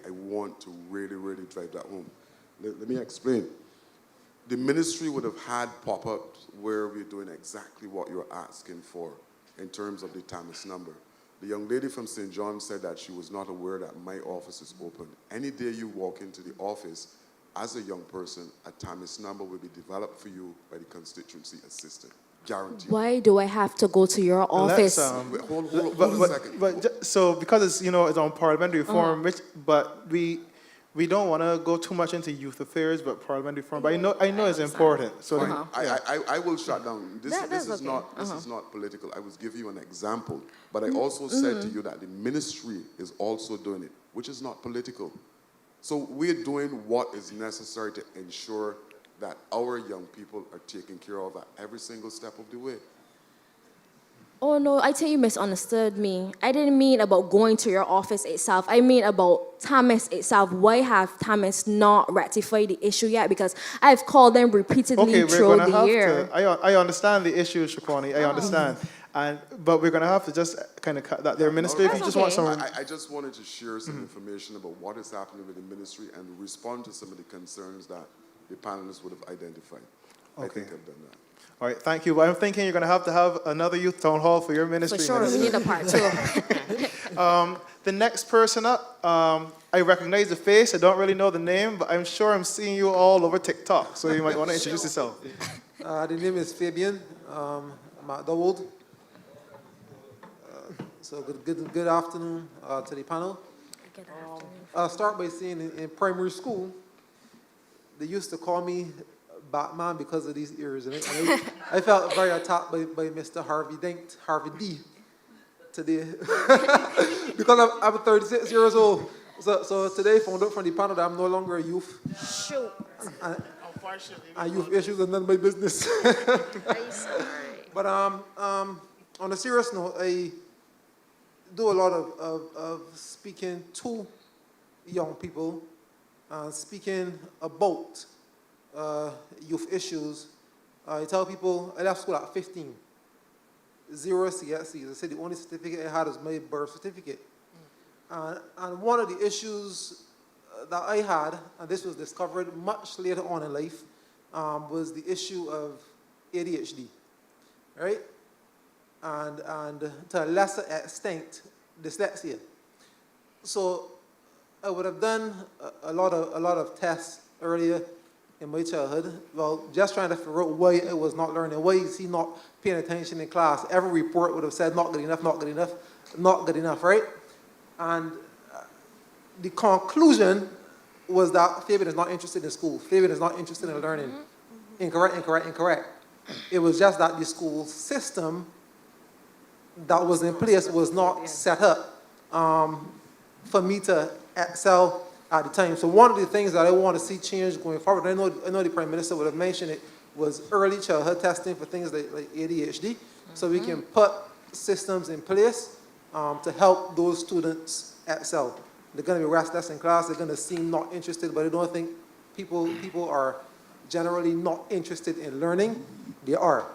I want to really, really drive that home. Let me explain. The ministry would have had pop-ups where we're doing exactly what you're asking for in terms of the TAMIS number. The young lady from St. John said that she was not aware that my office is open. Any day you walk into the office, as a young person, a TAMIS number will be developed for you by the constituency assistant. Guaranteed. Why do I have to go to your office? Hold a second. So because it's, it's on parliamentary reform, but we don't want to go too much into youth affairs, but parliamentary reform. But I know it's important. So I will shut down. This is not political. I was giving you an example, but I also said to you that the ministry is also doing it, which is not political. So we're doing what is necessary to ensure that our young people are taken care of at every single step of the way. Oh no, I tell you misunderstood me. I didn't mean about going to your office itself. I mean about TAMIS itself. Why have TAMIS not rectified the issue yet? Because I've called them repeatedly through the year. I understand the issue, Shawani. I understand. But we're going to have to just kind of cut that there. Minister, if you just want some... I just wanted to share some information about what is happening with the ministry and respond to some of the concerns that the panelists would have identified. Okay. I think I've done that. All right, thank you. But I'm thinking you're going to have another youth town hall for your ministry. For sure, Minister. we need a part two. The next person up, I recognize the face. I don't really know the name, but I'm sure I'm seeing you all over TikTok. So you might want to introduce yourself. The name is Fabian. I'm at Dowd. So good afternoon to the panel. Good afternoon. I'll start by saying in primary school, they used to call me Batman because of these ears. And I felt very attacked by Mr. Harvey D today. Because I'm 36 years old. So today I found out from the panel that I'm no longer a youth. Shoot. And youth issues are none of my business. But on a serious note, I do a lot of speaking to young people, speaking about youth issues. I tell people I left school at 15. 0 CSCs. I said the only certificate I had was my birth certificate. And one of the issues that I had, and this was discovered much later on in life, was the issue of ADHD, right? And to a lesser extent, dyslexia. So I would have done a lot of tests earlier in my childhood, well, just trying to figure out why I was not learning, why is he not paying attention in class. Every report would have said not good enough, not good enough, not good enough, right? And the conclusion was that Fabian is not interested in school. Fabian is not interested in learning. Incorrect. It was just that the school system that was in place was not set up for me to excel at the time. So one of the things that I want to see change going forward, I know the Prime Minister would have mentioned it, was early childhood testing for things like ADHD, so we can put systems in place to help those students excel. They're going to be restless in class, they're going to seem not interested, but I don't think people are generally not interested in learning. They are.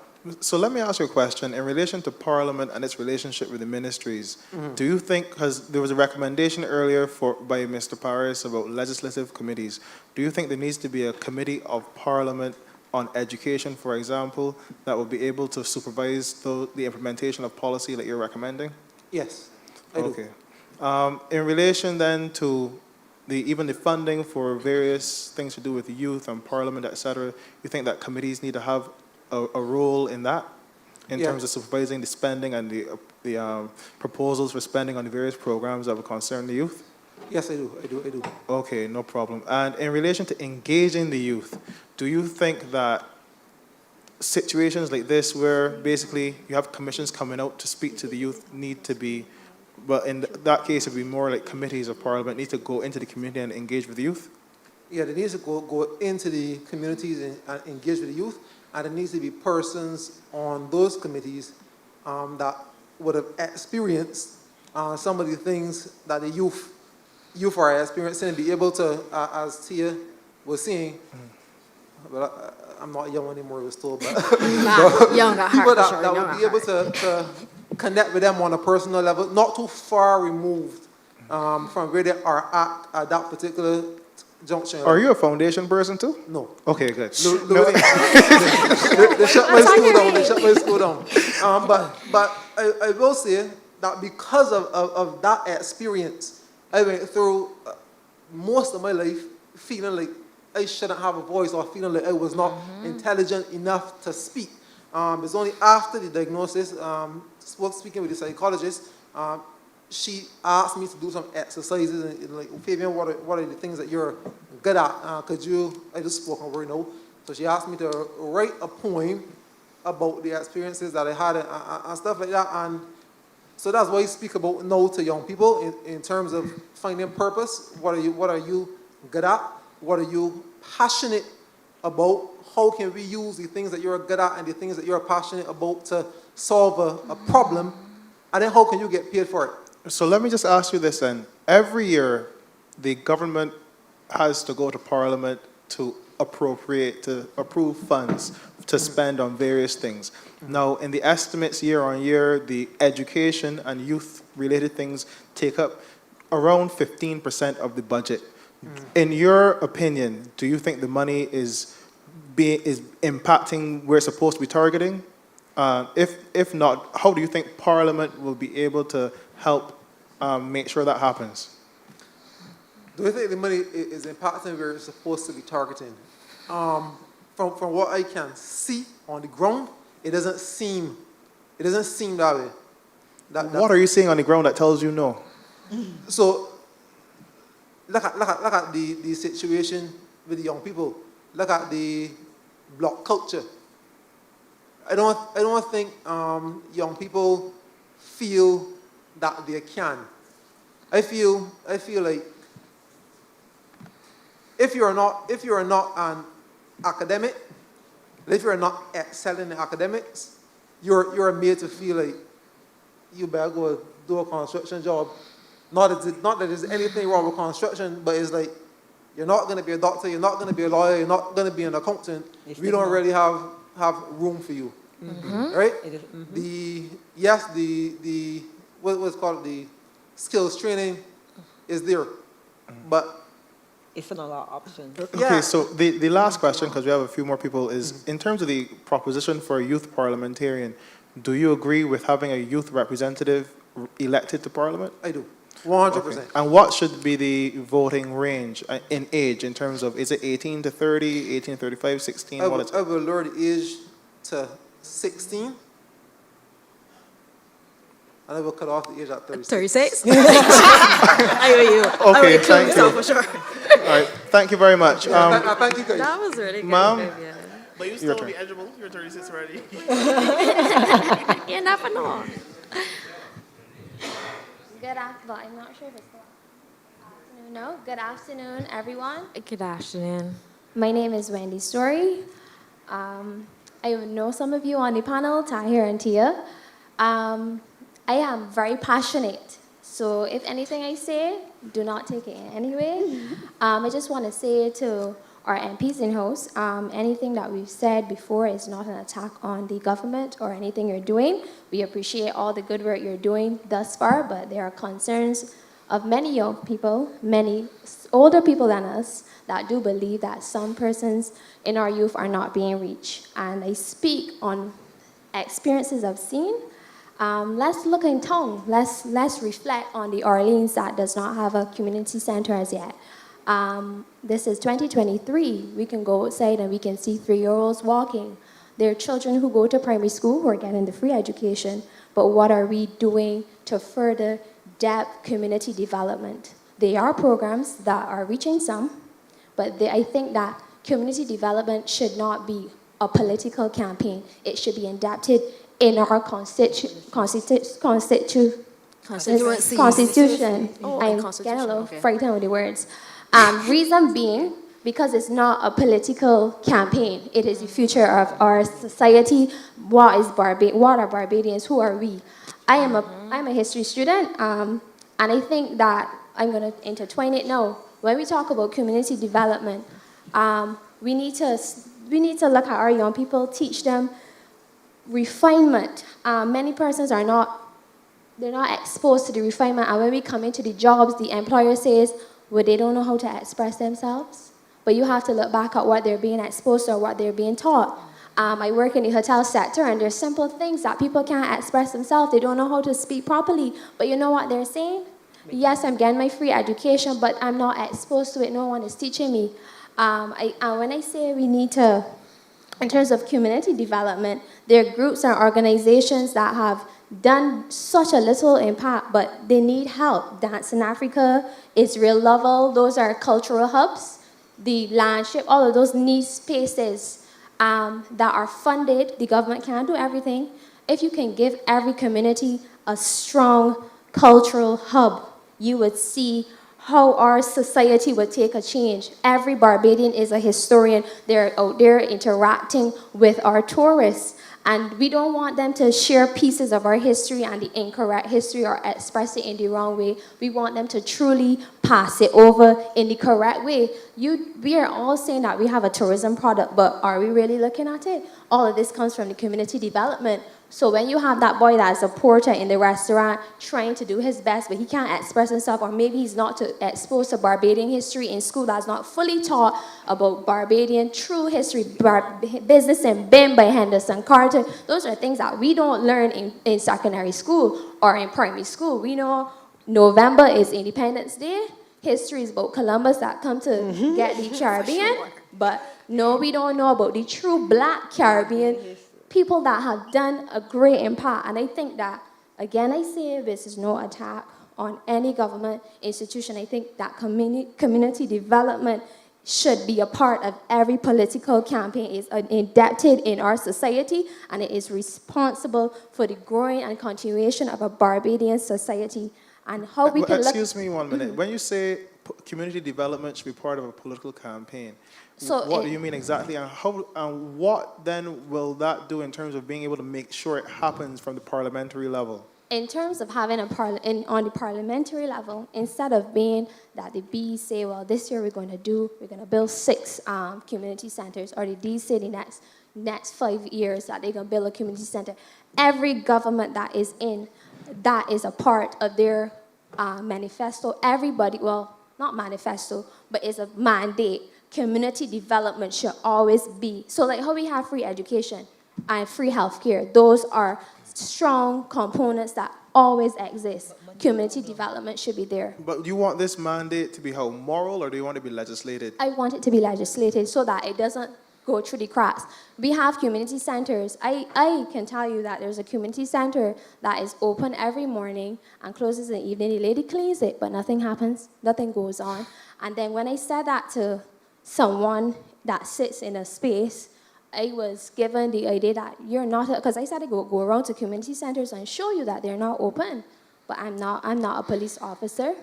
So let me ask you a question. In relation to Parliament and its relationship with the ministries, do you think, because there was a recommendation earlier by Mr. Paris about legislative committees, do you think there needs to be a committee of Parliament on education, for example, that will be able to supervise the implementation of policy that you're recommending? Yes, I do. Okay. In relation then to even the funding for various things to do with the youth and Parliament, etc., you think that committees need to have a role in that, in terms of supervising the spending and the proposals for spending on the various programs that will concern the youth? Yes, I do. Okay, no problem. And in relation to engaging the youth, do you think that situations like this, where basically you have commissions coming out to speak to the youth, need to be, well, in that case, it would be more like committees of Parliament need to go into the community and engage with the youth? Yeah, they need to go into the communities and engage with the youth, and there needs to be persons on those committees that would have experienced some of the things that the youth are experiencing, and be able to, as Tia was saying, but I'm not young anymore, it was told, but people that would be able to connect with them on a personal level, not too far removed from where they are at that particular junction. Are you a foundation person too? No. Okay, good. They shut my school down. But I will say that because of that experience, I went through most of my life feeling like I shouldn't have a voice, or feeling like I was not intelligent enough to speak. It's only after the diagnosis, speaking with the psychologist, she asked me to do some exercises, and like, Fabian, what are the things that you're good at? I just spoke a word now. So she asked me to write a poem about the experiences that I had and stuff like that. And so that's why I speak about now to young people in terms of finding purpose. What are you good at? What are you passionate about? How can we use the things that you're good at and the things that you're passionate about to solve a problem? And then how can you get paid for it? So let me just ask you this then. Every year, the government has to go to Parliament to approve funds to spend on various things. Now, in the estimates year on year, the education and youth-related things take up around 15% of the budget. In your opinion, do you think the money is impacting where it's supposed to be targeting? If not, how do you think Parliament will be able to help make sure that happens? Do I think the money is impacting where it's supposed to be targeting? From what I can see on the ground, it doesn't seem that way. What are you seeing on the ground that tells you no? So look at the situation with the young people. Look at the block culture. I don't think young people feel that they can. I feel like if you're not an academic, if you're not excelling in academics, you're made to feel like you better go do a construction job. Not that there's anything wrong with construction, but it's like you're not going to be a doctor, you're not going to be a lawyer, you're not going to be an accountant. We don't really have room for you, right? The what's called the skills training is there, but it's not a lot of options. Okay, so the last question, because we have a few more people, is in terms of the proposition for a youth parliamentarian, do you agree with having a youth representative elected to Parliament? I do, 100%. Okay. And what should be the voting range in age, in terms of, is it 18 to 30, 18 to 35, 16? I will lower the age to 16. And I will cut off the age at 36. 36? I owe you. Okay, thank you. For sure. All right, thank you very much. Thank you, guys. That was really good. Ma'am? But you still will be eligible. You're 36 already. You never know. Good after, but I'm not sure if it's No, good afternoon, everyone. Good afternoon. My name is Wendy Story. I know some of you on the panel, Tahir and Tia. I am very passionate, so if anything I say, do not take it in any way. I just want to say to our MPs in-house, anything that we've said before is not an attack on the government or anything you're doing. We appreciate all the good work you're doing thus far, but there are concerns of many young people, many older people than us, that do believe that some persons in our youth are not being reached. And I speak on experiences I've seen. Let's look in town. Let's reflect on the Orleans that does not have a community center as yet. This is 2023. We can go outside and we can see 3-year-olds walking. There are children who go to primary school who are getting the free education, but what are we doing to further depth community development? There are programs that are reaching some, but I think that community development should not be a political campaign. It should be adapted in our constitution. Oh, I'm getting a little frightened with the words. Reason being, because it's not a political campaign. It is the future of our society. What are Barbadians? Who are we? I'm a history student, and I think that I'm going to intertwine it now. When we talk about community development, we need to look at our young people, teach them refinement. Many persons they're not exposed to the refinement, and when we come into the jobs, the employer says, well, they don't know how to express themselves. But you have to look back at what they're being exposed to or what they're being taught. I work in the hotel sector, and there's simple things that people can't express themselves. They don't know how to speak properly. But you know what they're saying? Yes, I'm getting my free education, but I'm not exposed to it. No one is teaching me. And when I say we need to, in terms of community development, there are groups and organizations that have done such a little impact, but they need help. Dance in Africa, Israel Level, those are cultural hubs. The Landship, all of those need spaces that are funded. The government can't do everything. If you can give every community a strong cultural hub, you would see how our society would take a change. Every Barbadian is a historian. They're out there interacting with our tourists. And we don't want them to share pieces of our history and the incorrect history or express it in the wrong way. We want them to truly pass it over in the correct way. We are all saying that we have a tourism product, but are we really looking at it? All of this comes from the community development. So when you have that boy that's a porter in the restaurant trying to do his best, but he can't express himself, or maybe he's not exposed to Barbadian history in school, that's not fully taught about Barbadian true history, business and BIM by Henderson Carter. Those are things that we don't learn in secondary school or in primary school. We know November is Independence Day. History is about Columbus that come to get the Caribbean. Sure. But no, we don't know about the true Black Caribbean people that have done a great impact. And I think that, again, I say this is no attack on any government institution. I think that community development should be a part of every political campaign. It's indebted in our society, and it is responsible for the growing and continuation of a Barbadian society. And how we can Excuse me 1 minute. When you say community development should be part of a political campaign, so what do you mean exactly, and what then will that do in terms of being able to make sure it happens from the parliamentary level? In terms of having on the parliamentary level, instead of being that the Bs say, well, this year we're going to build 6 community centers, or the Ds say the next 5 years that they're going to build a community center. Every government that is a part of their manifesto. Everybody, well, not manifesto, but it's a mandate. Community development should always be. So like how we have free education and free healthcare, those are strong components that always exist. Community development should be there. But do you want this mandate to be how moral, or do you want it to be legislated? I want it to be legislated so that it doesn't go through the cracks. We have community centers. I can tell you that there's a community center that is open every morning and closes in the evening. The lady cleans it, but nothing happens. Nothing goes on. And then when I said that to someone that sits in a space, I was given the idea that you're not, because I said I go around to community centers and show you that they're not open. But I'm not a police officer.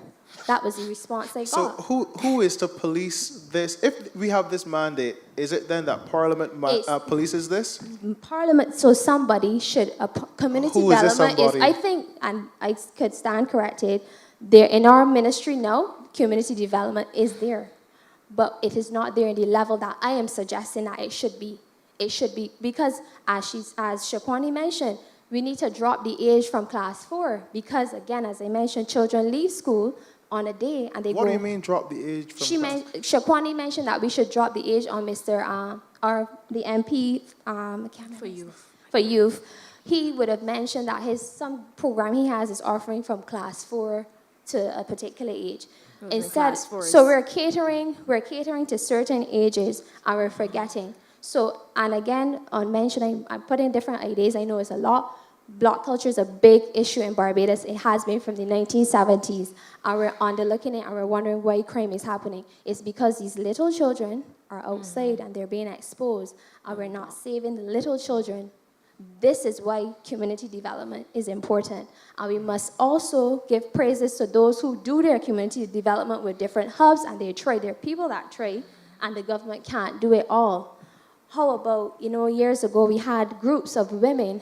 That was the response I So got. who is to police this? If we have this mandate, is it then that Parliament It's- polices this? Parliament, so somebody should, community Who is this development is, somebody? I think, and I could stand corrected, there in our ministry now, community development is there. But it is not there in the level that I am suggesting that it should be. It should be, because as Shawani mentioned, we need to drop the age from class 4, because again, as I mentioned, children leave school on a day and they go. What do you mean drop the age from Shawani mentioned that we should drop the age on the MP for youth. He would have mentioned that some program he has is offering from class 4 to a particular age. Instead, so we're catering to certain ages and we're forgetting. So, and again, on mentioning, I'm putting different ideas, I know it's a lot. Block culture is a big issue in Barbados. It has been from the 1970s. And we're looking at and we're wondering why crime is happening. It's because these little children are outside and they're being exposed, and we're not saving the little children. This is why community development is important. And we must also give praises to those who do their community development with different hubs, and they try. There are people that try, and the government can't do it all. How about, years ago we had groups of women,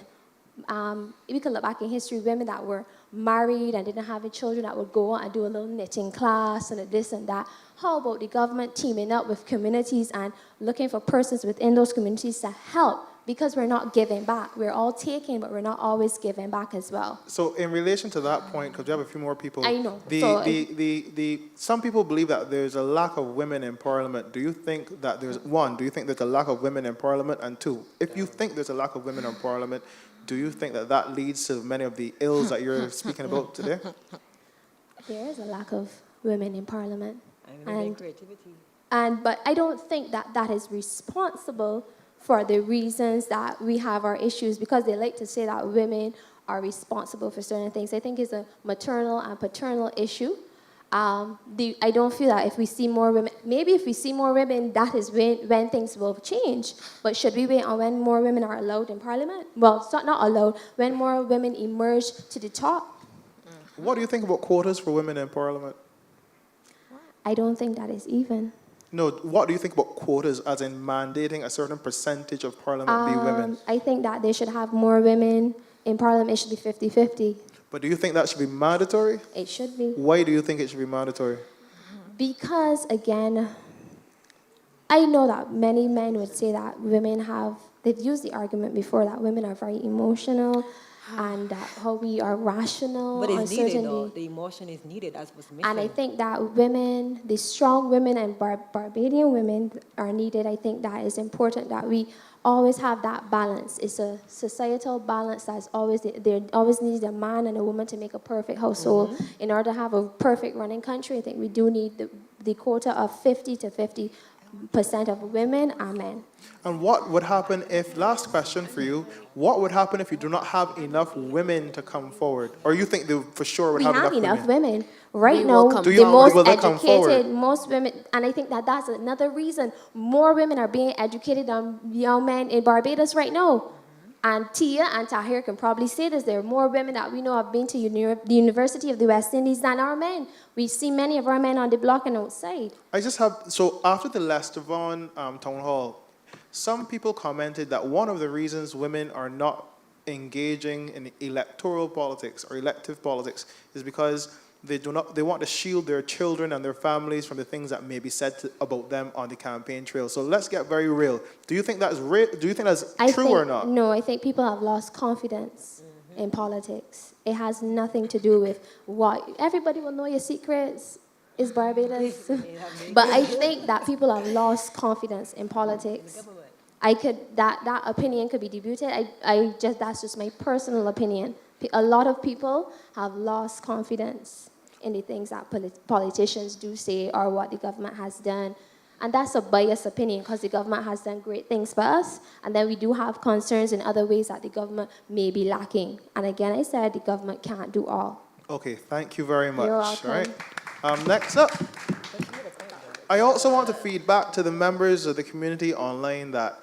we can look back in history, women that were married and didn't have children that would go and do a little knitting class and this and that. How about the government teaming up with communities and looking for persons within those communities to help? Because we're not giving back. We're all taking, but we're not always giving back as well. So in relation to that point, because we have a few more people. I know. Some people believe that there's a lack of women in Parliament. Do you think that do you think there's a lack of women in Parliament? And 2, if you think there's a lack of women in Parliament, do you think that leads to many of the ills that you're speaking about today? There is a lack of women in Parliament. And creativity. But I don't think that is responsible for the reasons that we have our issues, because they like to say that women are responsible for certain things. I think it's a maternal and paternal issue. I don't feel that if we see more women, maybe if we see more women, that is when things will change. But should we wait on when more women are allowed in Parliament? Well, it's not allowed, when more women emerge to the top. What do you think about quotas for women in Parliament? I don't think that is even. No, what do you think about quotas, as in mandating a certain percentage of Parliament be women? I think that they should have more women in Parliament. It should be 50-50. But do you think that should be mandatory? It should be. Why do you think it should be mandatory? Because, again, I know that many men would say that they've used the argument before that women are very emotional and that how we are rational. But it's needed, though. The emotion is needed. That's what's missing. And I think that the strong women and Barbadian women are needed. I think that is important that we always have that balance. It's a societal balance that's always there. Always needs a man and a woman to make a perfect household. In order to have a perfect running country, I think we do need the quota of 50 to 50% of women and men. And what would happen if, last question for you, what would happen if you do not have enough women to come forward? Or you think they for sure would have enough women? Right now, will the most come forward? educated, most women, and I think that's another reason more women are being educated than young men in Barbados right now. And Tia and Tahir can probably say this. There are more women that we know have been to the University of the West Indies than our men. We see many of our men on the block and outside. So after the Lestervon town hall, some people commented that one of the reasons women are not engaging in electoral politics or elective politics is because they want to shield their children and their families from the things that may be said about them on the campaign trail. So let's get very real. Do you think that's true or not? No, I think people have lost confidence in politics. It has nothing to do with what everybody will know your secrets is Barbados. But I think that people have lost confidence in politics. That opinion could be debated. That's just my personal opinion. A lot of people have lost confidence in the things that politicians do say or what the government has done. And that's a biased opinion because the government has done great things for us. And then we do have concerns in other ways that the government may be lacking. And again, I said the government can't do all. Okay, thank you very much. You're welcome. All right. Next up, I also want to feed back to the members of the community online that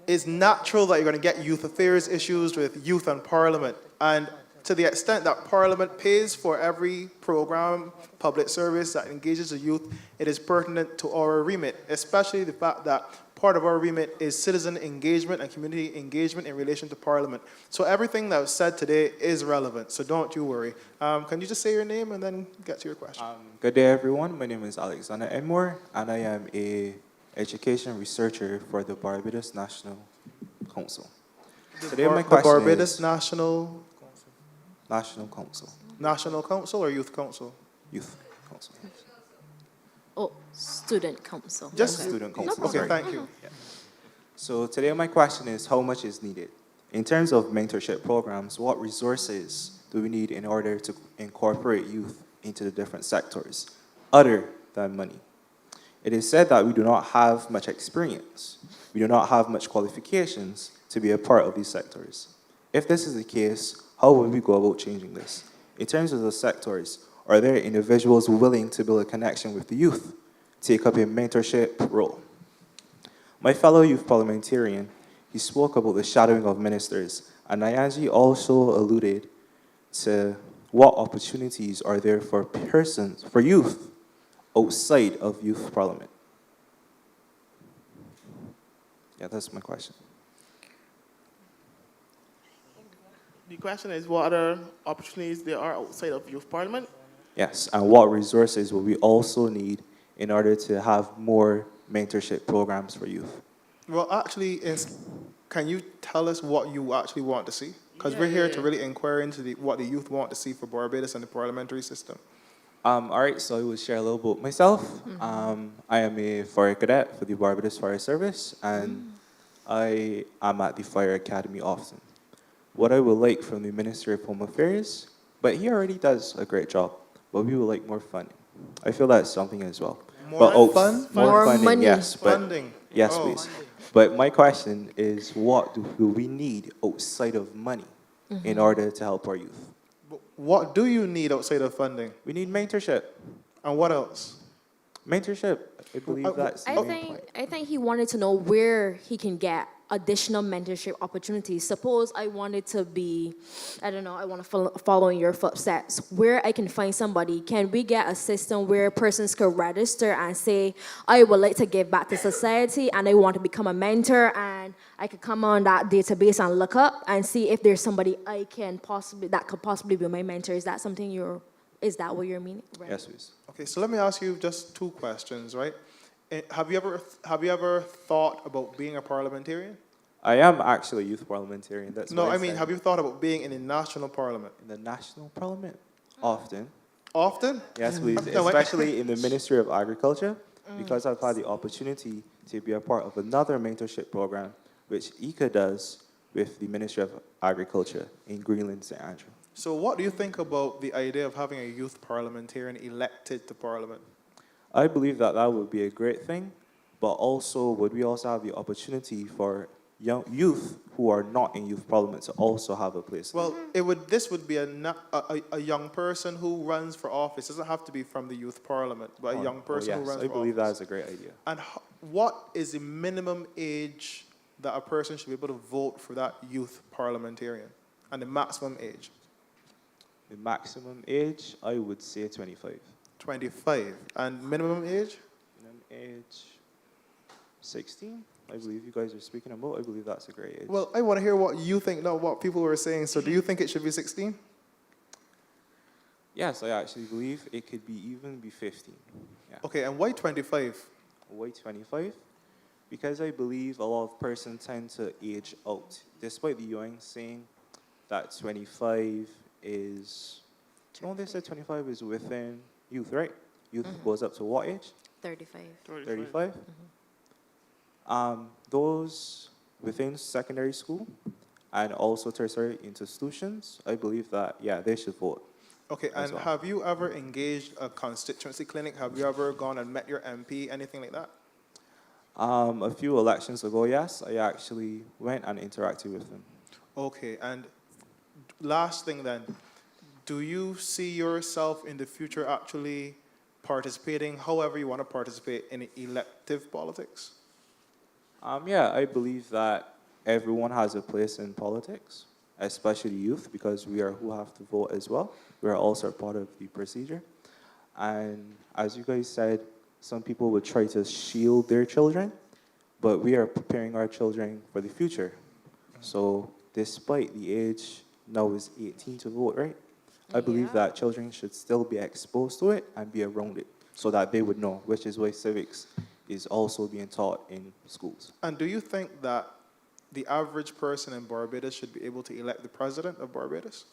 it's natural that you're going to get youth affairs issues with youth and Parliament. And to the extent that Parliament pays for every program, public service that engages the youth, it is pertinent to our remit, especially the fact that part of our remit is citizen engagement and community engagement in relation to Parliament. So everything that was said today is relevant, so don't you worry. Can you just say your name and then get to your question? Good day, everyone. My name is Alexander Enmore, and I am a education researcher for the Barbados National Council. Today, my question Barbados is National Council. National Council or Youth Council? Youth Council. Oh, student council. Just Okay. Student council. Okay, sorry. thank you. Yeah. So today, my question is, how much is needed? In terms of mentorship programs, what resources do we need in order to incorporate youth into the different sectors, other than money? It is said that we do not have much experience. We do not have much qualifications to be a part of these sectors. If this is the case, how will we go about changing this? In terms of the sectors, are there individuals willing to build a connection with the youth, take up a mentorship role? My fellow youth parliamentarian, he spoke about the shadowing of ministers, and Nangi also alluded to what opportunities are there for youth outside of youth parliament. Yeah, that's my question. The question is, what other opportunities there are outside of youth parliament? Yes, and what resources will we also need in order to have more mentorship programs for youth? Well, actually, can you tell us what you actually want to see? Because we're here to really inquire into what the youth want to see for Barbados and the parliamentary system. All right, so I will share a little about myself. I am a fire cadet for the Barbados Fire Service, and I am at the Fire Academy often. What I would like from the Ministry of Home Affairs, but he already does a great job, but we would like more funding. I feel that's something as well. More fun? More funding, money. yes. But Funding. yes, Oh. please. But my question is, what do we need outside of money in order to help our youth? What do you need outside of funding? We need mentorship. And what else? Mentorship, I believe that's the main point. I think he wanted to know where he can get additional mentorship opportunities. Suppose I wanted to be, I don't know, I want to follow in your footsteps. Where I can find somebody, can we get a system where persons could register and say, I would like to give back to society and I want to become a mentor, and I could come on that database and look up and see if there's somebody that could possibly be my mentor. Is that something is that what you're meaning? Right. Yes, please. Okay, so let me ask you just two questions, right? Have you ever thought about being a parliamentarian? I am actually a youth parliamentarian. That's No, what I mean, said. have you thought about being in the national parliament? In the national parliament? Often. Often? Yes, please. No, wait. Especially in the Ministry of Agriculture, because I've had the opportunity to be a part of another mentorship program, which ICA does with the Ministry of Agriculture in Greenland, St. Andrew. So what do you think about the idea of having a youth parliamentarian elected to parliament? I believe that that would be a great thing, but also would we also have the opportunity for young youth who are not in youth parliament to also have a place? Well, this would be a young person who runs for office. It doesn't have to be from the youth parliament, but a young person who runs for office. I believe that is a great idea. And what is the minimum age that a person should be able to vote for that youth parliamentarian, and the maximum age? The maximum age, I would say 25. 25. And minimum age? Minimum age, 16. I believe you guys are speaking about. I believe that's a great age. Well, I want to hear what you think, not what people were saying. So do you think it should be 16? Yes, I actually believe it could even be 15. Yeah. Okay, and why 25? Why 25? Because I believe a lot of persons tend to age out. Despite the UN saying that 25 is, they said 25 is within youth, right? Youth goes up to what age? 35. 35? Those within secondary school and also tertiary institutions, I believe that, they should vote. Okay, and have you ever engaged a constituency clinic? Have you ever gone and met your MP, anything like that? A few elections ago, yes, I actually went and interacted with them. Okay, and last thing then, do you see yourself in the future actually participating, however you want to participate, in elective politics? I believe that everyone has a place in politics. especially youth, because we are who have to vote as well. We are also a part of the procedure. And as you guys said, some people would try to shield their children, but we are preparing our children for the future. So despite the age now is 18 to vote, right? I believe that children should still be exposed to it and be around it so that they would know, which is why civics is also being taught in schools. And do you think that the average person in Barbados should be able to elect the president of Barbados?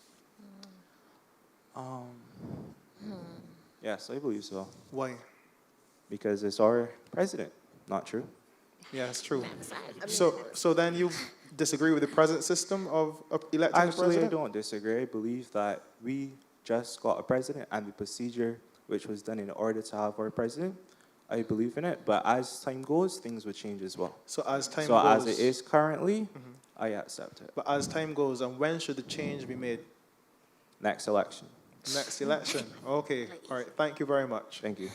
Yes, I believe so. Why? Because it's our president, not true? Yeah, it's true. So then you disagree with the present system of electing the Actually, I president? don't disagree. I believe that we just got a president and the procedure which was done in order to have our president, I believe in it. But as time goes, things will change as well. So as time So goes... as it is currently, I accept it. But as time goes, and when should the change be made? Next election. Next election. Okay. All right. Thank you very much. Thank you.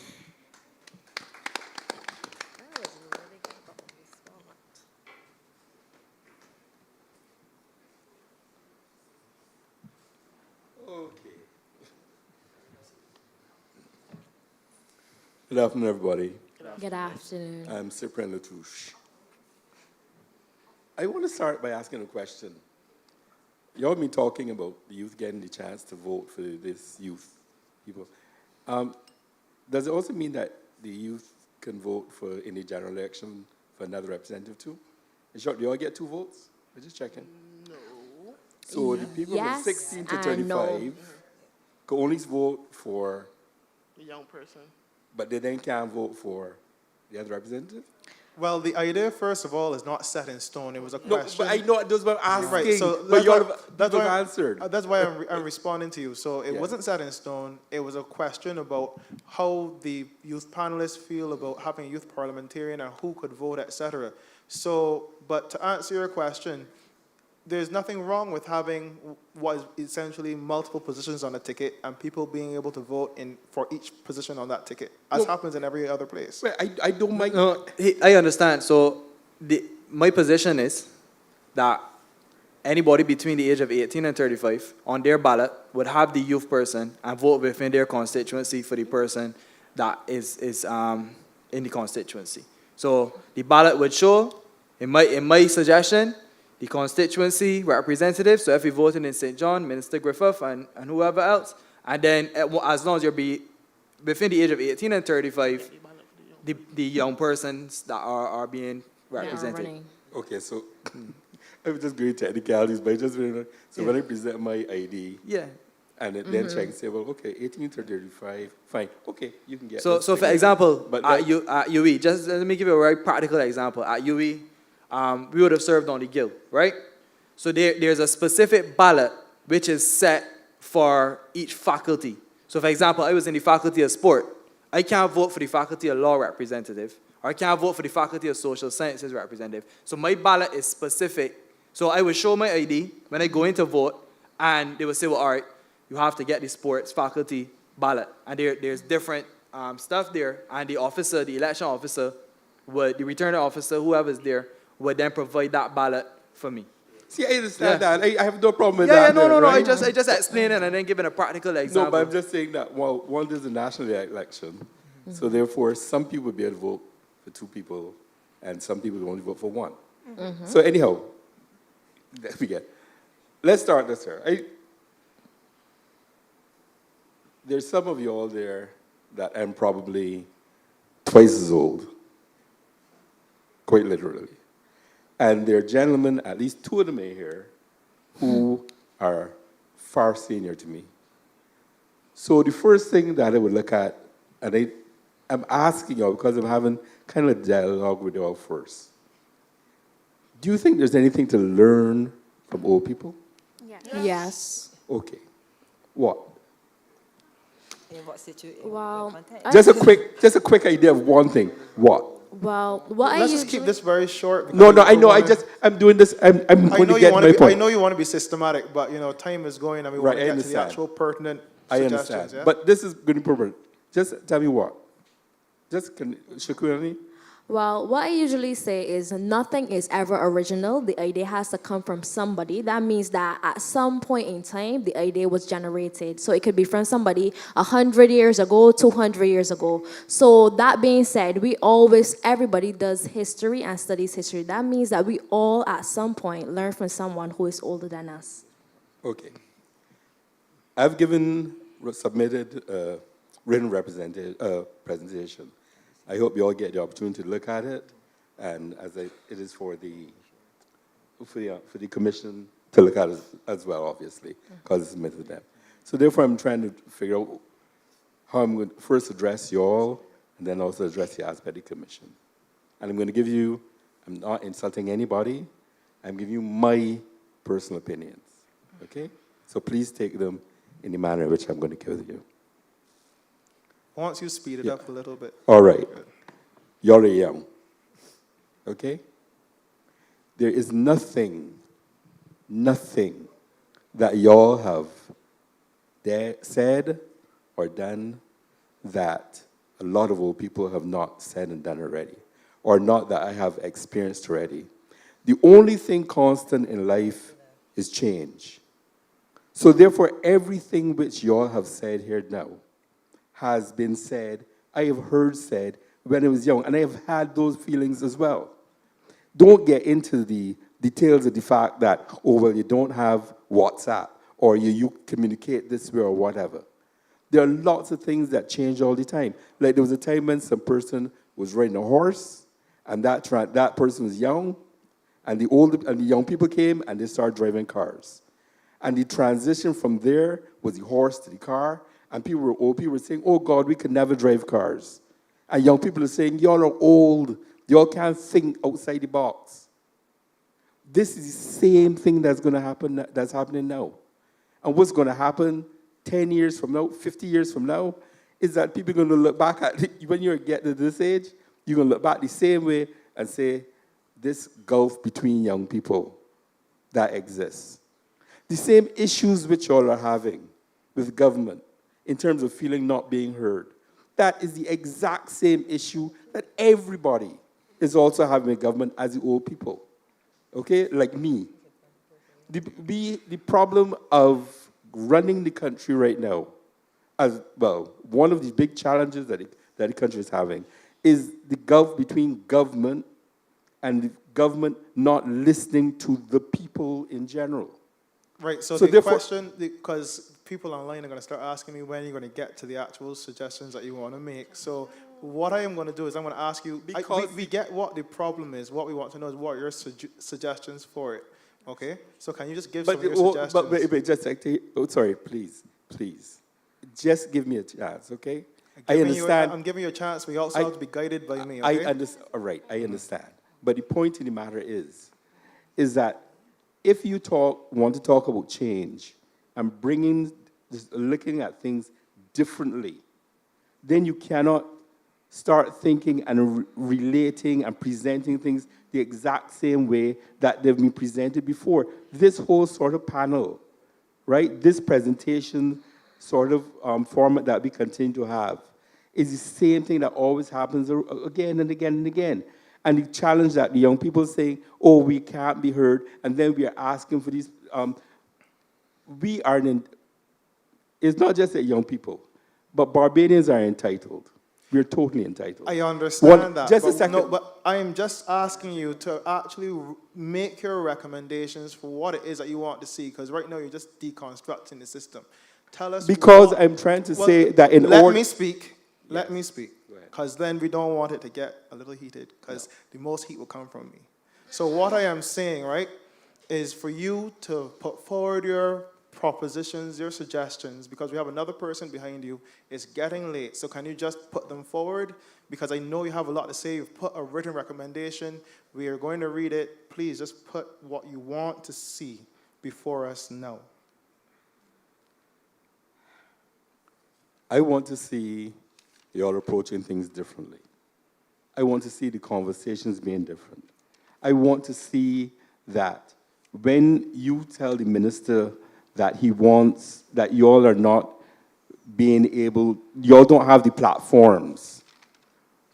Okay. Good afternoon, everybody. Good afternoon. I'm Cyprian Latouche. I want to start by asking a question. You all been talking about the youth getting the chance to vote for this youth people. Does it also mean that the youth can vote for in the general election for another representative too? In short, do you all get 2 votes? I'm just checking. No. So the people from Yes 16 to and 35 no. can only vote for, The young person. but they then can't vote for the other representative? Well, the idea, first of all, is not set in stone. It was a No, question. but I know that's what I'm asking. Right, so but that's why answered. That's why I'm responding to you. So it Yeah. wasn't set in stone. It was a question about how the youth panelists feel about having a youth parliamentarian and who could vote, etc. So, but to answer your question, there's nothing wrong with having what is essentially multiple positions on a ticket and people being able to vote for each position on that ticket, as happens in every other place. Well, I don't mind. No, I understand. So my position is that anybody between the age of 18 and 35 on their ballot would have the youth person and vote within their constituency for the person that is in the constituency. So the ballot would show, in my suggestion, the constituency representative. So if you voted in St. John, Minister Griffith and whoever else, and then as long as you're within the age of 18 and 35, the young persons that are being represented. Okay, so I'm just going technicalities, but I just remember, so when I present my ID, and it then check and say, well, okay, 18 to 35, fine, okay, you can get So for example, at UE, just let me give you a very practical example. At UE, we would have served on the guild, right? So there's a specific ballot which is set for each faculty. So for example, I was in the faculty of sport. I can't vote for the faculty of law representative, or I can't vote for the faculty of social sciences representative. So my ballot is specific. So I would show my ID when I go in to vote, and they would say, well, all right, you have to get the sports faculty ballot. And there's different stuff there, and the officer, the election officer, the returning officer, whoever's there, would then provide that ballot for me. See, I understand that. I have no problem with that. that. No. Right? I just explain it and then giving a practical example. No, but I'm just saying that, well, one is a national election, so therefore some people will be able to vote for 2 people, and some people will only vote for 1. So anyhow, let's start this here. There's some of you all there that I'm probably twice as old, quite literally. And there are gentlemen, at least 2 of them are here, who are far senior to me. So the first thing that I would look at, and I'm asking you all because I'm having kind of a dialogue with you all first. Do you think there's anything to learn from old people? Yes. Okay. What? In what situation? Well, Just a quick idea of one thing. What? Well, what Let's I just keep this very short. No, I know. I'm doing this. I'm going to get my point. I know you want to be systematic, but time is going, and we want to get to the actual pertinent suggestions. I understand. Yeah? But this is going to be pertinent. Just tell me what. Shakurani? Well, what I usually say is nothing is ever original. The idea has to come from somebody. That means that at some point in time, the idea was generated. So it could be from somebody 100 years ago, 200 years ago. So that being said, everybody does history and studies history. That means that we all at some point learn from someone who is older than us. Okay. I've submitted a written presentation. I hope you all get the opportunity to look at it, and it is for the commission to look at it as well, obviously, because it's submitted to them. So therefore, I'm trying to figure out how I'm going to first address you all, and then also address the aspect of the commission. And I'm going to give you, I'm not insulting anybody, I'm giving you my personal opinions, okay? So please take them in the manner in which I'm going to give you. Once you speed it up a little bit. All right. Y'all are young. Okay? There is nothing that y'all have said or done that a lot of old people have not said and done already, or not that I have experienced already. The only thing constant in life is change. So therefore, everything which y'all have said here now has been said, I have heard said when I was young, and I have had those feelings as well. Don't get into the details of the fact that, oh, well, you don't have WhatsApp, or you communicate this way or whatever. There are lots of things that change all the time. Like there was a time when some person was riding a horse, and that person was young, and the young people came and they started driving cars. And the transition from there was the horse to the car, and old people were saying, oh God, we could never drive cars. And young people are saying, y'all are old, y'all can't think outside the box. This is the same thing that's going to happen, that's happening now. And what's going to happen 10 years from now, 50 years from now, is that people are going to look back at it. When you get to this age, you're going to look back the same way and say, this gulf between young people that exists. The same issues which y'all are having with government in terms of feeling not being heard. That is the exact same issue that everybody is also having with government as the old people. Okay, like me. The problem of running the country right now, as well, one of the big challenges that the country is having is the gulf between government and the government not listening to the people in general. Right, so the question, because people online are going to start asking me when you're going to get to the actual suggestions that you want to make. So what I am going to do is I'm going to ask you, because we get what the problem is. What we want to know is what are your suggestions for it. Okay? So can you just give some of your suggestions? But just sorry, please. Just give me a chance, okay? I understand. I'm giving you a chance. We also have to be guided by me, okay? All right, I understand. But the point in the matter is that if you want to talk about change and looking at things differently, then you cannot start thinking and relating and presenting things the exact same way that they've been presented before. This whole sort of panel, right, this presentation sort of format that we continue to have is the same thing that always happens again and again and again. And the challenge that the young people saying, oh, we can't be heard, and then we are asking for these, it's not just that young people, but Barbadians are entitled. We're totally entitled. I understand that. Just a second. No, but I am just asking you to actually make your recommendations for what it is that you want to see, because right now you're just deconstructing the system. Tell us. Because I'm trying to say that in order. Let me speak. Let me speak. Because then we don't want it to get a little heated, because the most heat will come from me. So what I am saying, right, is for you to put forward your propositions, your suggestions, because we have another person behind you. It's getting late, so can you just put them forward? Because I know you have a lot to say. You've put a written recommendation. We are going to read it. Please just put what you want to see before us now. I want to see y'all approaching things differently. I want to see the conversations being different. I want to see that when you tell the minister that he wants, that y'all are not being able, y'all don't have the platforms.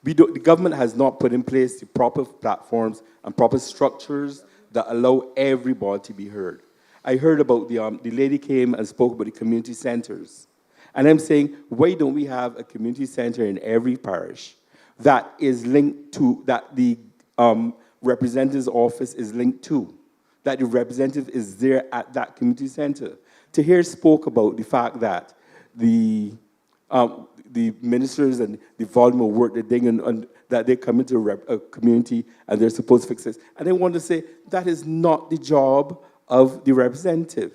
The government has not put in place the proper platforms and proper structures that allow everybody to be heard. I heard about the lady came and spoke about the community centers. And I'm saying, why don't we have a community center in every parish that is linked to, that the representative's office is linked to, that the representative is there at that community center? Tahir spoke about the fact that the ministers and the volume of work that they come into a community and they're supposed to fix this. And I want to say that is not the job of the representative.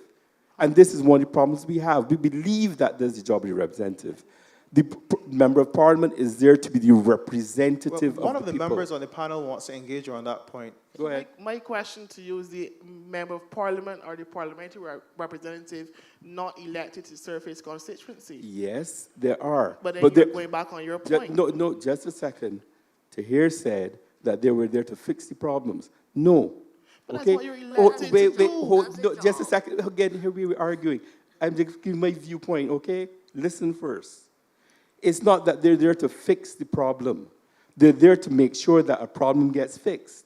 And this is one of the problems we have. We believe that there's the job of the representative. The member of parliament is there to be the representative of the people. One of the members on the panel wants to engage you on that point. Go ahead. My question to you is the member of parliament or the parliamentary representative not elected to serve his constituency? Yes, there are. But then you're going back on your point. No, just a second. Tahir said that they were there to fix the problems. No. But okay? that's what you're elected to do. Hold, no, just a second. Again, here we were arguing. I'm just giving my viewpoint, okay? Listen first. It's not that they're there to fix the problem. They're there to make sure that a problem gets fixed.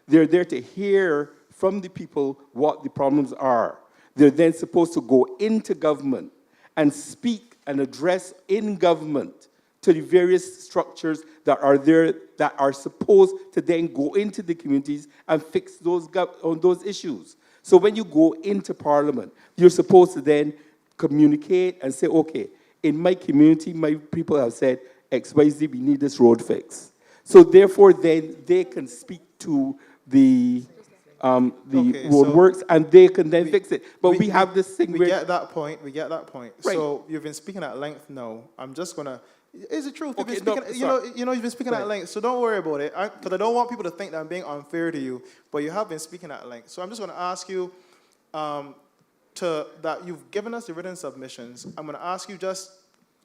They're there to hear from the people what the problems are. They're then supposed to go into government and speak and address in government to the various structures that are there that are supposed to then go into the communities and fix those issues. So when you go into parliament, you're supposed to then communicate and say, okay, in my community, my people have said, XYZ, we need this road fix. So therefore, then they can speak to the roadworks, and they can then fix it. But we have this thing where... We get that point. Right. So you've been speaking at length now. I'm just going to... It's the truth. Okay, you've been speaking, you've been speaking at length, so don't worry about it. Because I don't want people to think that I'm being unfair to you, but you have been speaking at length. So I'm just going to ask you that you've given us the written submissions. I'm going to ask you just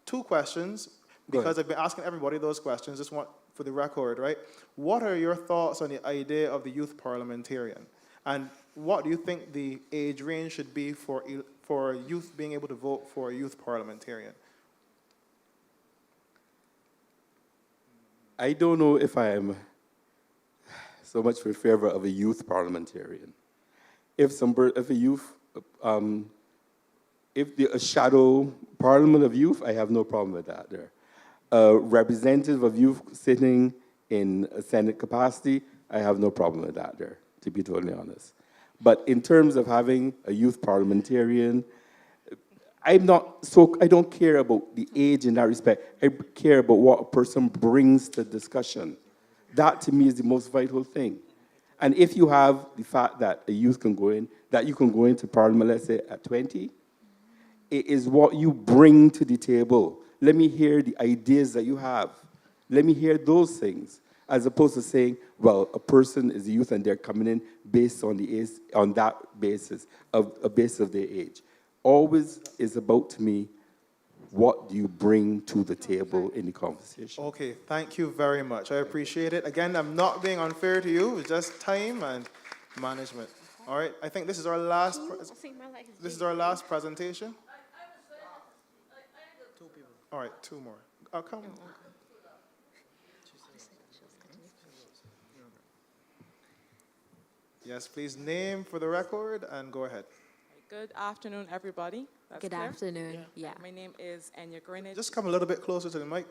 2 questions, because I've been asking everybody those questions. Just want for the record, right? What are your thoughts on the idea of the youth parliamentarian? And what do you think the age range should be for youth being able to vote for a youth parliamentarian? I don't know if I am so much in favor of a youth parliamentarian. If a shadow parliament of youth, I have no problem with that there. A representative of youth sitting in a Senate capacity, I have no problem with that there, to be totally honest. But in terms of having a youth parliamentarian, I don't care about the age in that respect. I care about what a person brings to discussion. That to me is the most vital thing. And if you have the fact that a youth can go in, that you can go into parliament, let's say at 20, it is what you bring to the table. Let me hear the ideas that you have. Let me hear those things, as opposed to saying, well, a person is a youth and they're coming in based on that basis, a basis of their age. Always is about, to me, what do you bring to the table in the conversation. Okay, thank you very much. I appreciate it. Again, I'm not being unfair to you. It's just time and management. All right, I think this is our last presentation. All right, 2 more. Oh, come on. Yes, please name for the record and go ahead. Good afternoon, everybody. That's Good clear? afternoon. Yeah. My name is Enya Greenwich. Just come a little bit closer to the mic.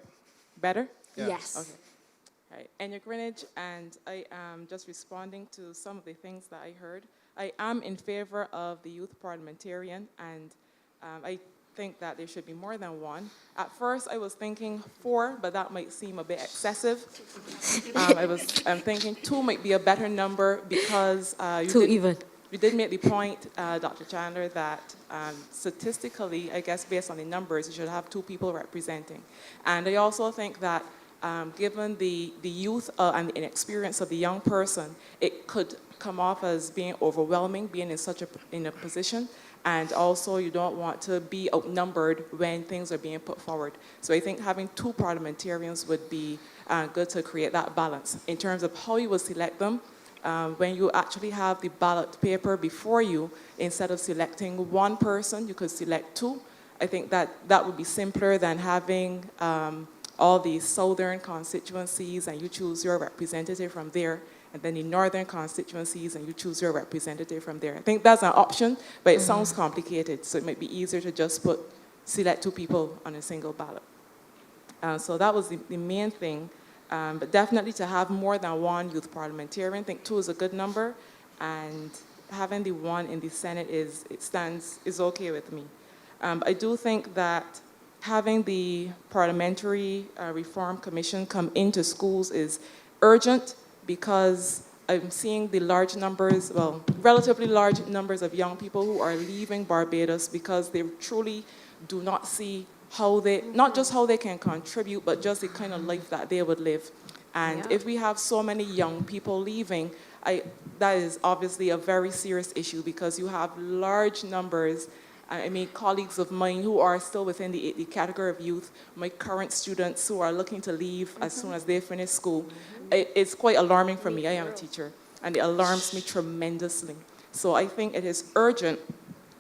Better? Yeah. Yes. Okay. All right. Enya Greenwich, and I am just responding to some of the things that I heard. I am in favor of the youth parliamentarian, and I think that there should be more than one. At first, I was thinking 4, but that might seem a bit excessive. I'm thinking 2 might be a better number because you did make the point, Dr. Chandler, that statistically, I guess based on the numbers, you should have 2 people representing. And I also think that given the youth and the inexperience of the young person, it could come off as being overwhelming, being in a position. And also, you don't want to be outnumbered when things are being put forward. So I think having 2 parliamentarians would be good to create that balance. In terms of how you will select them, when you actually have the ballot paper before you, instead of selecting 1 person, you could select 2. I think that would be simpler than having all the southern constituencies and you choose your representative from there, and then the northern constituencies and you choose your representative from there. I think that's an option, but it sounds complicated, so it might be easier to just select 2 people on a single ballot. So that was the main thing, but definitely to have more than 1 youth parliamentarian. I think 2 is a good number, and having the 1 in the Senate is okay with me. I do think that having the Parliamentary Reform Commission come into schools is urgent, because I'm seeing the large numbers, well, relatively large numbers of young people who are leaving Barbados because they truly do not see how they, not just how they can contribute, but just the kind of life that they would live. And if we have so many young people leaving, that is obviously a very serious issue, because you have large numbers. I mean, colleagues of mine who are still within the category of youth, my current students who are looking to leave as soon as they finish school. It's quite alarming for me. I am a teacher, and it alarms me tremendously. So I think it is urgent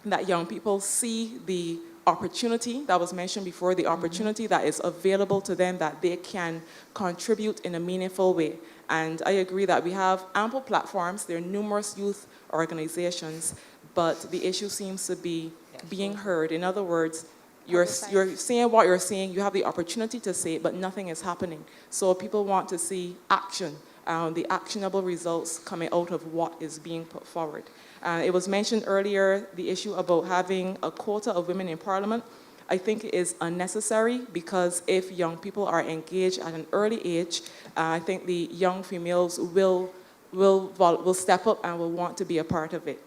that young people see the opportunity that was mentioned before, the opportunity that is available to them, that they can contribute in a meaningful way. And I agree that we have ample platforms. There are numerous youth organizations, but the issue seems to be being heard. In other words, you're saying what you're saying, you have the opportunity to say it, but nothing is happening. So people want to see action, the actionable results coming out of what is being put forward. It was mentioned earlier, the issue about having a quota of women in Parliament. I think it is unnecessary, because if young people are engaged at an early age, I think the young females will step up and will want to be a part of it.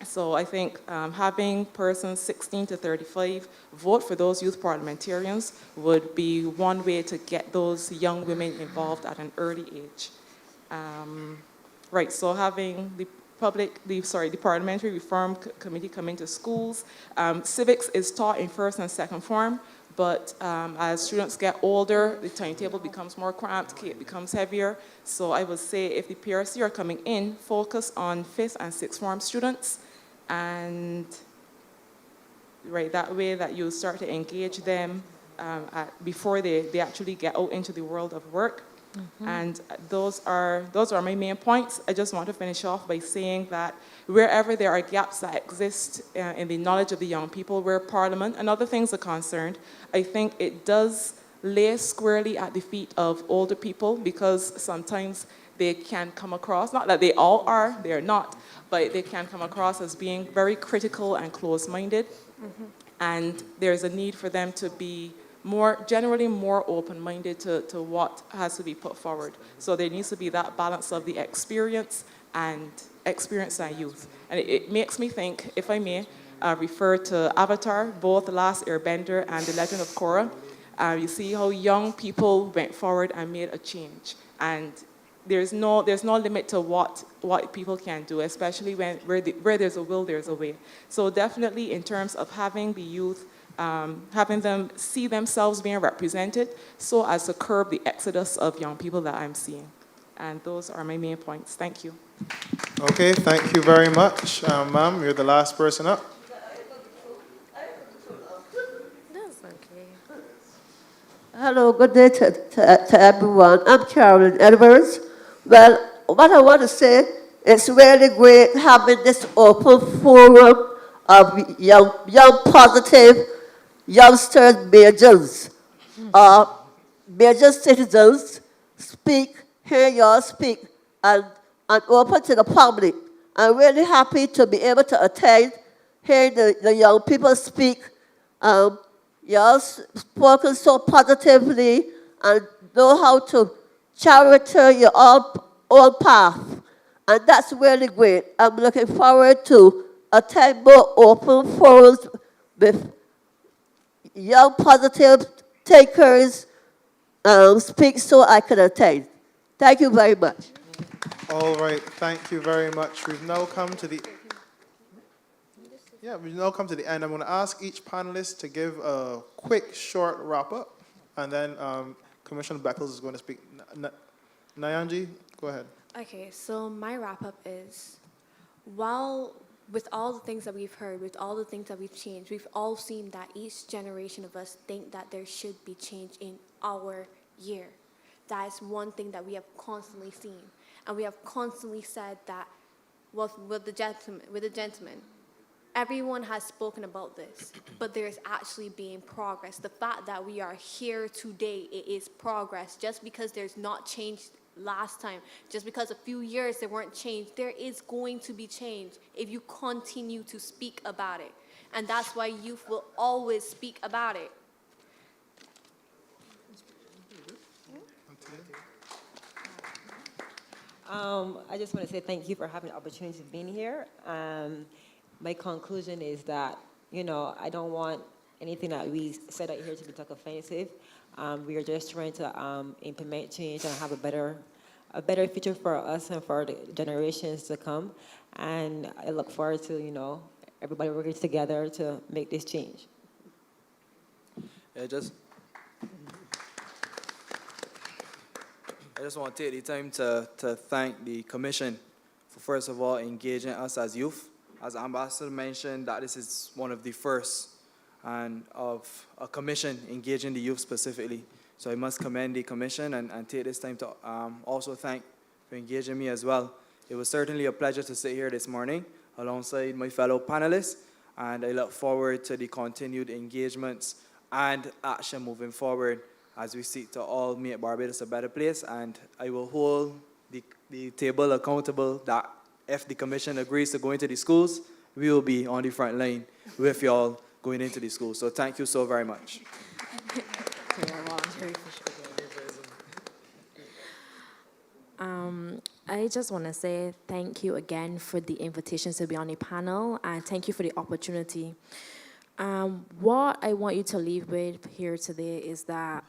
So I think having persons 16 to 35 vote for those youth parliamentarians would be one way to get those young women involved at an early age. Right, so having the Parliamentary Reform Committee come into schools. Civics is taught in 1st and 2nd form, but as students get older, the timetable becomes more cramped, it becomes heavier. So I would say if the PRC are coming in, focus on 5th and 6th form students, and right, that way that you start to engage them before they actually get out into the world of work. And those are my main points. I just want to finish off by saying that wherever there are gaps that exist in the knowledge of the young people, where Parliament and other things are concerned, I think it does lay squarely at the feet of older people, because sometimes they can come across, not that they all are, they're not, but they can come across as being very critical and close-minded. And there's a need for them to be generally more open-minded to what has to be put forward. So there needs to be that balance of the experience and youth. And it makes me think, if I may, refer to Avatar, both The Last Airbender and The Legend of Korra. You see how young people went forward and made a change. And there's no limit to what people can do, especially where there's a will, there's a way. So definitely in terms of having the youth, having them see themselves being represented, so as to curb the exodus of young people that I'm seeing. And those are my main points. Thank you. Okay, thank you very much. Ma'am, you're the last person up. That's okay. Hello, good day to everyone. I'm Carolyn Edwards. Well, what I want to say, it's really great having this open forum of young positive youngsters, major citizens speak, hear y'all speak, and open to the public. I'm really happy to be able to attend, hear the young people speak. Y'all spoken so positively and know how to character your own path. And that's really great. I'm looking forward to attend more open forums with young positive takers speak, so I can attend. Thank you very much. All right, thank you very much. We've now come to the end. I'm going to ask each panelist to give a quick, short wrap-up, and then Commissioner Beckles is going to speak. Nangi, go ahead. Okay, so my wrap-up is, while with all the things that we've heard, with all the things that we've changed, we've all seen that each generation of us think that there should be change in our year. That is one thing that we have constantly seen. And we have constantly said that, well, with the gentleman, everyone has spoken about this, but there is actually being progress. The fact that we are here today, it is progress. Just because there's not change last time, just because a few years there weren't change, there is going to be change if you continue to speak about it. And that's why youth will always speak about it. I just want to say thank you for having the opportunity of being here. My conclusion is that, you know, I don't want anything that we said out here to be taken offensive. We are just trying to implement change and have a better future for us and for the generations to come. And I look forward to, you know, everybody working together to make this change. I just want to take the time to thank the Commission for, first of all, engaging us as youth. As Ambassador mentioned, that this is one of the first and of a commission engaging the youth specifically. So I must commend the Commission and take this time to also thank for engaging me as well. It was certainly a pleasure to sit here this morning alongside my fellow panelists, and I look forward to the continued engagements and action moving forward as we seek to all make Barbados a better place. And I will hold the table accountable that if the Commission agrees to go into the schools, we will be on the front line with y'all going into the schools. So thank you so very much. I just want to say thank you again for the invitation to be on the panel, and thank you for the opportunity. What I want you to leave with here today is that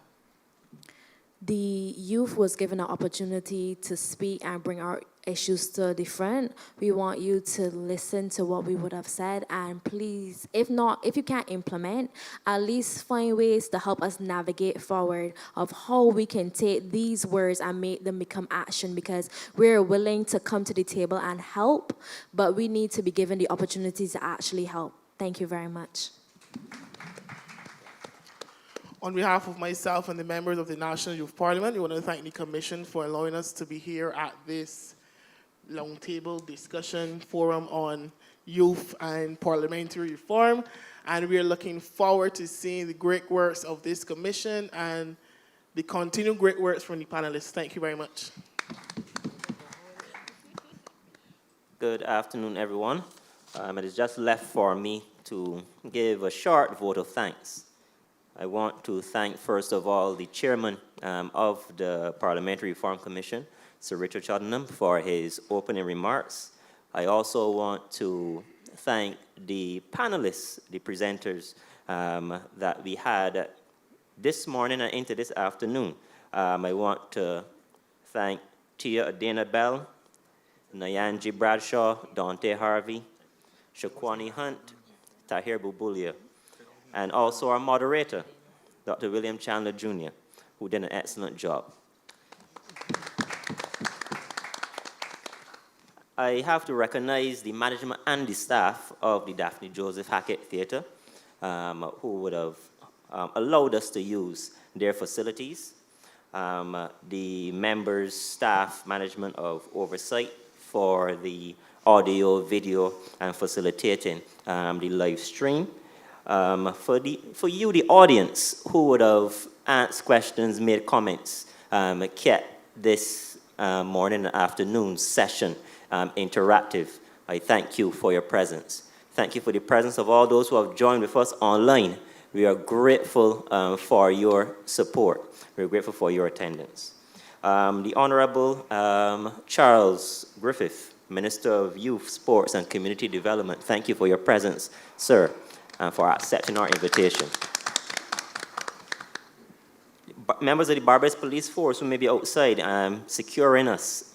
the youth was given an opportunity to speak and bring our issues to the front. We want you to listen to what we would have said, and please, if you can't implement, at least find ways to help us navigate forward of how we can take these words and make them become action, because we're willing to come to the table and help, but we need to be given the opportunity to actually help. Thank you very much. On behalf of myself and the members of the National Youth Parliament, we want to thank the Commission for allowing us to be here at this long table discussion forum on youth and parliamentary reform. And we are looking forward to seeing the great works of this Commission and the continued great works from the panelists. Thank you very much. Good afternoon, everyone. It is just left for me to give a short vote of thanks. I want to thank, first of all, the chairman of the Parliamentary Reform Commission, Sir Richard Cheltenham, for his opening remarks. I also want to thank the panelists, the presenters that we had this morning and into this afternoon. I want to thank Tia Adena Bell, Nyanji Bradshaw, Dante Harvey, Shawani Hunt, Tahir Bubulia, and also our moderator, Dr. William Chandler Jr., who did an excellent job. I have to recognize the management and the staff of the Daphne Joseph-Hackett Theatre, who would have allowed us to use their facilities. The members, staff, management of oversight for the audio, video, and facilitating the live stream. For you, the audience, who would have asked questions, made comments, kept this morning and afternoon session interactive. I thank you for your presence. Thank you for the presence of all those who have joined with us online. We are grateful for your support. We're grateful for your attendance. The Honorable Charles Griffith, Minister of Youth, Sports and Community Development, thank you for your presence, sir, and for accepting our invitation. Members of the Barbados Police Force who may be outside securing us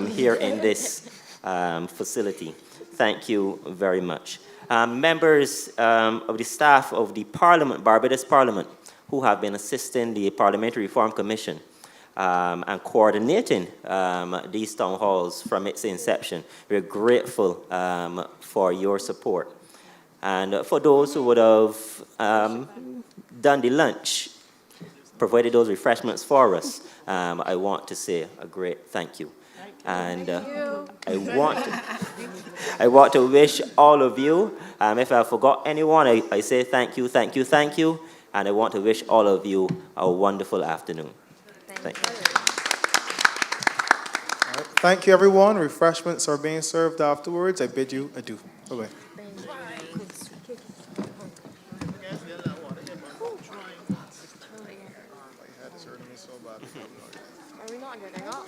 here in this facility, thank you very much. Members of the staff of the Parliament, Barbados Parliament, who have been assisting the Parliamentary Reform Commission, and coordinating these town halls from its inception. We're grateful for your support. And for those who would have done the lunch, provided those refreshments for us, I want to say a great thank you. And I want to wish all of you, if I forgot anyone, I say thank you, thank you, thank you. And I want to wish all of you a wonderful afternoon. Thank you. All right. Thank you, everyone. Refreshments are being served afterwards. I bid you adieu. Bye-bye. Are we not getting up?